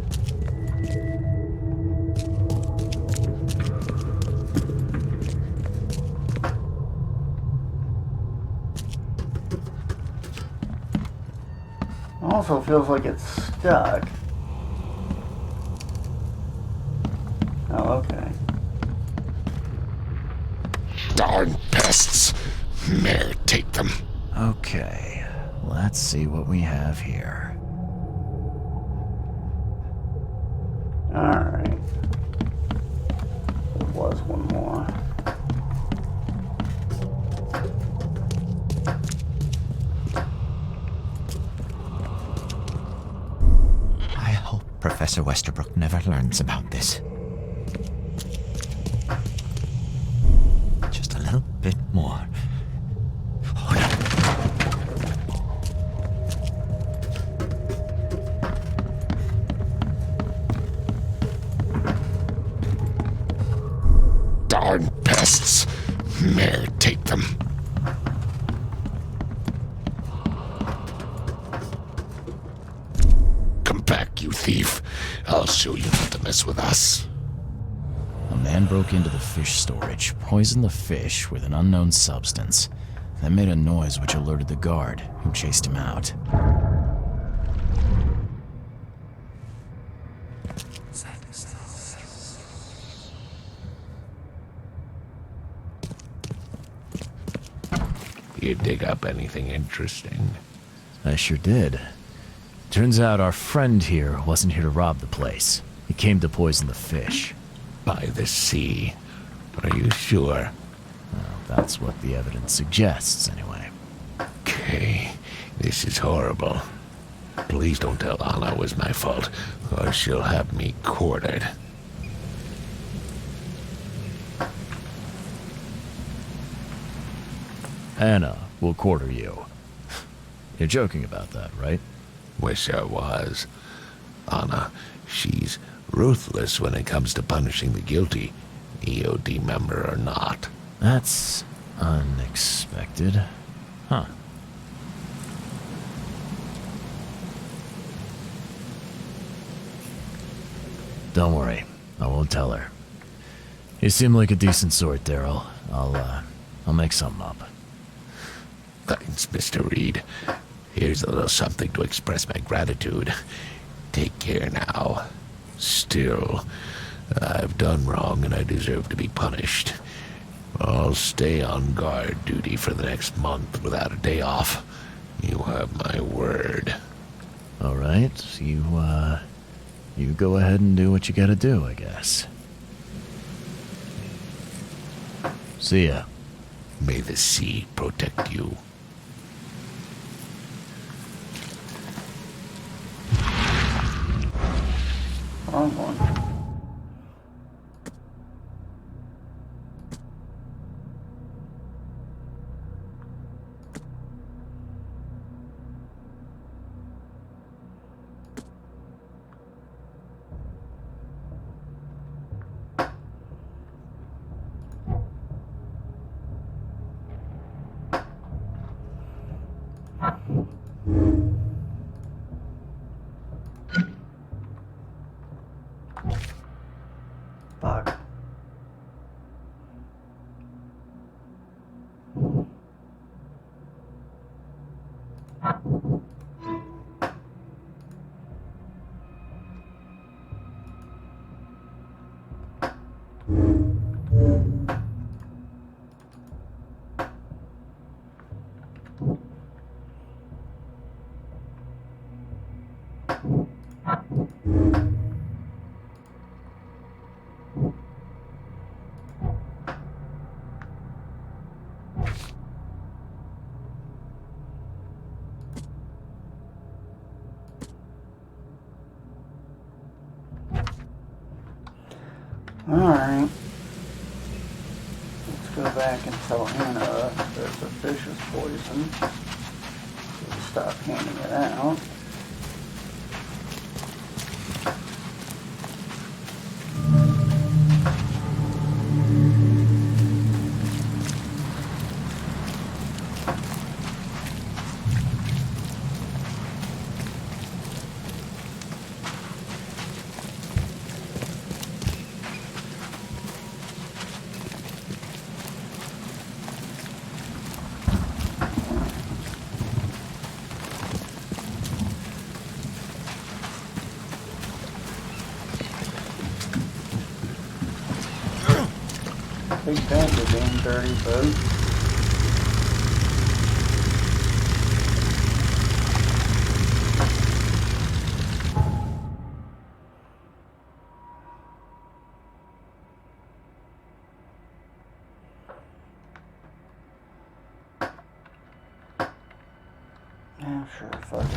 Also feels like it's stuck. Oh, okay. Darn pests. Mayor, take them. Okay, let's see what we have here. Alright. There was one more. I hope Professor Westerbrook never learns about this. Just a little bit more. Darn pests. Mayor, take them. Come back, you thief. I'll show you not to mess with us. A man broke into the fish storage, poisoned the fish with an unknown substance, then made a noise which alerted the guard, who chased him out. You dig up anything interesting? I sure did. Turns out our friend here wasn't here to rob the place. He came to poison the fish. By the sea. Are you sure? Well, that's what the evidence suggests, anyway. Okay, this is horrible. Please don't tell Anna it was my fault, or she'll have me quartered. Anna will quarter you. You're joking about that, right? Wish I was. Anna, she's ruthless when it comes to punishing the guilty, EOD member or not. That's unexpected. Huh. Don't worry, I won't tell her. You seem like a decent sort, Daryl. I'll make something up. Thanks, Mr. Reed. Here's a little something to express my gratitude. Take care now. Still, I've done wrong and I deserve to be punished. I'll stay on guard duty for the next month without a day off. You have my word. All right, you go ahead and do what you gotta do, I guess. See ya. May the sea protect you. Wrong one. Fuck. Alright. Let's go back and tell Anna that the fish is poisoned. So stop handing it out. Big fan of the damn dirty boat. Yeah, sure, fuck it.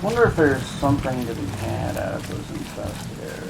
Wonder if there's something to be had out of those infested areas.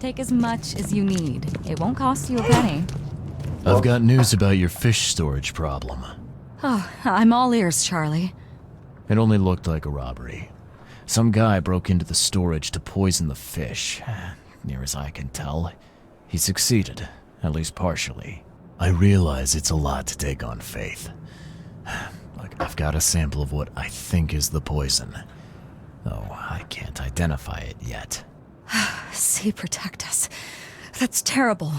Take as much as you need. It won't cost you a penny. I've got news about your fish storage problem. Oh, I'm all ears, Charlie. It only looked like a robbery. Some guy broke into the storage to poison the fish. Near as I can tell, he succeeded, at least partially. I realize it's a lot to take on faith. Look, I've got a sample of what I think is the poison. Though I can't identify it yet. See, protect us. That's terrible.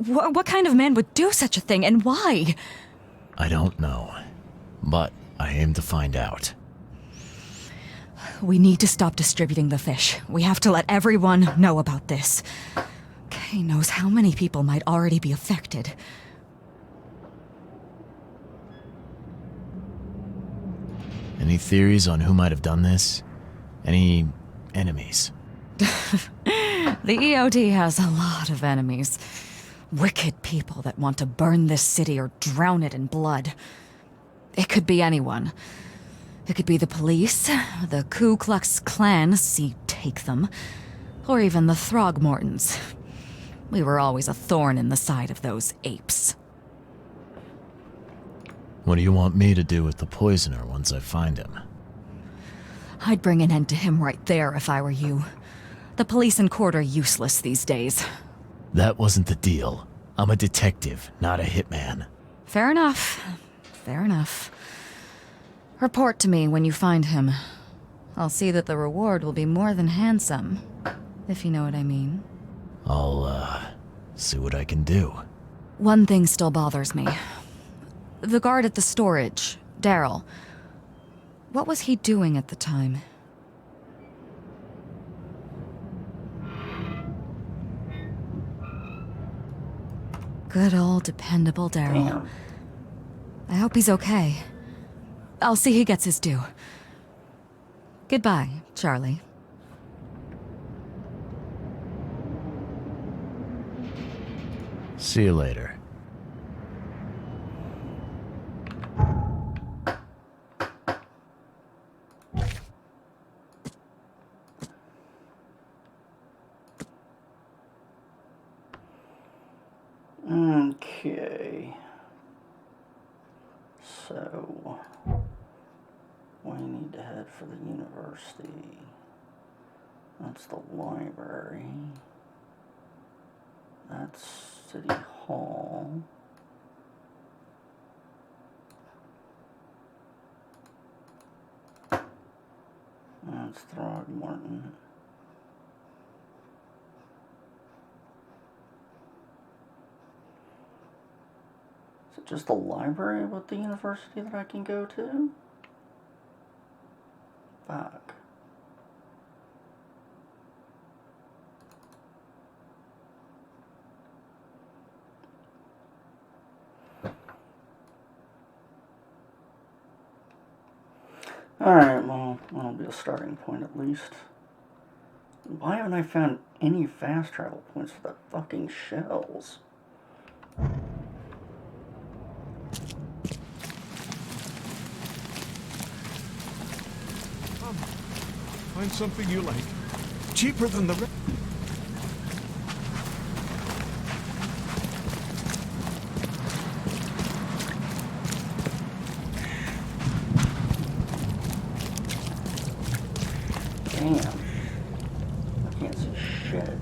What kind of man would do such a thing, and why? I don't know, but I aim to find out. We need to stop distributing the fish. We have to let everyone know about this. Kay knows how many people might already be affected. Any theories on who might have done this? Any enemies? The EOD has a lot of enemies. Wicked people that want to burn this city or drown it in blood. It could be anyone. It could be the police, the Ku Klux Klan, see, take them, or even the Throgmortons. We were always a thorn in the side of those apes. What do you want me to do with the poisoner once I find him? I'd bring an end to him right there if I were you. The police and court are useless these days. That wasn't the deal. I'm a detective, not a hitman. Fair enough. Fair enough. Report to me when you find him. I'll see that the reward will be more than handsome, if you know what I mean. I'll, see what I can do. One thing still bothers me. The guard at the storage, Daryl. What was he doing at the time? Good old dependable Daryl. I hope he's okay. I'll see he gets his due. Goodbye, Charlie. See you later. Okay. So, we need to head for the university. That's the library. That's City Hall. That's Throgmorton. Is it just the library with the university that I can go to? Fuck. Alright, well, that'll be a starting point at least. Why haven't I found any fast travel points for the fucking shells? Find something you like. Cheaper than the rest. Damn. I can't see shit.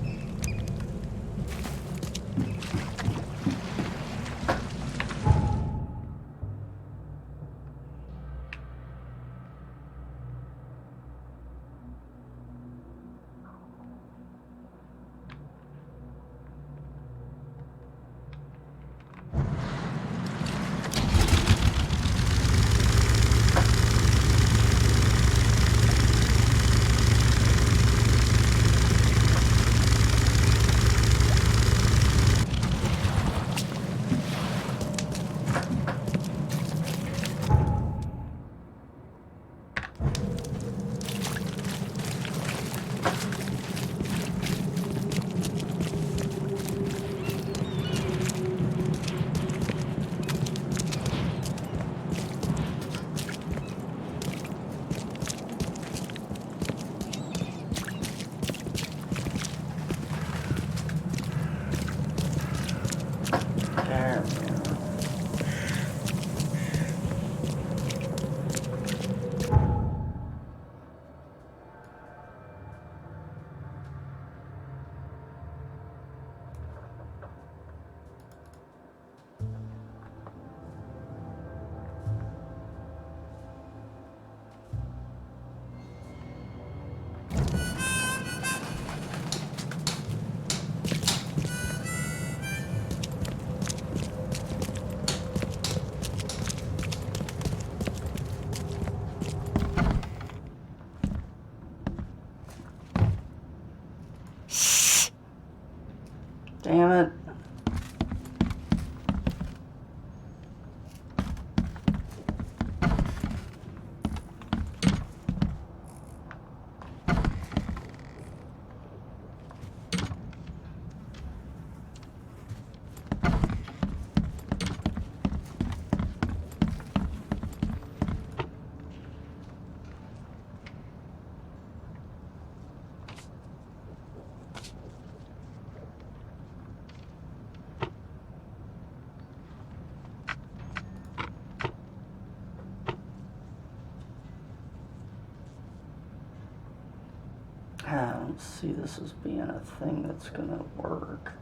don't see this as being a thing that's gonna work.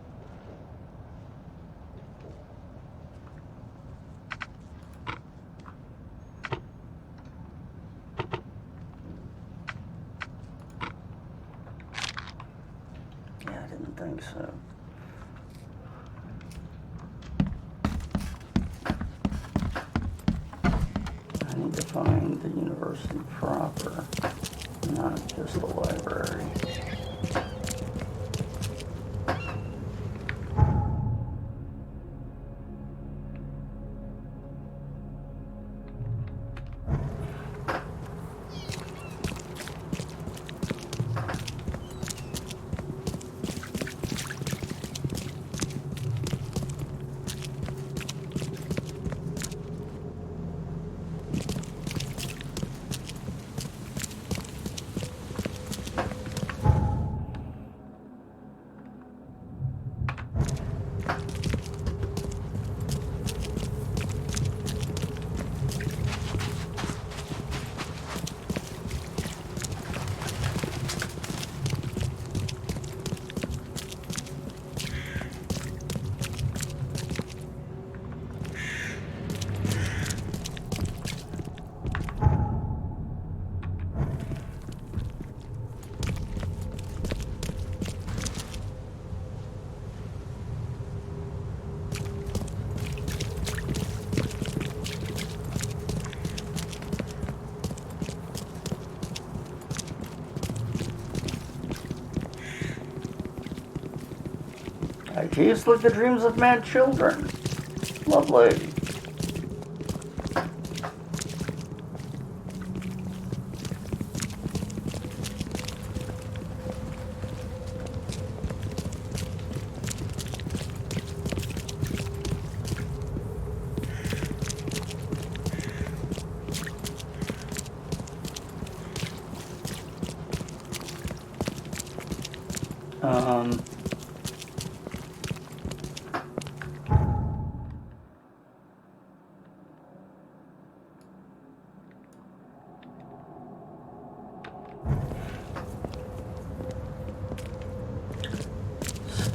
Yeah, I didn't think so. I need to find the university proper, not just the library. Ideas like the dreams of mad children. Lovely.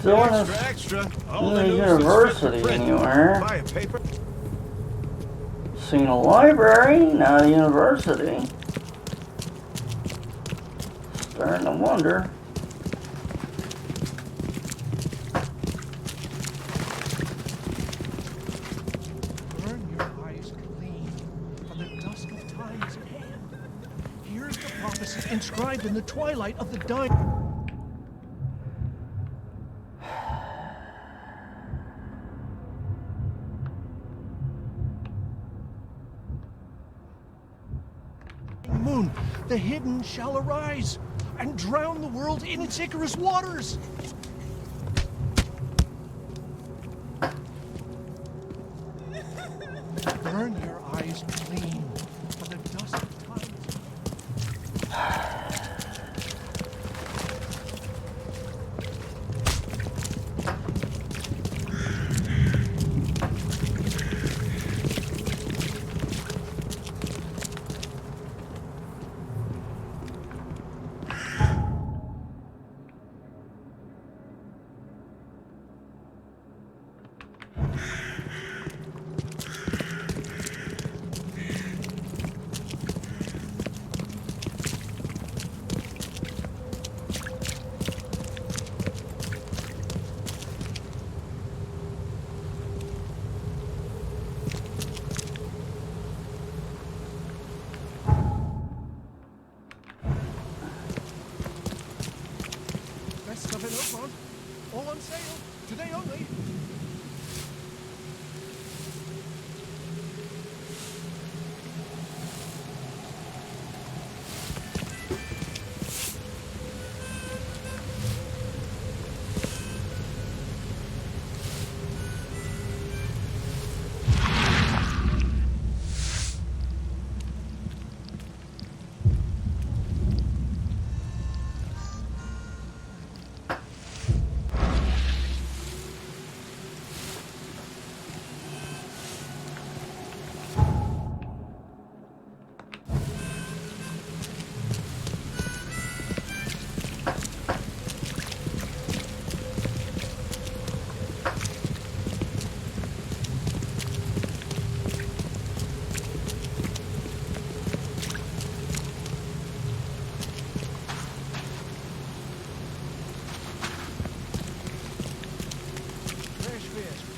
Still in the university anywhere. Seen a library, not a university. Starting to wonder. Burn your eyes clean, for the dusk of time is at hand. Here's the prophecy inscribed in the twilight of the dying. Moon, the hidden shall arise and drown the world in its Icarus waters. Burn your eyes clean, for the dust of time.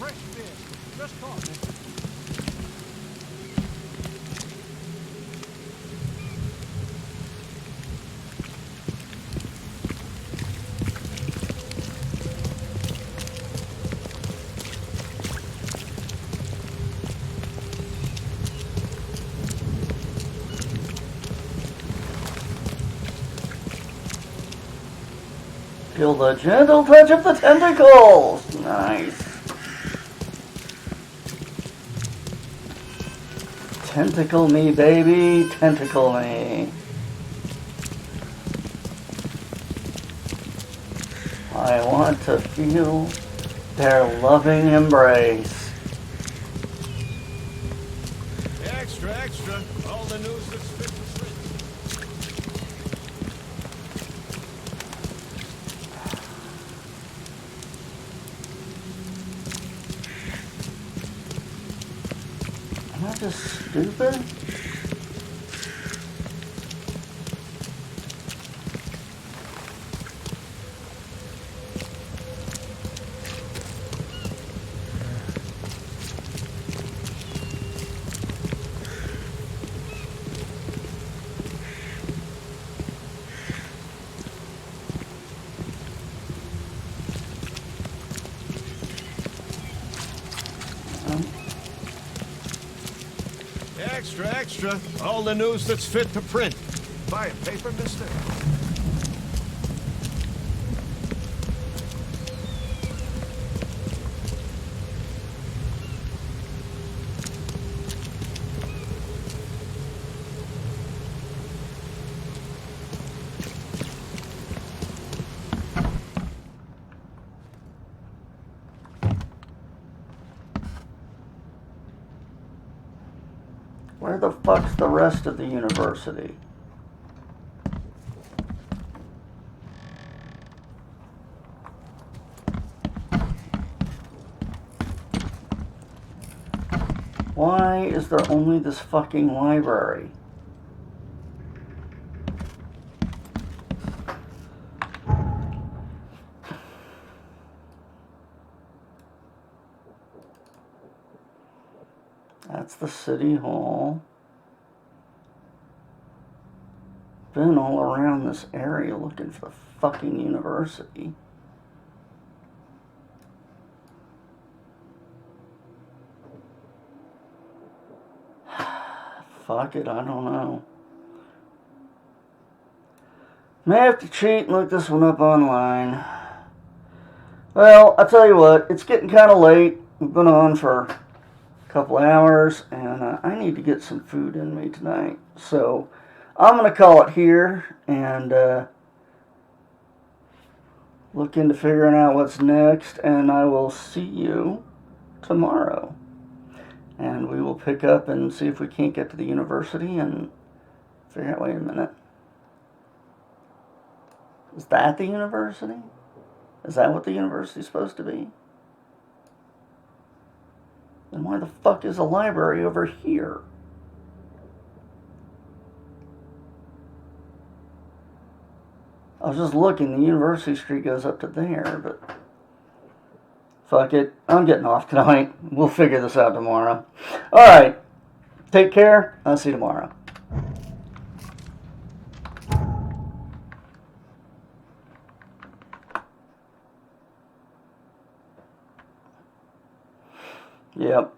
fresh fish. Just caught, mister. Feel the gentle touch of the tentacles. Nice. Tentacle me, baby. Tentacle me. I want to feel their loving embrace. Extra, extra. All the news that's fit for print. Am I just stupid? Extra, extra. All the news that's fit to print. Buy a paper, mister? Where the fuck's the rest of the university? Why is there only this fucking library? That's the city hall. Been all around this area looking for the fucking university. Fuck it, I don't know. May have to cheat and look this one up online. Well, I tell you what, it's getting kind of late. We've been on for couple hours, and I need to get some food in me tonight. So I'm going to call it here and look into figuring out what's next, and I will see you tomorrow. And we will pick up and see if we can't get to the university and figure out, wait a minute. Is that the university? Is that what the university is supposed to be? Then why the fuck is a library over here? I was just looking, the University Street goes up to there, but fuck it. I'm getting off tonight. We'll figure this out tomorrow. Alright. Take care. I'll see you tomorrow. Yep.